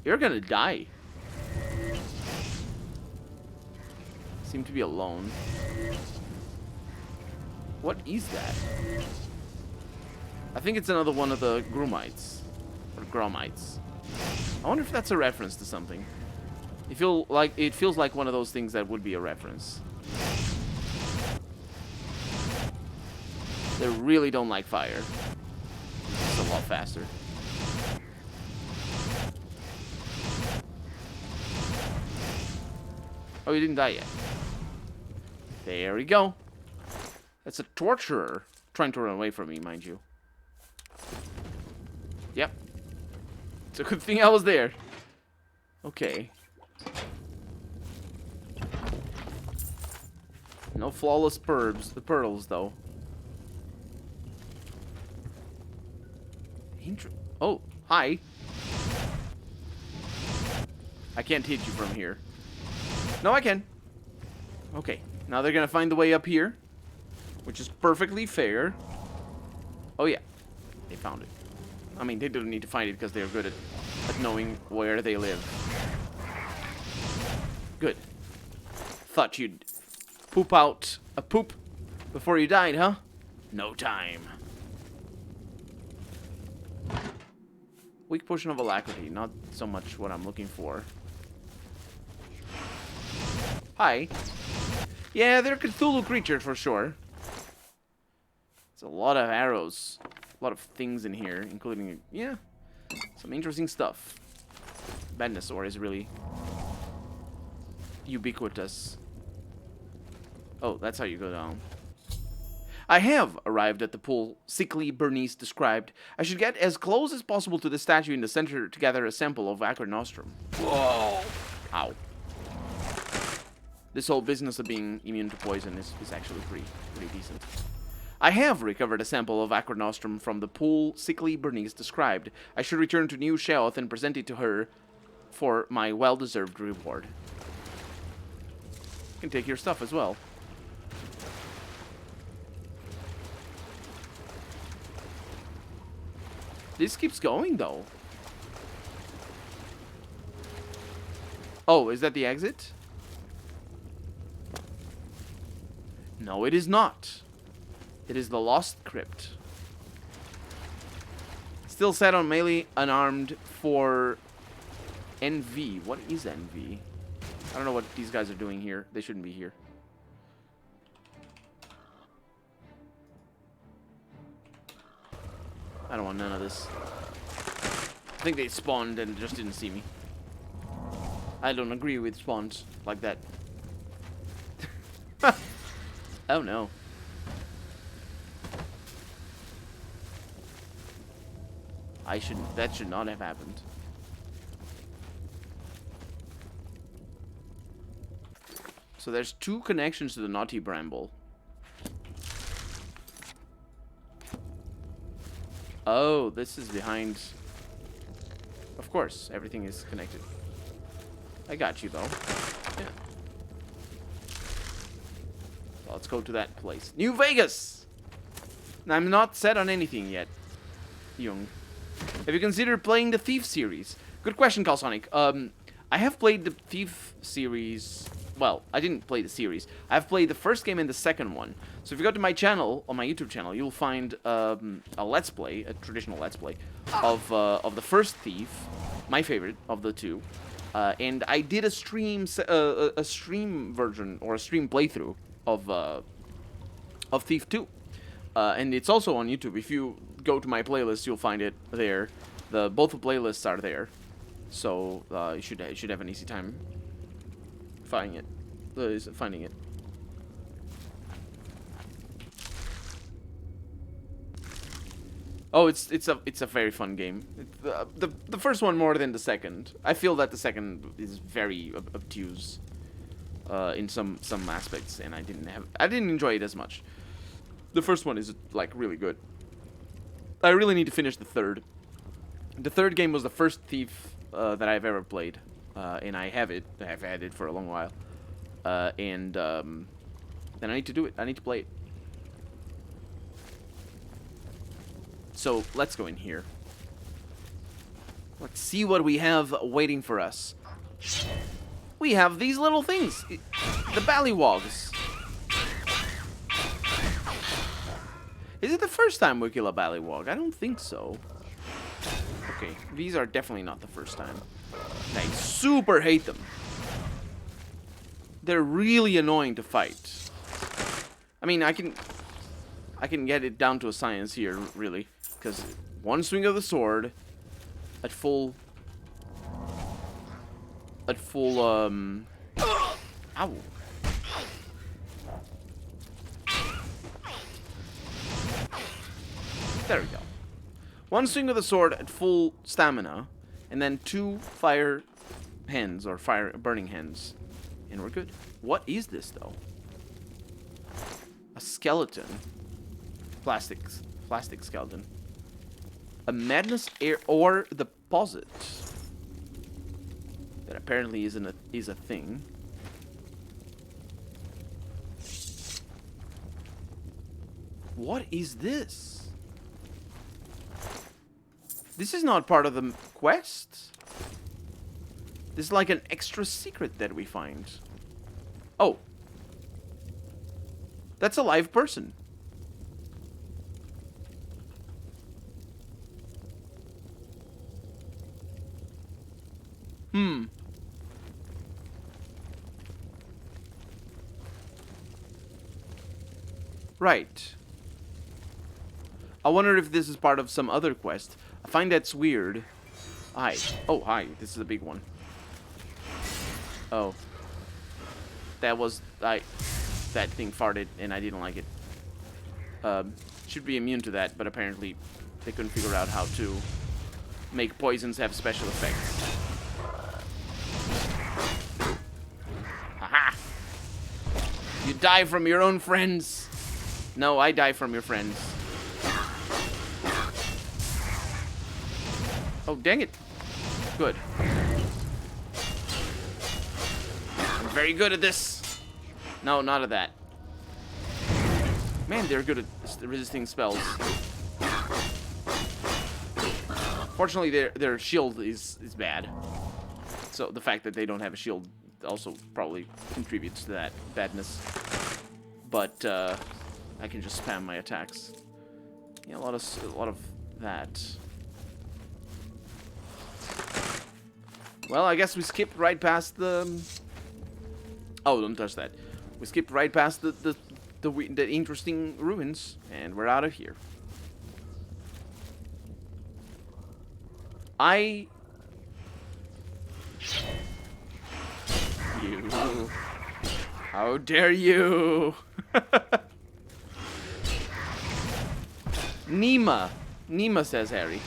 You're gonna die. Seem to be alone. What is that? I think it's another one of the Grumites. Or Gromites. I wonder if that's a reference to something. It feels like one of those things that would be a reference. They really don't like fire. It's a lot faster. Oh, you didn't die yet. There we go. That's a torturer trying to run away from me, mind you. Yep. It's a good thing I was there. Okay. No flawless pearls, though. Oh, hi. I can't hit you from here. No, I can. Okay. Now they're gonna find the way up here, which is perfectly fair. Oh, yeah. They found it. I mean, they don't need to find it because they're good at knowing where they live. Good. Thought you'd poop out a poop before you died, huh? No time. Weak potion of alacrity. Not so much what I'm looking for. Hi. Yeah, they're Cthulhu creatures for sure. It's a lot of arrows. A lot of things in here, including, yeah, some interesting stuff. Bandsaur is really ubiquitous. Oh, that's how you go down. I have arrived at the pool sickly Bernice described. I should get as close as possible to the statue in the center to gather a sample of Acre Nostrum. Whoa! Ow. This whole business of being immune to poison is actually pretty decent. I have recovered a sample of Acre Nostrum from the pool sickly Bernice described. I should return to New Sheoth and present it to her for my well-deserved reward. You can take your stuff as well. This keeps going, though. Oh, is that the exit? No, it is not. It is the Lost Crypt. Still set on melee, unarmed for NV. What is NV? I don't know what these guys are doing here. They shouldn't be here. I don't want none of this. I think they spawned and just didn't see me. I don't agree with spawns like that. Oh no. That should not have happened. So there's 2 connections to the Naughty Bramble. Oh, this is behind. Of course, everything is connected. I got you, though. Yeah. Well, let's go to that place. New Vegas! I'm not set on anything yet, Jung. Have you considered playing the Thief series? Good question, Calsonic. I have played the Thief series. Well, I didn't play the series. I've played the first game and the second one. So if you go to my channel, on my YouTube channel, you'll find a Let's Play, a traditional Let's Play, of the first Thief, my favorite of the 2. And I did a stream version, or a stream playthrough of Thief 2. And it's also on YouTube. If you go to my playlist, you'll find it there. Both the playlists are there. So you should have an easy time finding it. Oh, it's a very fun game. The first one more than the second. I feel that the second is very obtuse in some aspects, and I didn't enjoy it as much. The first one is like really good. I really need to finish the third. The third game was the first Thief that I've ever played. And I have it. I've had it for a long while. Then I need to do it. I need to play it. So, let's go in here. Let's see what we have waiting for us. We have these little things. The ballywogs. Is it the first time we kill a ballywog? I don't think so. Okay, these are definitely not the first time. I super hate them. They're really annoying to fight. I mean, I can get it down to a science here, really, because one swing of the sword at full ow. There we go. One swing of the sword at full stamina, and then 2 fire hands, or burning hands. And we're good. What is this, though? A skeleton. Plastic skeleton. A madness ore deposit. That apparently is a thing. What is this? This is not part of the quest. This is like an extra secret that we find. Oh. That's a live person. Right. I wonder if this is part of some other quest. I find that's weird. Hi. Oh, hi. This is a big one. Oh. That was... that thing farted, and I didn't like it. Should be immune to that, but apparently they couldn't figure out how to make poisons have special effects. Aha! You die from your own friends. No, I die from your friends. Oh, dang it. Good. I'm very good at this. No, not at that. Man, they're good at resisting spells. Fortunately, their shield is bad. So the fact that they don't have a shield also probably contributes to that badness. But I can just spam my attacks. Yeah, a lot of that. Well, I guess we skipped right past the... Oh, don't touch that. We skipped right past the interesting ruins, and we're out of here. You. How dare you? Nima, says Harry.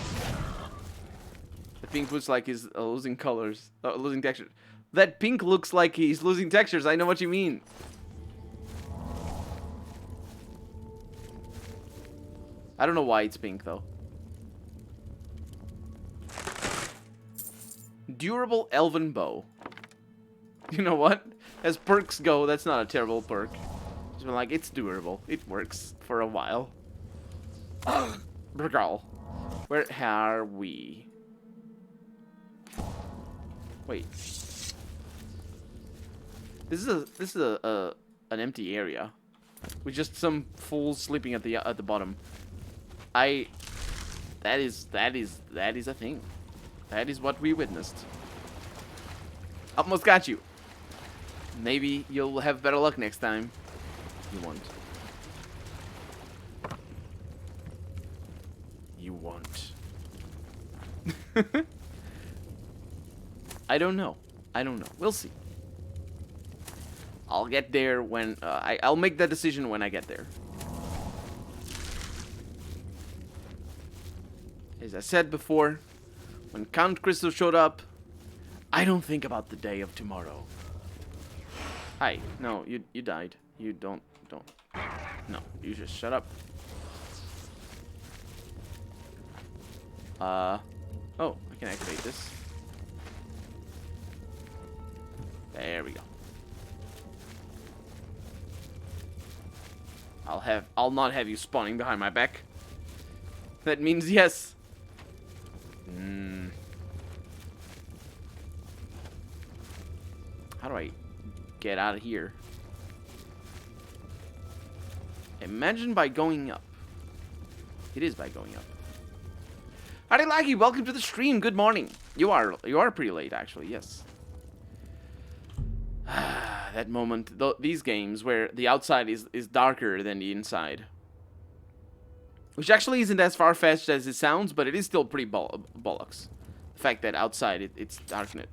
The pink looks like he's losing colors, losing texture. That pink looks like he's losing textures. I know what you mean. I don't know why it's pink, though. Durable elven bow. You know what? As perks go, that's not a terrible perk. Just been like, it's durable. It works for a while. Burgal. Where are we? Wait. This is an empty area with just some fools sleeping at the bottom. That is a thing. That is what we witnessed. Almost got you. Maybe you'll have better luck next time. You won't. You won't. I don't know. We'll see. I'll get there when... I'll make that decision when I get there. As I said before, when Count Crystal showed up, I don't think about the day of tomorrow. Hi. No, you died. You don't. No, you just shut up. Oh, I can activate this. There we go. I'll not have you spawning behind my back. That means yes. How do I get out of here? Imagine by going up. It is by going up. Howdy Laggy, welcome to the stream. Good morning. You are pretty late actually, yes. That moment, these games where the outside is darker than the inside. Which actually isn't as far-fetched as it sounds, but it is still pretty bollocks. The fact that outside it's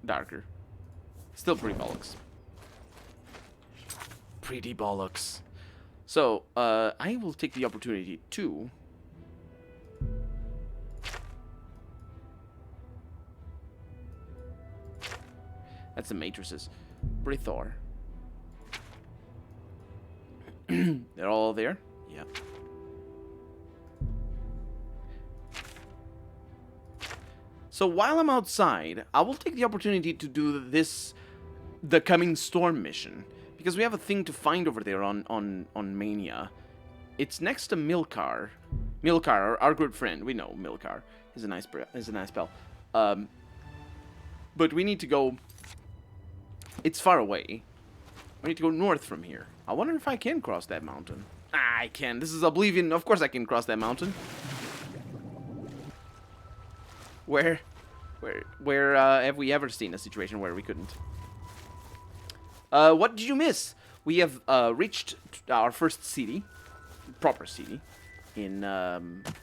darker. Still pretty bollocks. Pretty bollocks. So, I will take the opportunity to... That's the matrices. Brithor. They're all there? Yeah. So while I'm outside, I will take the opportunity to do the coming storm mission. Because we have a thing to find over there on Mania. It's next to Milkar. Milkar, our good friend. We know Milkar is a nice spell. But we need to go... It's far away. We need to go north from here. I wonder if I can cross that mountain. I can. This is Oblivion. Of course I can cross that mountain. Where Where have we ever seen a situation where we couldn't? What did you miss? We have reached our first city, proper city, in I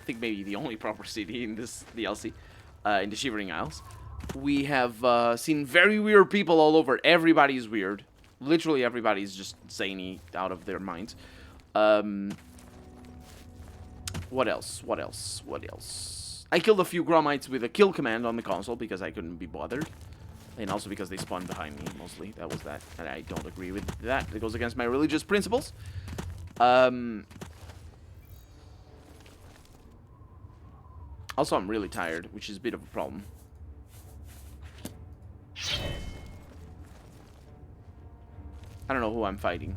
think maybe the only proper city in this DLC, in the Shivering Isles. We have seen very weird people all over. Everybody's weird. Literally everybody's just zany out of their minds. What else? What else? What else? I killed a few Gromites with a kill command on the console because I couldn't be bothered. And also because they spawned behind me, mostly. That was that. And I don't agree with that. It goes against my religious principles. Also, I'm really tired, which is a bit of a problem. I don't know who I'm fighting.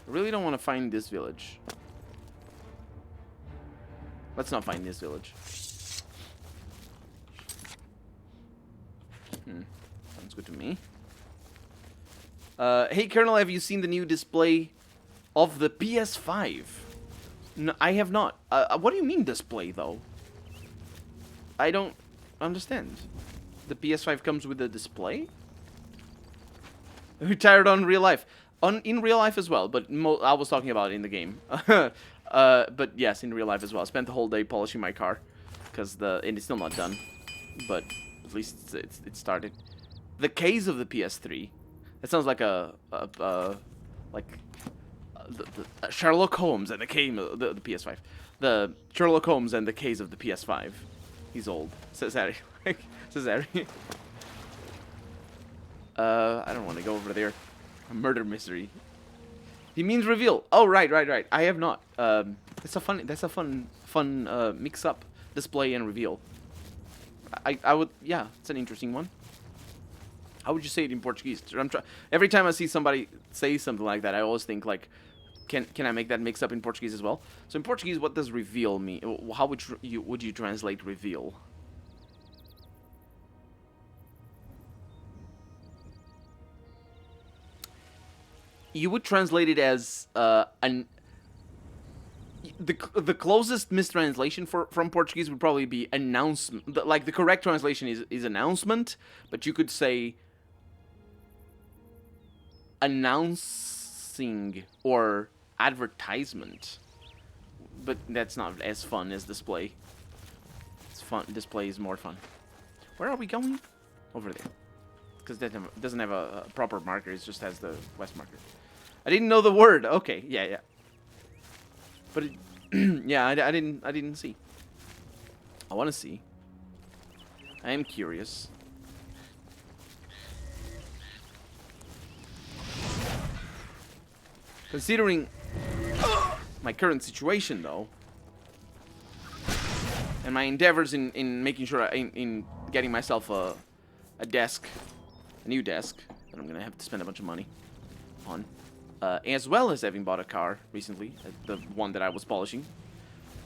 I really don't want to find this village. Let's not find this village. Sounds good to me. Hey, Colonel, have you seen the new display of the PS5? No, I have not. What do you mean display, though? I don't understand. The PS5 comes with a display? Retired on real life. In real life as well, but I was talking about it in the game. But yes, in real life as well. I spent the whole day polishing my car, and it's still not done, but at least it started. The case of the PS3. That sounds like the Sherlock Holmes and the case of the PS5. The Sherlock Holmes and the case of the PS5. He's old, says Harry. Says Harry. I don't want to go over there. A murder mystery. He means reveal. Oh, right. I have not. That's a fun mix-up display and reveal. I would, yeah, it's an interesting one. How would you say it in Portuguese? Every time I see somebody say something like that, I always think like, can I make that mix up in Portuguese as well? So in Portuguese, what does reveal mean? How would you translate reveal? You would translate it as the closest mistranslation from Portuguese would probably be announcement. Like the correct translation is announcement, but you could say announcing or advertisement. But that's not as fun as display. It's fun. Display is more fun. Where are we going? Over there. Because that doesn't have a proper marker. It just has the west marker. I didn't know the word. Okay, yeah. But yeah, I didn't see. I want to see. I am curious. Considering my current situation, though, and my endeavors in making sure in getting myself a new desk that I'm gonna have to spend a bunch of money on. As well as having bought a car recently, the one that I was polishing,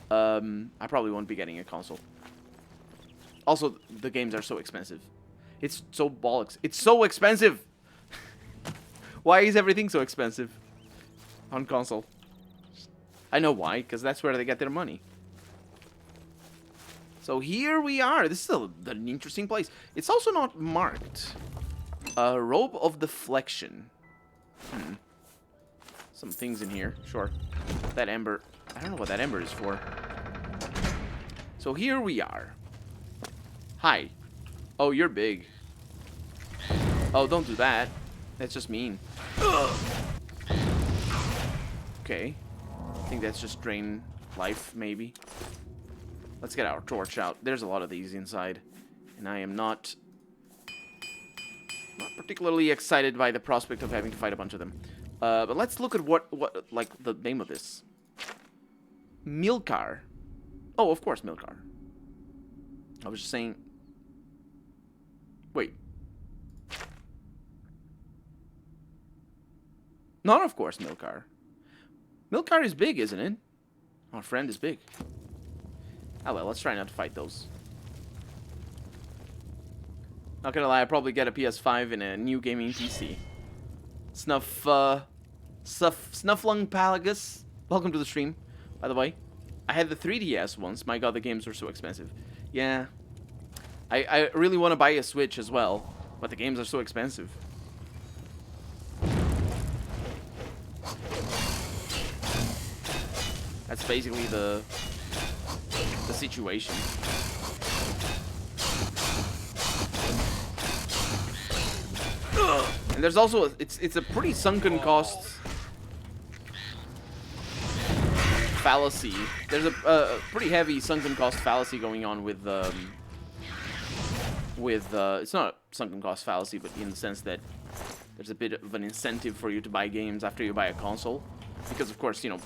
I probably won't be getting a console. Also, the games are so expensive. It's so bollocks. It's so expensive! Why is everything so expensive on console? I know why, because that's where they get their money. So here we are. This is an interesting place. It's also not marked. Robe of Deflection. Some things in here, sure. That ember, I don't know what that ember is for. So here we are. Hi. Oh, you're big. Oh, don't do that. That's just mean. Okay. I think that's just drain life, maybe. Let's get our torch out. There's a lot of these inside. And I am not particularly excited by the prospect of having to fight a bunch of them. But let's look at what like the name of this. Milcar. Oh, of course, Milcar. I was just saying. Wait. Not of course, Milcar. Milcar is big, isn't it? Our friend is big. Oh well, let's try not to fight those. Not gonna lie, I'll probably get a PS5 and a new gaming PC. Snufflung Palagus. Welcome to the stream, by the way. I had the 3DS once. My god, the games were so expensive. Yeah. I really want to buy a Switch as well, but the games are so expensive. That's basically the situation. And there's also it's a pretty sunken cost fallacy. There's a pretty heavy sunken cost fallacy going on with it's not a sunken cost fallacy, but in the sense that there's a bit of an incentive for you to buy games after you buy a console, because of course, you know,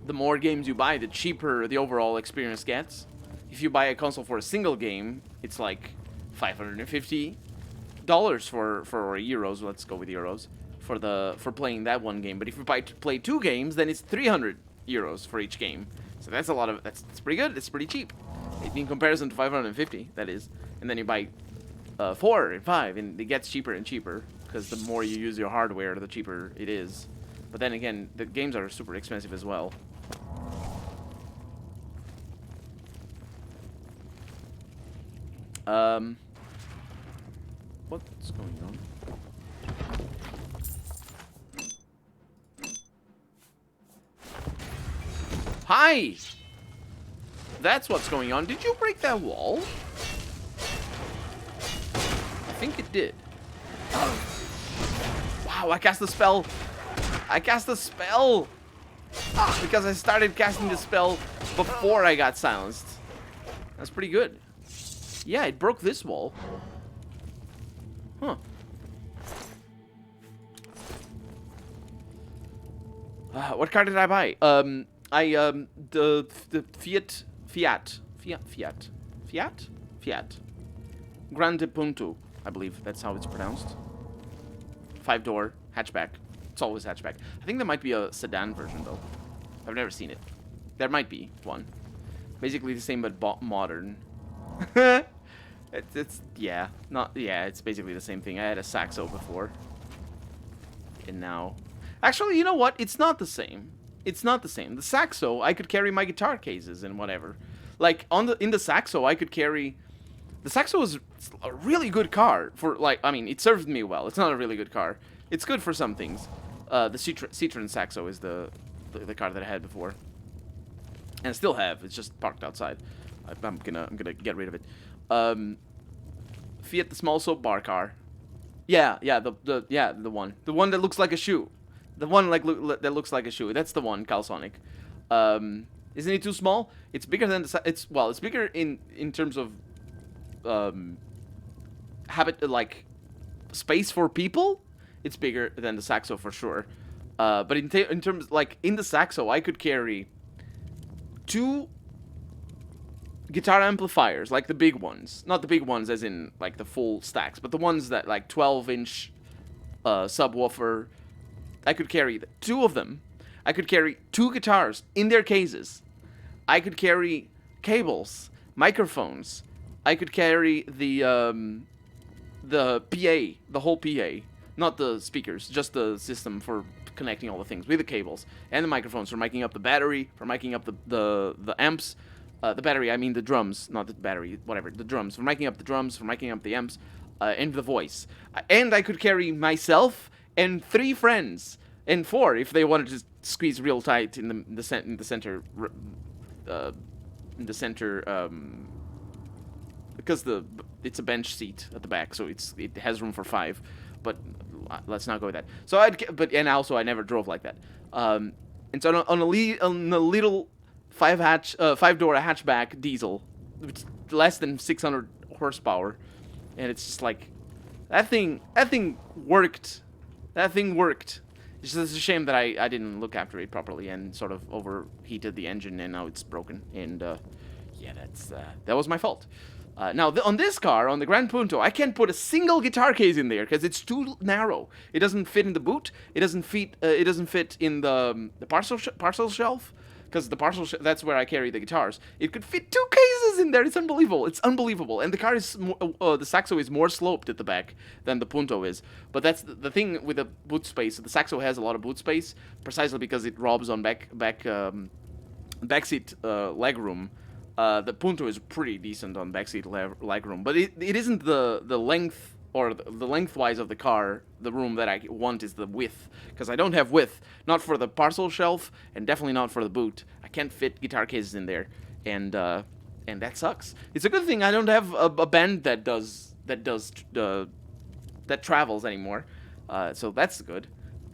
the more games you buy, the cheaper the overall experience gets. If you buy a console for a single game, it's like $550 for euros. Let's go with euros for playing that one game. But if you play 2 games, then it's 300 euros for each game. So that's a lot of that's pretty good. It's pretty cheap in comparison to 550. That is, and then you buy 4 and 5, and it gets cheaper and cheaper because the more you use your hardware, the cheaper it is. But then again, the games are super expensive as well. What's going on? Hi! That's what's going on. Did you break that wall? I think it did. Wow, I cast the spell. I cast the spell! Because I started casting the spell before I got silenced. That's pretty good. Yeah, it broke this wall. Huh. What car did I buy? The Fiat. Grande Punto, I believe that's how it's pronounced. 5-door hatchback. It's always hatchback. I think there might be a sedan version though. I've never seen it. There might be one. Basically the same but modern. It's basically the same thing. I had a Saxo before. And now... Actually, you know what? It's not the same. It's not the same. The Saxo, I could carry my guitar cases and whatever. Like, in the Saxo, I could carry... The Saxo is a really good car for, like, I mean, it served me well. It's not a really good car. It's good for some things. The Citroen Saxo is the car that I had before. And I still have. It's just parked outside. I'm gonna get rid of it. Fiat, the small soap bar car. Yeah, the one that looks like a shoe. The one that looks like a shoe. That's the one, Calsonic. Isn't it too small? It's bigger than it's bigger in terms of space for people. It's bigger than the Saxo for sure. But in terms, like, in the Saxo, I could carry 2 guitar amplifiers, like the big ones. Not the big ones as in, like, the full stacks, but the ones that, like, 12-inch subwoofer. I could carry 2 of them. I could carry 2 guitars in their cases. I could carry cables, microphones. I could carry the PA, the whole PA. Not the speakers, just the system for connecting all the things with the cables and the microphones for miking up the battery, for miking up the amps. The battery, I mean the drums, not the battery, whatever. The drums, for miking up the drums, for miking up the amps, and the voice. And I could carry myself and 3 friends, and 4 if they wanted to squeeze real tight in the center, because it's a bench seat at the back, so it has room for 5. But let's not go with that. So and also I never drove like that. And so on a little 5-door hatchback diesel, it's less than 600 horsepower, and it's just like that thing worked. That thing worked. It's just a shame that I didn't look after it properly and sort of overheated the engine, and now it's broken. And yeah, that was my fault. Now, on this car, on the Gran Punto, I can't put a single guitar case in there because it's too narrow. It doesn't fit in the boot. It doesn't fit in the parcel shelf, because the that's where I carry the guitars. It could fit 2 cases in there. It's unbelievable. It's unbelievable. And the car is the Saxo is more sloped at the back than the Punto is. But that's the thing with the boot space. The Saxo has a lot of boot space precisely because it robs on back backseat legroom, the Punto is pretty decent on backseat legroom, but it isn't the length or the lengthwise of the car. The room that I want is the width, because I don't have width, not for the parcel shelf, and definitely not for the boot. I can't fit guitar cases in there, and that sucks. It's a good thing I don't have a band that travels anymore, so that's good.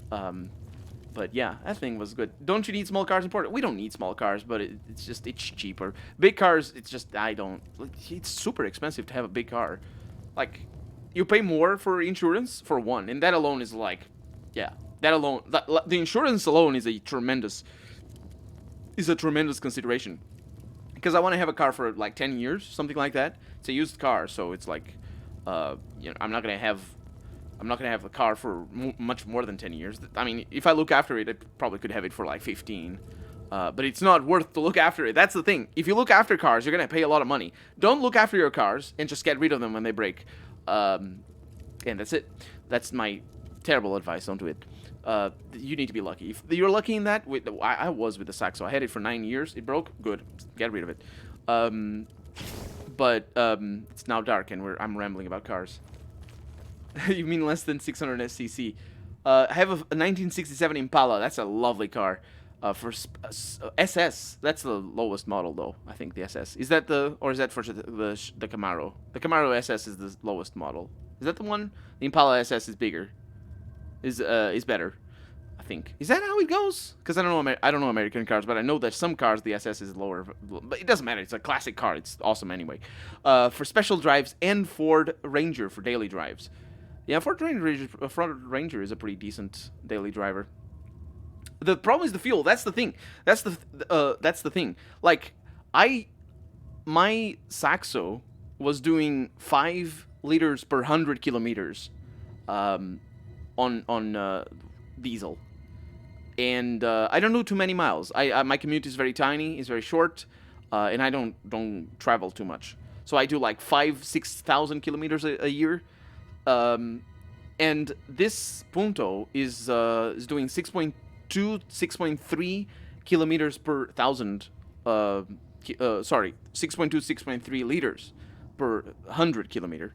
But yeah, that thing was good. Don't you need small cars in Portland? We don't need small cars, but it's cheaper. Big cars, it's super expensive to have a big car. Like, you pay more for insurance for one, and that alone is like, yeah, that alone, the insurance alone is a tremendous consideration. Because I want to have a car for like 10 years, something like that. It's a used car, so it's like, I'm not gonna have a car for much more than 10 years. I mean, if I look after it, I probably could have it for like 15. But it's not worth to look after it. That's the thing. If you look after cars, you're going to pay a lot of money. Don't look after your cars and just get rid of them when they break. And that's it. That's my terrible advice. Don't do it. You need to be lucky. If you're lucky in that, I was with the Saxo. I had it for 9 years. It broke. Good. Get rid of it. But it's now dark and I'm rambling about cars. You mean less than 600 SCC? I have a 1967 Impala. That's a lovely car. For SS, that's the lowest model though. I think the SS is that or is that for the Camaro? The Camaro SS is the lowest model. Is that the one? The Impala SS is bigger. Is better. I think. Is that how it goes? Because I don't know American cars, but I know that some cars the SS is lower. But it doesn't matter. It's a classic car. It's awesome anyway. For special drives and Ford Ranger for daily drives. Yeah, Ford Ranger is a pretty decent daily driver. The problem is the fuel. That's the thing. That's the thing. Like, my Saxo was doing 5 liters per 100 kilometers, on diesel, and I don't do too many miles. My commute is very tiny. It's very short, and I don't travel too much. So I do like 5,000-6,000 kilometers a year. And this Punto is doing 6.2, 6.3 kilometers per thousand. 6.2, 6.3 liters per 100 kilometer.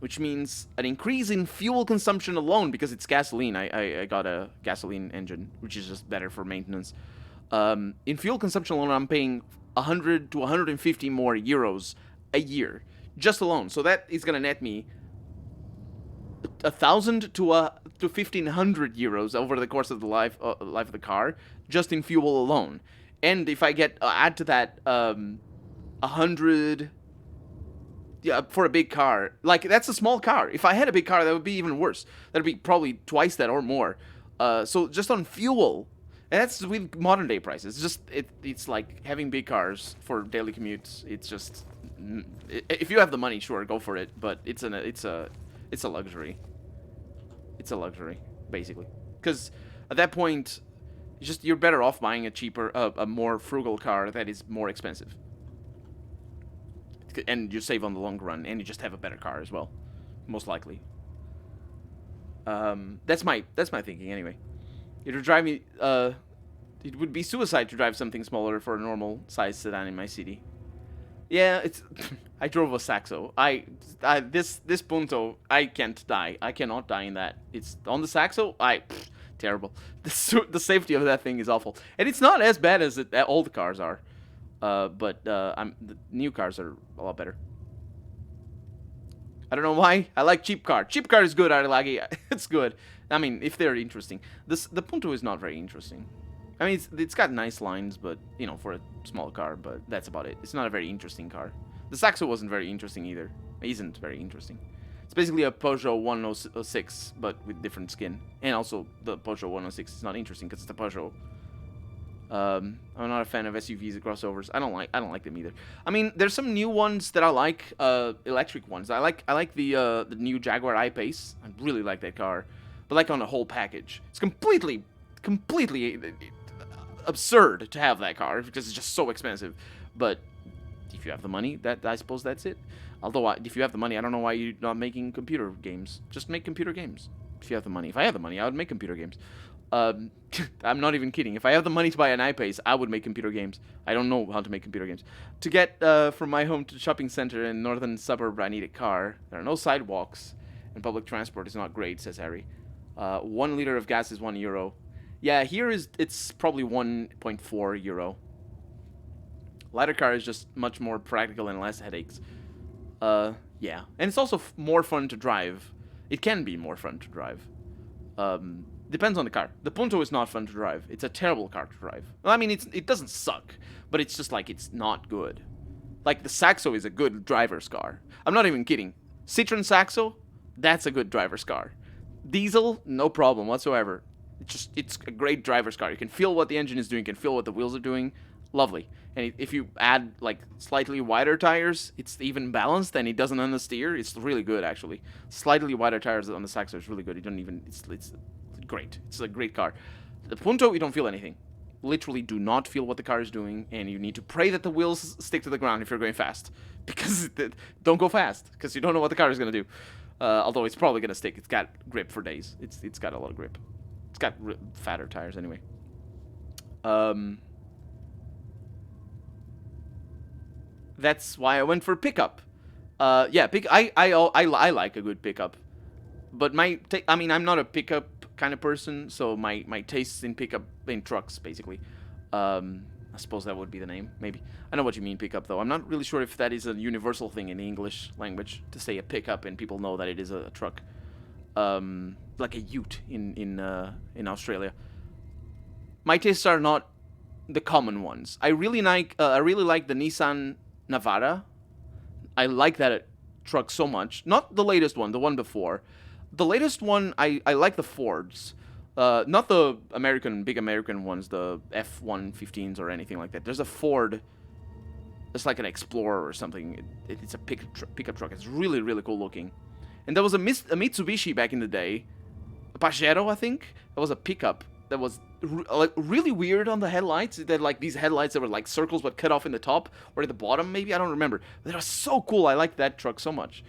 Which means an increase in fuel consumption alone, because it's gasoline. I got a gasoline engine, which is just better for maintenance. In fuel consumption alone, I'm paying 100 to 150 more euros a year, just alone. So that is gonna net me 1,000 to 1,500 euros over the course of the life of the car, just in fuel alone. And if I add to that 100, yeah, for a big car, like that's a small car. If I had a big car, that would be even worse. That'd be probably twice that or more. So just on fuel, and that's with modern day prices. It's like having big cars for daily commutes. It's just, if you have the money, sure, go for it. But it's a luxury. It's a luxury, basically, because at that point, you're better off buying a more frugal car that is more expensive, and you save on the long run, and you just have a better car as well, most likely. That's my thinking anyway. It would drive me. It would be suicide to drive something smaller for a normal size sedan in my city. Yeah, it's. I drove a Saxo. This Punto, I can't die. I cannot die in that. It's on the Saxo. Terrible. The safety of that thing is awful, and it's not as bad as old cars are. But the new cars are a lot better. I don't know why. I like cheap car. Cheap car is good. I like it. It's good. I mean, if they're interesting. The Punto is not very interesting. I mean, it's got nice lines, but, you know, for a small car, but that's about it. It's not a very interesting car. The Saxo wasn't very interesting either. It isn't very interesting. It's basically a Peugeot 106, but with different skin. And also, the Peugeot 106 is not interesting because it's a Peugeot. I'm not a fan of SUVs and crossovers. I don't like them either. I mean, there's some new ones that I like, electric ones. I like the new Jaguar I-Pace. I really like that car. But like on a whole package. It's completely absurd to have that car because it's just so expensive. But if you have the money, I suppose that's it. Although if you have the money, I don't know why you're not making computer games. Just make computer games if you have the money. If I had the money, I would make computer games. I'm not even kidding. If I have the money to buy an iPace, I would make computer games. I don't know how to make computer games. To get from my home to the shopping center in northern suburb, I need a car. There are no sidewalks, and public transport is not great, says Harry. 1 liter of gas is €1. Yeah, here it's probably 1.4 euro. Lighter car is just much more practical and less headaches. Yeah, and it's also more fun to drive. It can be more fun to drive. Depends on the car. The Punto is not fun to drive. It's a terrible car to drive. Well, I mean, it doesn't suck, but it's just like it's not good. Like the Saxo is a good driver's car. I'm not even kidding. Citroen Saxo, that's a good driver's car. Diesel, no problem whatsoever. It's a great driver's car. You can feel what the engine is doing. You can feel what the wheels are doing. Lovely. And if you add like slightly wider tires, it's even balanced and it doesn't understeer. It's really good actually. Slightly wider tires on the Saxo is really good. You don't even. It's great. It's a great car. The Punto, you don't feel anything. Literally do not feel what the car is doing, and you need to pray that the wheels stick to the ground if you're going fast. Because don't go fast, because you don't know what the car is going to do. Although it's probably going to stick. It's got grip for days. It's got a lot of grip. It's got fatter tires anyway. That's why I went for pickup. Yeah, I like a good pickup. But I mean, I'm not a pickup kind of person, so my tastes in pickup in trucks basically. I suppose that would be the name, maybe. I know what you mean, pickup, though. I'm not really sure if that is a universal thing in the English language to say a pickup and people know that it is a truck. Like a ute in Australia. My tastes are not the common ones. I really like the Nissan Navara. I like that truck so much. Not the latest one, the one before. The latest one, I like the Fords. Not the big American ones, the F-115s or anything like that. There's a Ford. It's like an Explorer or something. It's a pickup truck. It's really, really cool looking. And there was a Mitsubishi back in the day. A Pajero, I think. That was a pickup that was really weird on the headlights. That like these headlights that were like circles but cut off in the top or at the bottom maybe. I don't remember. But they were so cool. I liked that truck so much.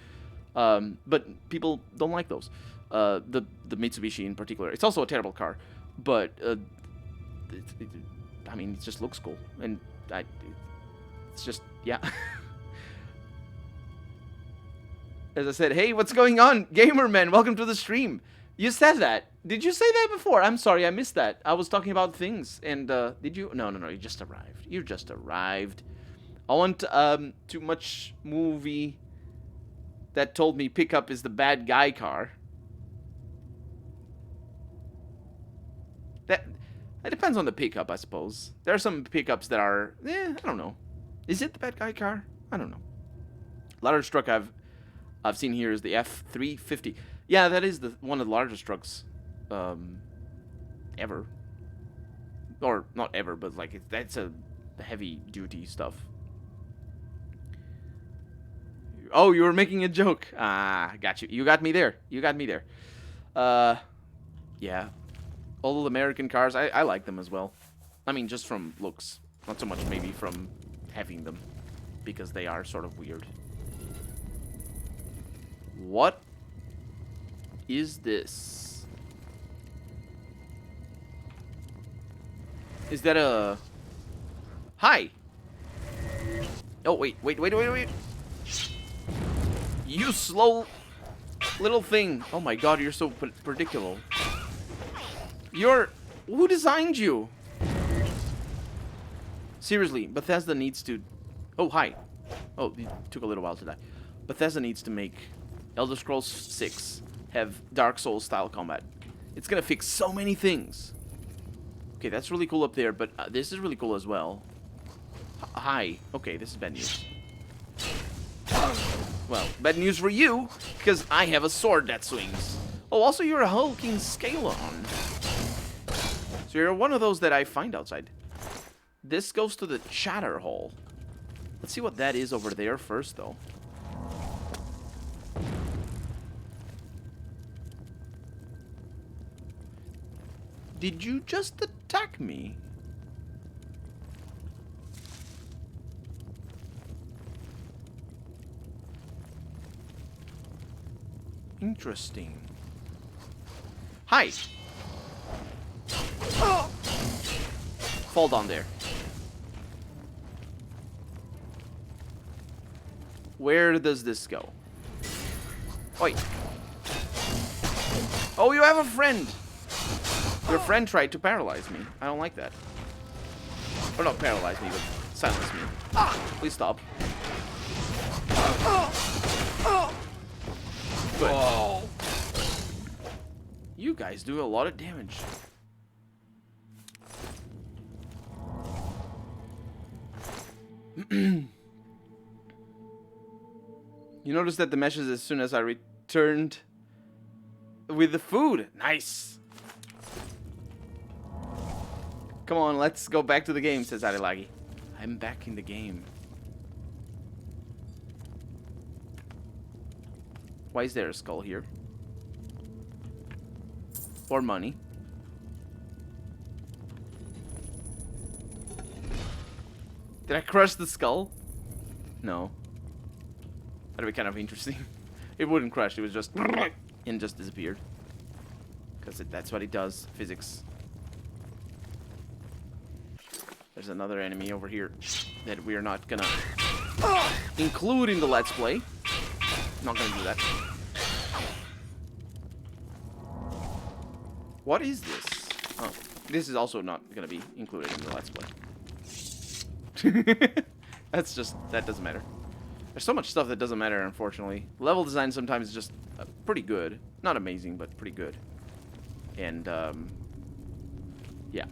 But people don't like those. The Mitsubishi in particular. It's also a terrible car, but I mean, it just looks cool, and it's just, yeah. As I said, hey, what's going on, Gamerman? Welcome to the stream. You said that. Did you say that before? I'm sorry, I missed that. I was talking about things, and did you? No, you just arrived. You just arrived. I want too much movie that told me pickup is the bad guy car. That depends on the pickup, I suppose. There are some pickups that are, I don't know. Is it the bad guy car? I don't know. Largest truck I've seen here is the F350. Yeah, that is one of the largest trucks ever. Or not ever, but like that's a heavy duty stuff. Oh, you were making a joke. Ah, got you. You got me there. Yeah. All the American cars, I like them as well. I mean, just from looks. Not so much maybe from having them. Because they are sort of weird. What is this? Is that a... Hi! Oh, wait. You slow little thing. Oh my god, you're so predictable. Who designed you? Seriously, Bethesda needs to... Oh, hi. Oh, it took a little while to die. Bethesda needs to make Elder Scrolls 6 have Dark Souls style combat. It's gonna fix so many things. Okay, that's really cool up there, but this is really cool as well. Hi. Okay, this is bad news. Well, bad news for you, because I have a sword that swings. Oh, also you're a hulking Scalon. So you're one of those that I find outside. This goes to the chatter hole. Let's see what that is over there first, though. Did you just attack me? Interesting. Hi. Fall down there. Where does this go? Oi. Oh, you have a friend. Your friend tried to paralyze me. I don't like that. Or not paralyze me, but silence me. Please stop. Good. You guys do a lot of damage. You notice that the meshes as soon as I returned with the food. Nice. Come on, let's go back to the game, says Arilagi. I'm back in the game. Why is there a skull here? Or money. Did I crush the skull? No. That'd be kind of interesting. It wouldn't crush, it was just... and just disappeared. Because that's what it does. Physics. There's another enemy over here that we are not gonna include in the Let's Play. Not gonna do that. What is this? Oh, this is also not gonna be included in the Let's Play. That's just, that doesn't matter. There's so much stuff that doesn't matter, unfortunately. Level design sometimes is just pretty good. Not amazing, but pretty good. And, yeah.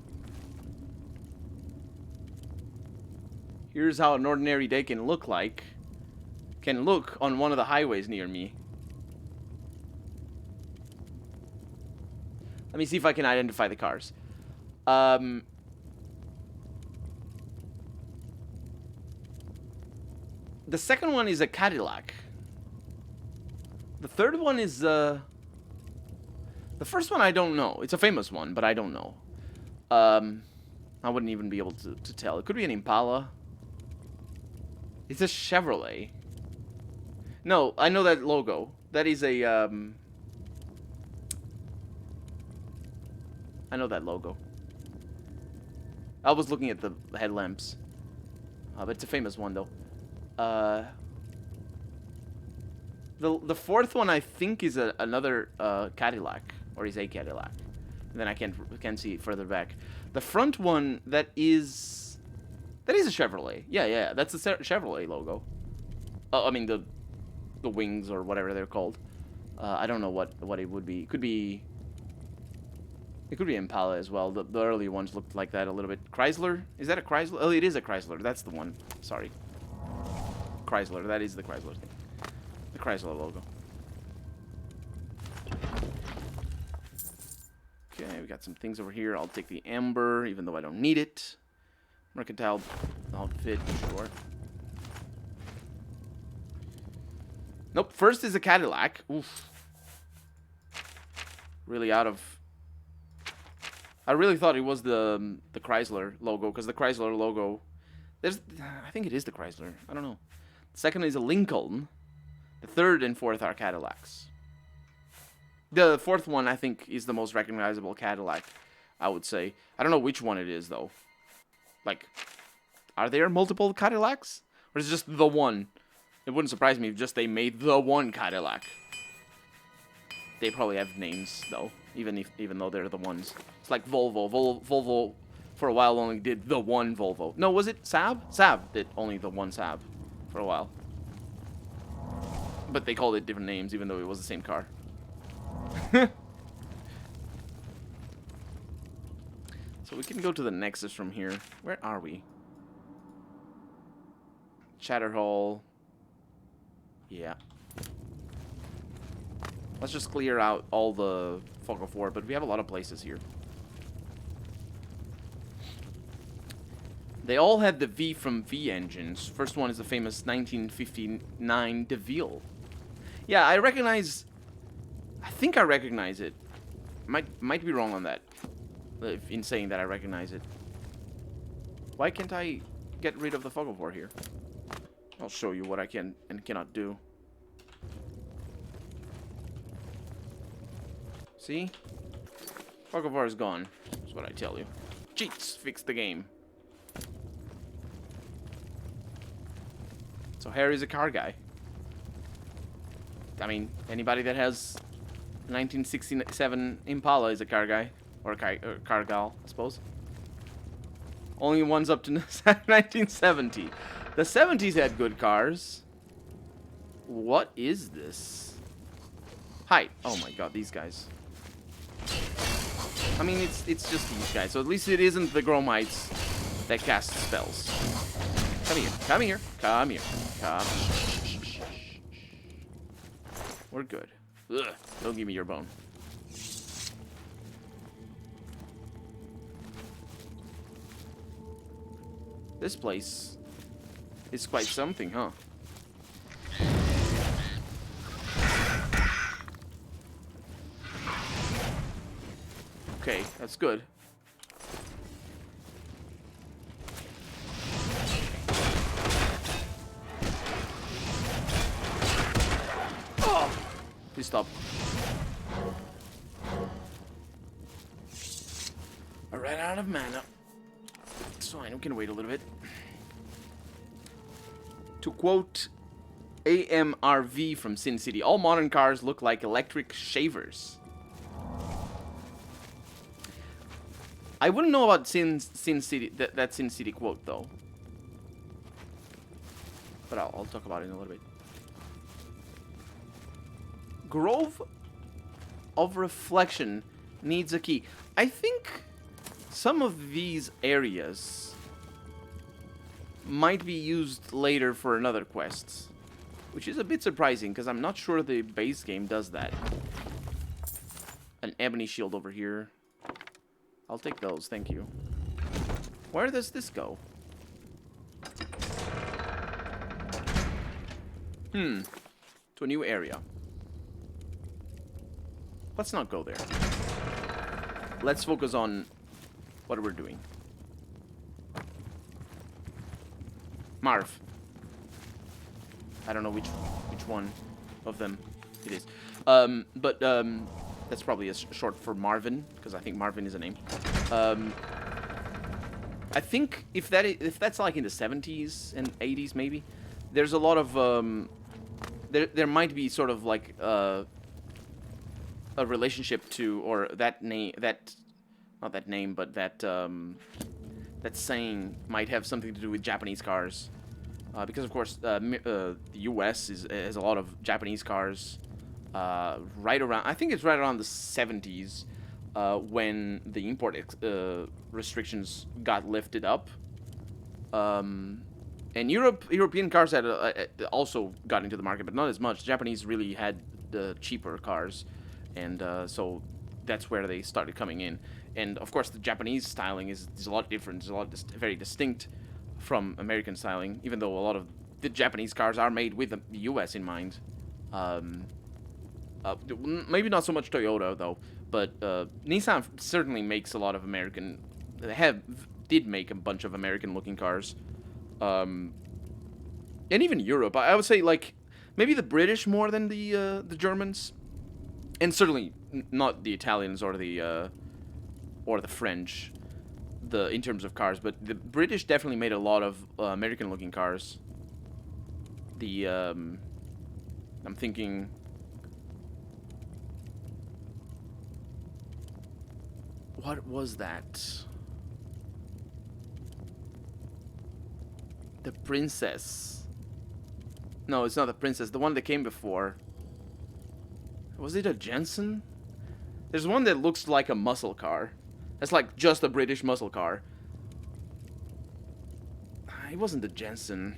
Here's how an ordinary day can look like. Can look on one of the highways near me. Let me see if I can identify the cars. The second one is a Cadillac. The third one is the first one I don't know. It's a famous one, but I don't know. I wouldn't even be able to tell. It could be an Impala. It's a Chevrolet. No, I know that logo. That is a I know that logo. I was looking at the headlamps. But it's a famous one though. The fourth one I think is another Cadillac, or is a Cadillac. And then I can see it further back. The front one that is a Chevrolet. Yeah, that's the Chevrolet logo. I mean the wings or whatever they're called. I don't know what it would be. It could be Impala as well. The early ones looked like that a little bit. Chrysler? Is that a Chrysler? Oh, it is a Chrysler. That's the one. Sorry. Chrysler. That is the Chrysler thing. The Chrysler logo. Okay, we got some things over here. I'll take the amber, even though I don't need it. Mercantile outfit, sure. Nope, first is a Cadillac. Oof. Really out of... I really thought it was the Chrysler logo, because the Chrysler logo... I think it is the Chrysler. I don't know. The second is a Lincoln. The third and fourth are Cadillacs. The fourth one, I think, is the most recognizable Cadillac, I would say. I don't know which one it is, though. Like, are there multiple Cadillacs? Or is it just the one? It wouldn't surprise me if just they made the one Cadillac. They probably have names, though, even though they're the ones. It's like Volvo. Volvo, for a while, only did the one Volvo. No, was it Saab? Saab did only the one Saab for a while. But they called it different names, even though it was the same car. So we can go to the Nexus from here. Where are we? Chatterhall. Yeah. Let's just clear out all the Fog of War, but we have a lot of places here. They all had the V from V engines. First one is the famous 1959 DeVille. Yeah, I recognize... I think I recognize it. Might be wrong on that. In saying that I recognize it. Why can't I get rid of the Fog of War here? I'll show you what I can and cannot do. See? Fog of War is gone. That's what I tell you. Cheats fix the game. So Harry's a car guy. I mean, anybody that has 1967 Impala is a car guy. Or a car gal, I suppose. Only ones up to 1970. The 70s had good cars. What is this? Hi. Oh my god, these guys. I mean, it's just these guys. So at least it isn't the Gromites that cast spells. Come here. Come here. Come here. Come. We're good. Ugh. Don't give me your bone. This place is quite something, huh? Okay, that's good. Oh! Please stop. I ran out of mana. It's fine, we can wait a little bit. To quote AMRV from Sin City, all modern cars look like electric shavers. I wouldn't know about Sin City, that Sin City quote, though. But I'll talk about it in a little bit. Grove of Reflection needs a key. I think some of these areas might be used later for another quest, which is a bit surprising because I'm not sure the base game does that. An ebony shield over here. I'll take those, thank you. Where does this go? To a new area. Let's not go there. Let's focus on what we're doing. Marv. I don't know which one of them it is. That's probably a short for Marvin, because I think Marvin is a name. I think if that's like in the 70s and 80s maybe, there's a lot of there might be sort of like a relationship to, or that name, not that name, but that saying might have something to do with Japanese cars, because of course the U.S. has a lot of Japanese cars. Right around, I think it's right around the 70s, when the import restrictions got lifted up. And European cars had also got into the market, but not as much. Japanese really had the cheaper cars, and so that's where they started coming in. And of course, the Japanese styling is a lot different. It's very distinct from American styling, even though a lot of the Japanese cars are made with the U.S. in mind. Maybe not so much Toyota though, but Nissan certainly makes a lot of American. Did make a bunch of American-looking cars, and even Europe. I would say like maybe the British more than the Germans, and certainly not the Italians or the French. In terms of cars, but the British definitely made a lot of American-looking cars. I'm thinking. What was that? The Princess. No, it's not the Princess. The one that came before. Was it a Jensen? There's one that looks like a muscle car. That's like just a British muscle car. It wasn't the Jensen.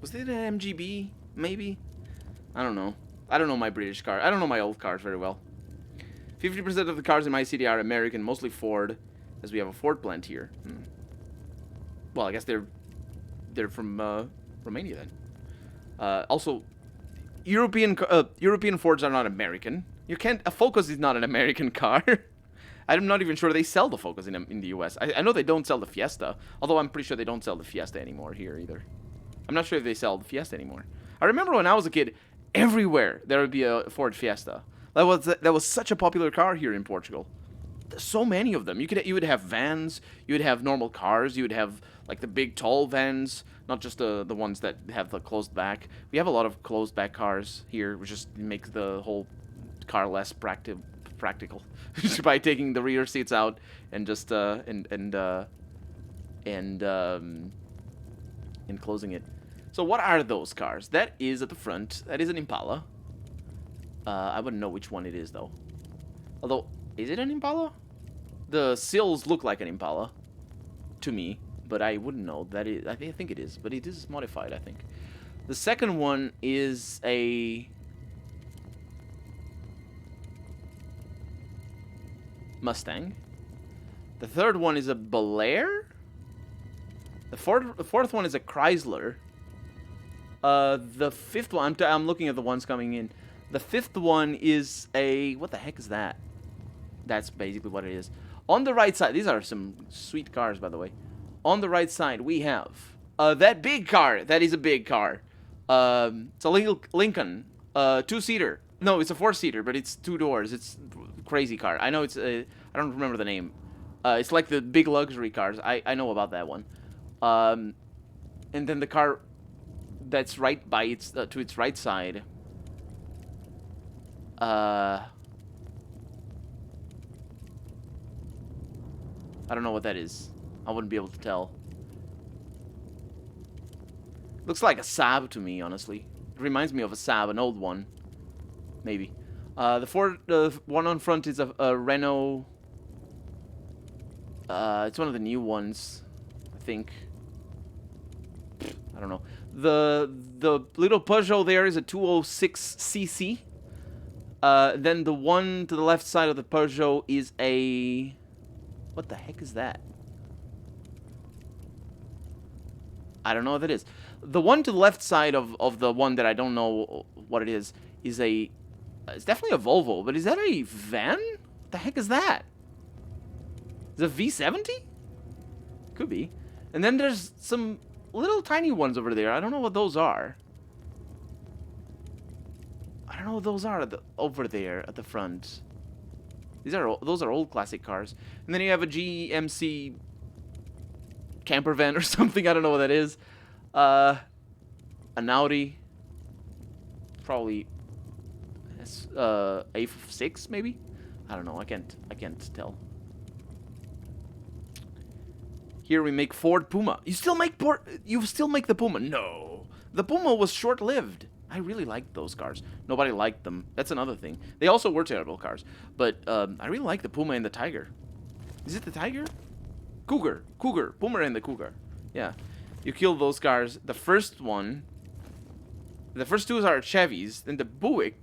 Was it an MGB? Maybe? I don't know. I don't know my British car. I don't know my old cars very well. 50% of the cars in my city are American, mostly Ford, as we have a Ford plant here. Well, I guess they're from Romania then. Also, European Fords are not American. You can't. A Focus is not an American car. I'm not even sure they sell the Focus in the U.S. I know they don't sell the Fiesta, although I'm pretty sure they don't sell the Fiesta anymore here either. I'm not sure if they sell the Fiesta anymore. I remember when I was a kid, everywhere there would be a Ford Fiesta. That was such a popular car here in Portugal. There's so many of them. You would have vans, you would have normal cars, you would have like the big tall vans, not just the ones that have the closed back. We have a lot of closed back cars here, which just makes the whole car less practical by taking the rear seats out and just and closing it. So what are those cars? That is at the front. That is an Impala. I wouldn't know which one it is though. Although, is it an Impala? The sills look like an Impala to me, but I wouldn't know. That is, I think it is, but it is modified, I think. The second one is a Mustang. The third one is a Belair. The fourth one is a Chrysler. The fifth one, I'm looking at the ones coming in. The fifth one is a, what the heck is that? That's basically what it is. On the right side, these are some sweet cars, by the way. On the right side, we have that big car. That is a big car. It's a Lincoln, two-seater. No, it's a four-seater, but it's 2 doors. It's a crazy car. I know it's I don't remember the name. It's like the big luxury cars. I know about that one. And then the car that's right by its to its right side. I don't know what that is. I wouldn't be able to tell. Looks like a Saab to me, honestly. It reminds me of a Saab, an old one. Maybe. The one on front is a Renault. It's one of the new ones, I think. I don't know. The little Peugeot there is a 206cc. Then the one to the left side of the Peugeot is a... What the heck is that? I don't know what that is. The one to the left side of the one that I don't know what it is a... It's definitely a Volvo, but is that a van? What the heck is that? Is it a V70? Could be. And then there's some little tiny ones over there. I don't know what those are. I don't know what those are over there at the front. Those are old classic cars. And then you have a GMC camper van or something. I don't know what that is. An Audi. Probably A6 maybe. I don't know. I can't tell. Here we make Ford Puma. You still make the Puma? No. The Puma was short-lived. I really liked those cars. Nobody liked them. That's another thing. They also were terrible cars. But I really like the Puma and the Tiger. Is it the Tiger? Cougar. Puma and the Cougar. Yeah. You kill those cars. The first two are Chevys. Then the Buick.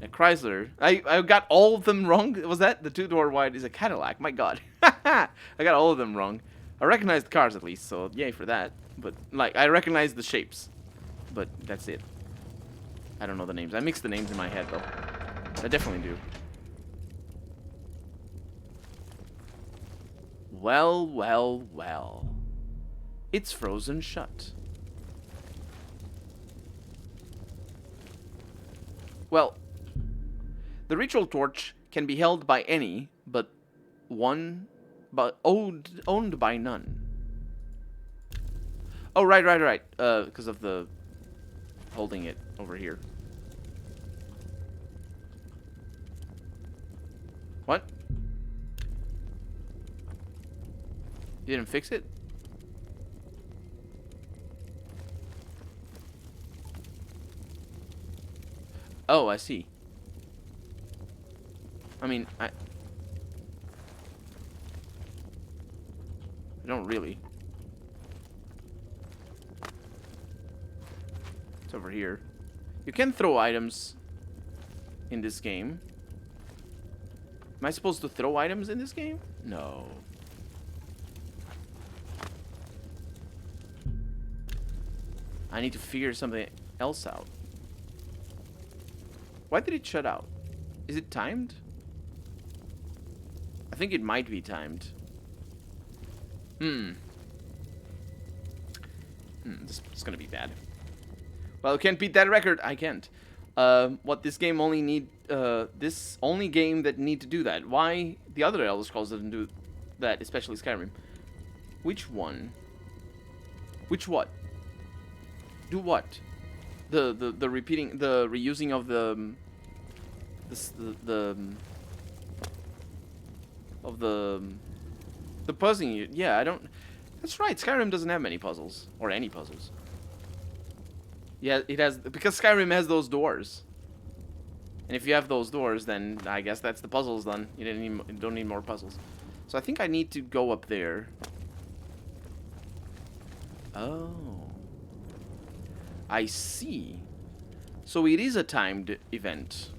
A Chrysler. I got all of them wrong. Was that the 2-door wide is a Cadillac? My God. I got all of them wrong. I recognized cars at least, so yay for that. But like I recognize the shapes. But that's it. I don't know the names. I mix the names in my head though. I definitely do. Well. It's frozen shut. Well, the ritual torch can be held by any, but owned by none. Oh, right. Because of the holding it over here. What? You didn't fix it? Oh, I see. I mean, I don't really. It's over here. You can throw items in this game. Am I supposed to throw items in this game? No. I need to figure something else out. Why did it shut out? Is it timed? I think it might be timed. This is gonna be bad. Well, I can't beat that record. I can't. What this game only need, this only game that need to do that. Why the other Elder Scrolls doesn't do that, especially Skyrim? Which one? Which what? Do what? The repeating, the reusing of the puzzling. Yeah, I don't. That's right. Skyrim doesn't have many puzzles or any puzzles. Yeah, it has, because Skyrim has those doors. And if you have those doors, then I guess that's the puzzles done. You don't need more puzzles. So I think I need to go up there. Oh. I see. So it is a timed event.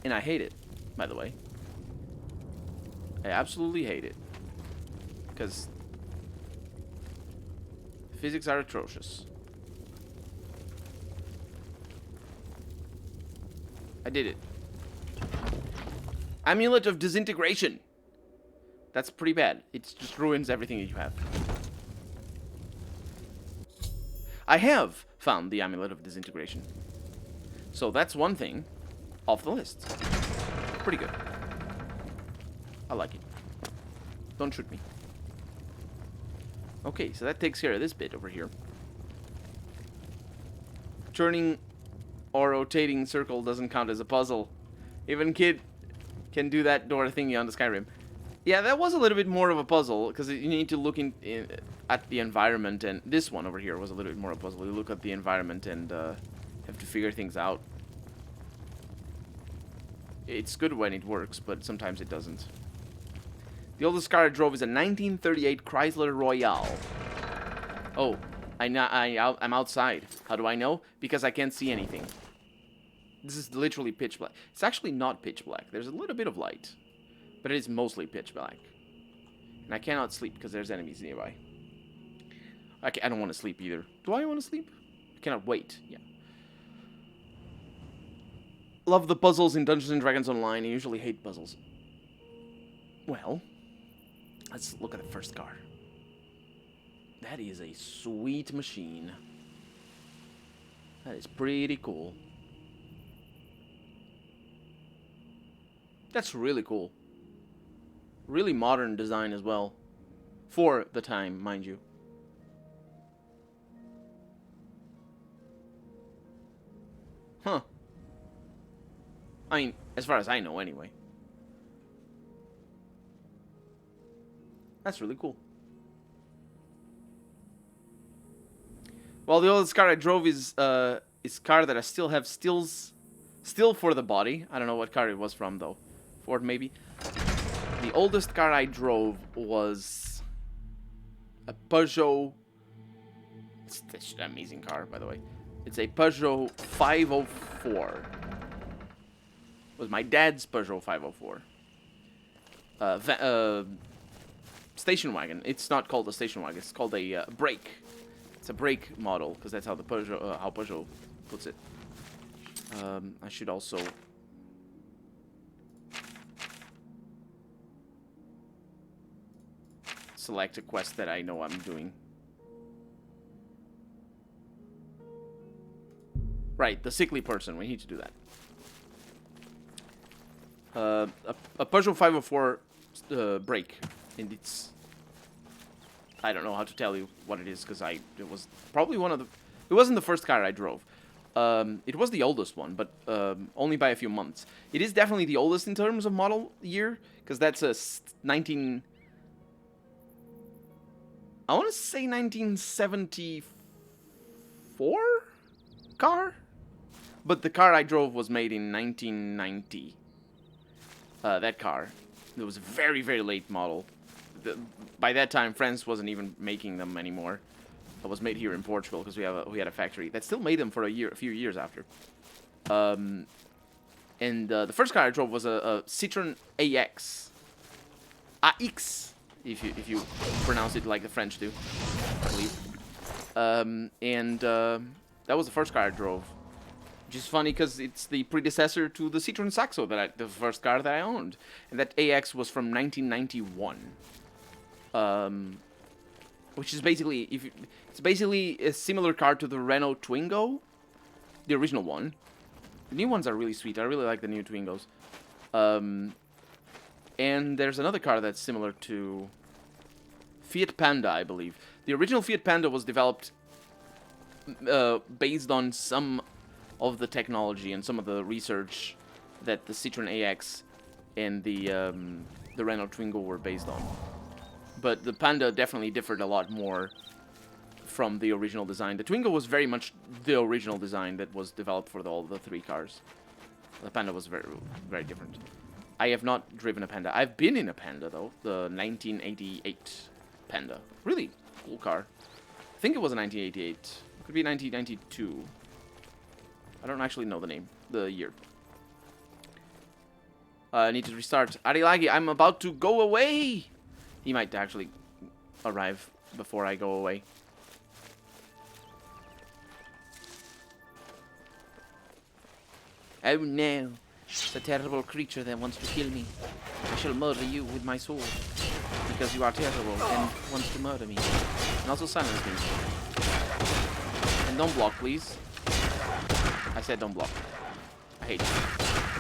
And I hate it, by the way. I absolutely hate it. Because physics are atrocious. I did it. Amulet of Disintegration. That's pretty bad. It just ruins everything that you have. I have found the Amulet of Disintegration. So that's one thing off the list. Pretty good. I like it. Don't shoot me. Okay, so that takes care of this bit over here. Turning or rotating circle doesn't count as a puzzle. Even Kid can do that door thingy on the Skyrim. Yeah, that was a little bit more of a puzzle, because you need to look at the environment, and this one over here was a little bit more of a puzzle. You look at the environment and have to figure things out. It's good when it works, but sometimes it doesn't. The oldest car I drove is a 1938 Chrysler Royale. Oh, I'm outside. How do I know? Because I can't see anything. This is literally pitch black. It's actually not pitch black. There's a little bit of light. But it is mostly pitch black. And I cannot sleep because there's enemies nearby. I don't want to sleep either. Do I want to sleep? I cannot wait. Yeah. Love the puzzles in Dungeons & Dragons Online. I usually hate puzzles. Well, let's look at the first car. That is a sweet machine. That is pretty cool. That's really cool. Really modern design as well. For the time, mind you. Huh. I mean, as far as I know anyway. That's really cool. Well, the oldest car I drove is car that I still have still for the body. I don't know what car it was from though. Ford maybe. The oldest car I drove was a Peugeot. It's an amazing car, by the way. It's a Peugeot 504. It was my dad's Peugeot 504. Station wagon. It's not called a station wagon. It's called a brake. It's a brake model because that's how the Peugeot puts it. I should also select a quest that I know I'm doing. Right, the sickly person. We need to do that. A Peugeot 504 brake, and it's. I don't know how to tell you what it is because it was probably one of the. It wasn't the first car I drove. It was the oldest one, but only by a few months. It is definitely the oldest in terms of model year because that's a 19. I want to say 1974 car, but the car I drove was made in 1990. That car, it was a very, very late model. By that time, France wasn't even making them anymore. It was made here in Portugal because we had a factory that still made them for a few years after. And the first car I drove was a Citroen AX. AX, if you pronounce it like the French do, I believe. That was the first car I drove. Which is funny because it's the predecessor to the Citroen Saxo, the first car that I owned. And that AX was from 1991. Which is basically, it's basically a similar car to the Renault Twingo. the original one. The new ones are really sweet. I really like the new Twingos. And there's another car that's similar to Fiat Panda, I believe. The original Fiat Panda was developed based on some of the technology and some of the research that the Citroen AX and the Renault Twingo were based on. But the Panda definitely differed a lot more from the original design. The Twingo was very much the original design that was developed for all the three cars. The Panda was very, very different. I have not driven a Panda. I've been in a Panda, though. The 1988 Panda. Really cool car. I think it was a 1988. It could be 1992. I don't actually know the name, the year. I need to restart. Arilagi, I'm about to go away! He might actually arrive before I go away. Oh no. It's a terrible creature that wants to kill me. I shall murder you with my sword. Because you are terrible and wants to murder me. And also silence me. And don't block, please. I said don't block. I hate you.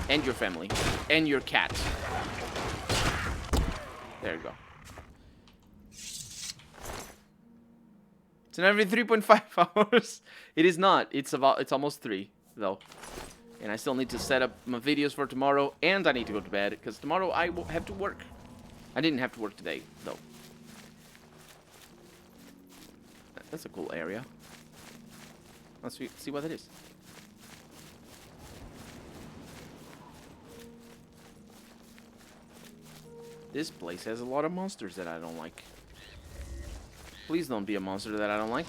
And your family. And your cat. There you go. It's an every 3.5 hours. It is not. It's almost 3, though. And I still need to set up my videos for tomorrow, and I need to go to bed, because tomorrow I will have to work. I didn't have to work today, though. That's a cool area. Let's see what it is. This place has a lot of monsters that I don't like. Please don't be a monster that I don't like.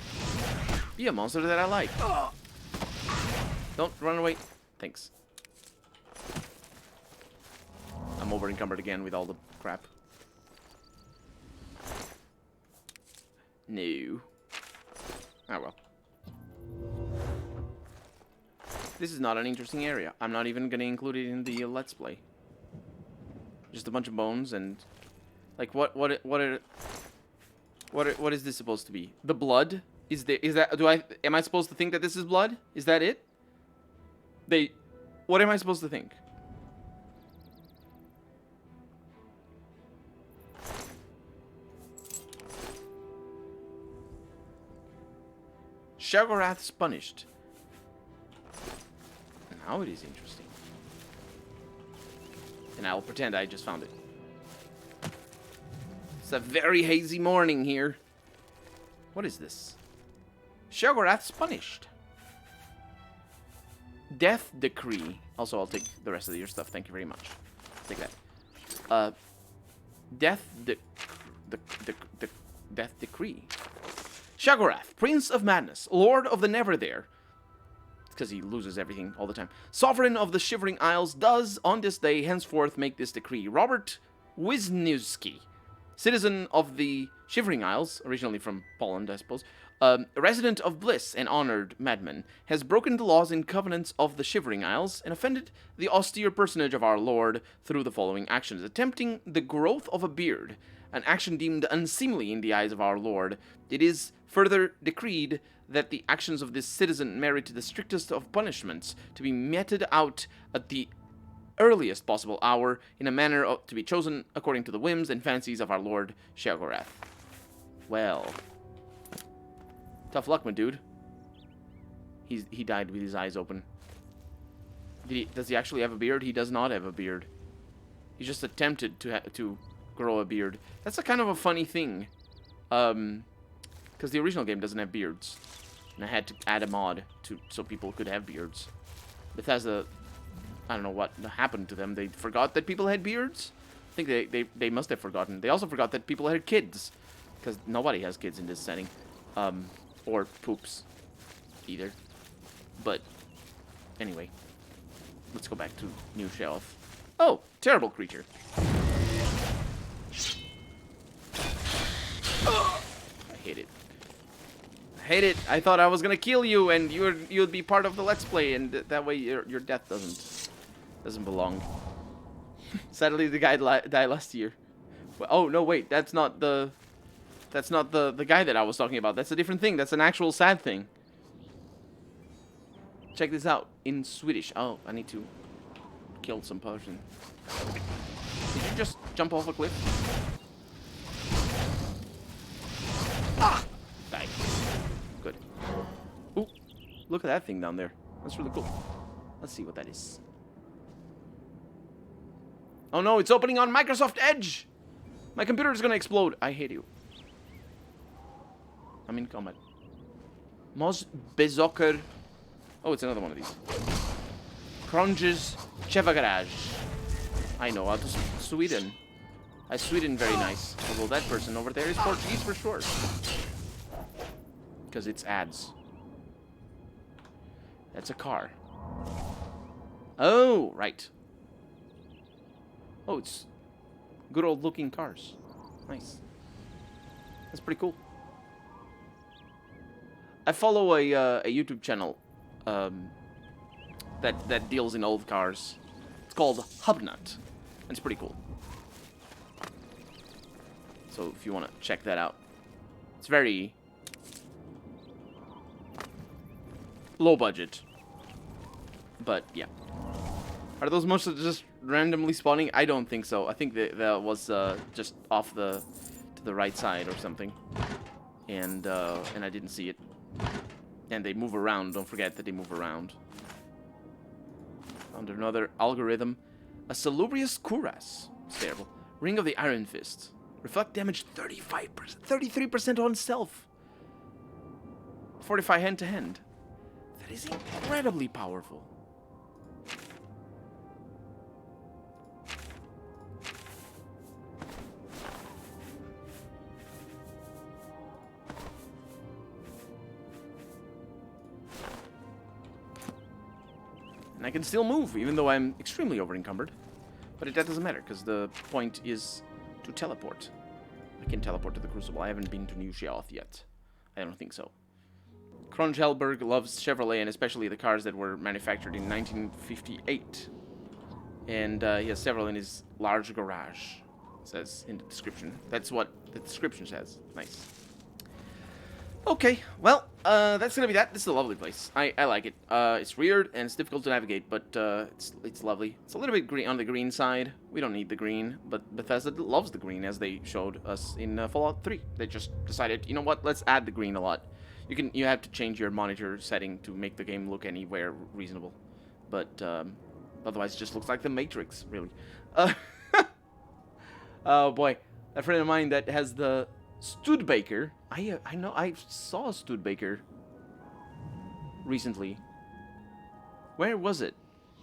Be a monster that I like. Don't run away. Thanks. I'm over encumbered again with all the crap. No. Oh well. This is not an interesting area. I'm not even gonna include it in the Let's Play. Just a bunch of bones and like what is this supposed to be? The blood? Am I supposed to think that this is blood? Is that it? What am I supposed to think? Shagorath's punished. Now it is interesting. And I'll pretend I just found it. It's a very hazy morning here. What is this? Shagorath's punished. Death decree. Also, I'll take the rest of your stuff. Thank you very much. Take that. Death decree. Shagorath, Prince of Madness, Lord of the Never There. It's because he loses everything all the time. Sovereign of the Shivering Isles does, on this day, henceforth make this decree. Robert Wisniewski, citizen of the Shivering Isles, originally from Poland, I suppose, a resident of Bliss and honored madman, has broken the laws and covenants of the Shivering Isles and offended the austere personage of our Lord through the following actions. Attempting the growth of a beard, an action deemed unseemly in the eyes of our Lord, it is further decreed that the actions of this citizen merit the strictest of punishments, to be meted out at the earliest possible hour, in a manner to be chosen according to the whims and fancies of our Lord Shagorath. Well... tough luck, my dude. He died with his eyes open. Does he actually have a beard? He does not have a beard. He just attempted to grow a beard. That's a kind of a funny thing. Because the original game doesn't have beards. And I had to add a mod so people could have beards. Bethesda, I don't know what happened to them. They forgot that people had beards? I think they must have forgotten. They also forgot that people had kids. Because nobody has kids in this setting. Or poops. Either. But, anyway. Let's go back to new shelf. Oh, terrible creature. I hate it. I hate it. I thought I was gonna kill you and you'd be part of the Let's Play, and that way your death doesn't belong. Sadly, the guy died last year. Oh, no, wait. That's not the guy that I was talking about. That's a different thing. That's an actual sad thing. Check this out in Swedish. Oh, I need to kill some person. Did you just jump off a cliff? Ah! Die. Good. Ooh, look at that thing down there. That's really cool. Let's see what that is. Oh no, it's opening on Microsoft Edge! My computer is gonna explode. I hate you. I'm in combat. Mos Bezoker. Oh, it's another one of these. Kronges Chevagaraj. I know how to Sweden. Sweden very nice. Although that person over there is Portuguese for sure. Because it's ads. That's a car. Oh, right. Oh, it's good old looking cars. Nice. That's pretty cool. I follow a YouTube channel that deals in old cars. It's called Hubnut. It's pretty cool. So if you want to check that out, it's very low budget. But yeah, are those mostly just randomly spawning? I don't think so. I think that was just off to the right side or something, and I didn't see it. And they move around. Don't forget that they move around. Found another algorithm. A Salubrious Cuirass. It's terrible. Ring of the Iron Fist. Reflect damage 35%. 33% on self. 45 hand to hand. That is incredibly powerful. And I can still move, even though I'm extremely over-encumbered. But that doesn't matter, because the point is to teleport. I can teleport to the Crucible. I haven't been to New Sheoth yet. I don't think so. Kronjelberg loves Chevrolet, and especially the cars that were manufactured in 1958. And he has several in his large garage, it says in the description. That's what the description says. Nice. Okay, well, that's gonna be that. This is a lovely place. I like it. It's weird and it's difficult to navigate, but it's lovely. It's a little bit green on the green side. We don't need the green, but Bethesda loves the green, as they showed us in Fallout 3. They just decided, you know what? Let's add the green a lot. You have to change your monitor setting to make the game look anywhere reasonable, but otherwise it just looks like the Matrix, really. Oh boy, a friend of mine that has the Studebaker. I know I saw a Studebaker recently. Where was it?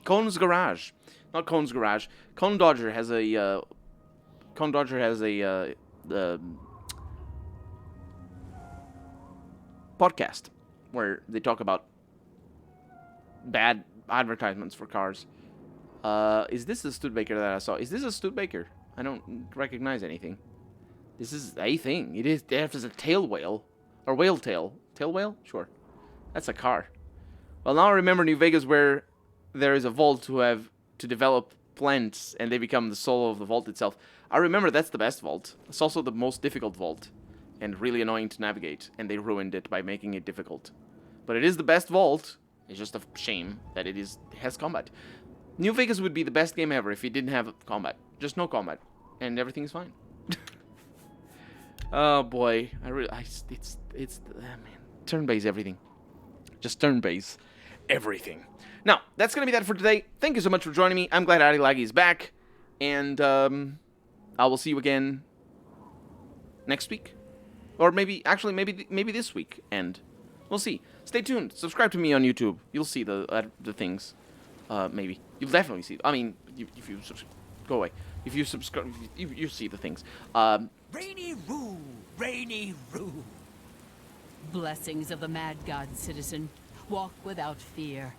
Cone's Garage, not Cone's Garage. Cone Dodger has a podcast where they talk about bad advertisements for cars. Is this the Studebaker that I saw? Is this a Studebaker? I don't recognize anything. This is a thing. It is. It has a tail whale. Or whale tail. Tail whale? Sure. That's a car. Well, now I remember New Vegas, where there is a vault to develop plants, and they become the soul of the vault itself. I remember that's the best vault. It's also the most difficult vault, and really annoying to navigate, and they ruined it by making it difficult. But it is the best vault. It's just a shame that it has combat. New Vegas would be the best game ever if it didn't have combat. Just no combat, and everything's fine. Oh boy, it's man, turn-based everything. Just turn-based everything. Now, that's gonna be that for today. Thank you so much for joining me. I'm glad Addy Laggy is back, and I will see you again next week, or maybe this week, and we'll see. Stay tuned. Subscribe to me on YouTube. You'll see the things. Maybe you'll definitely see. I mean, if you go away. If you subscribe, you see the things. Rainy Roo, Rainy Roo. Blessings of the Mad God, citizen. Walk without fear.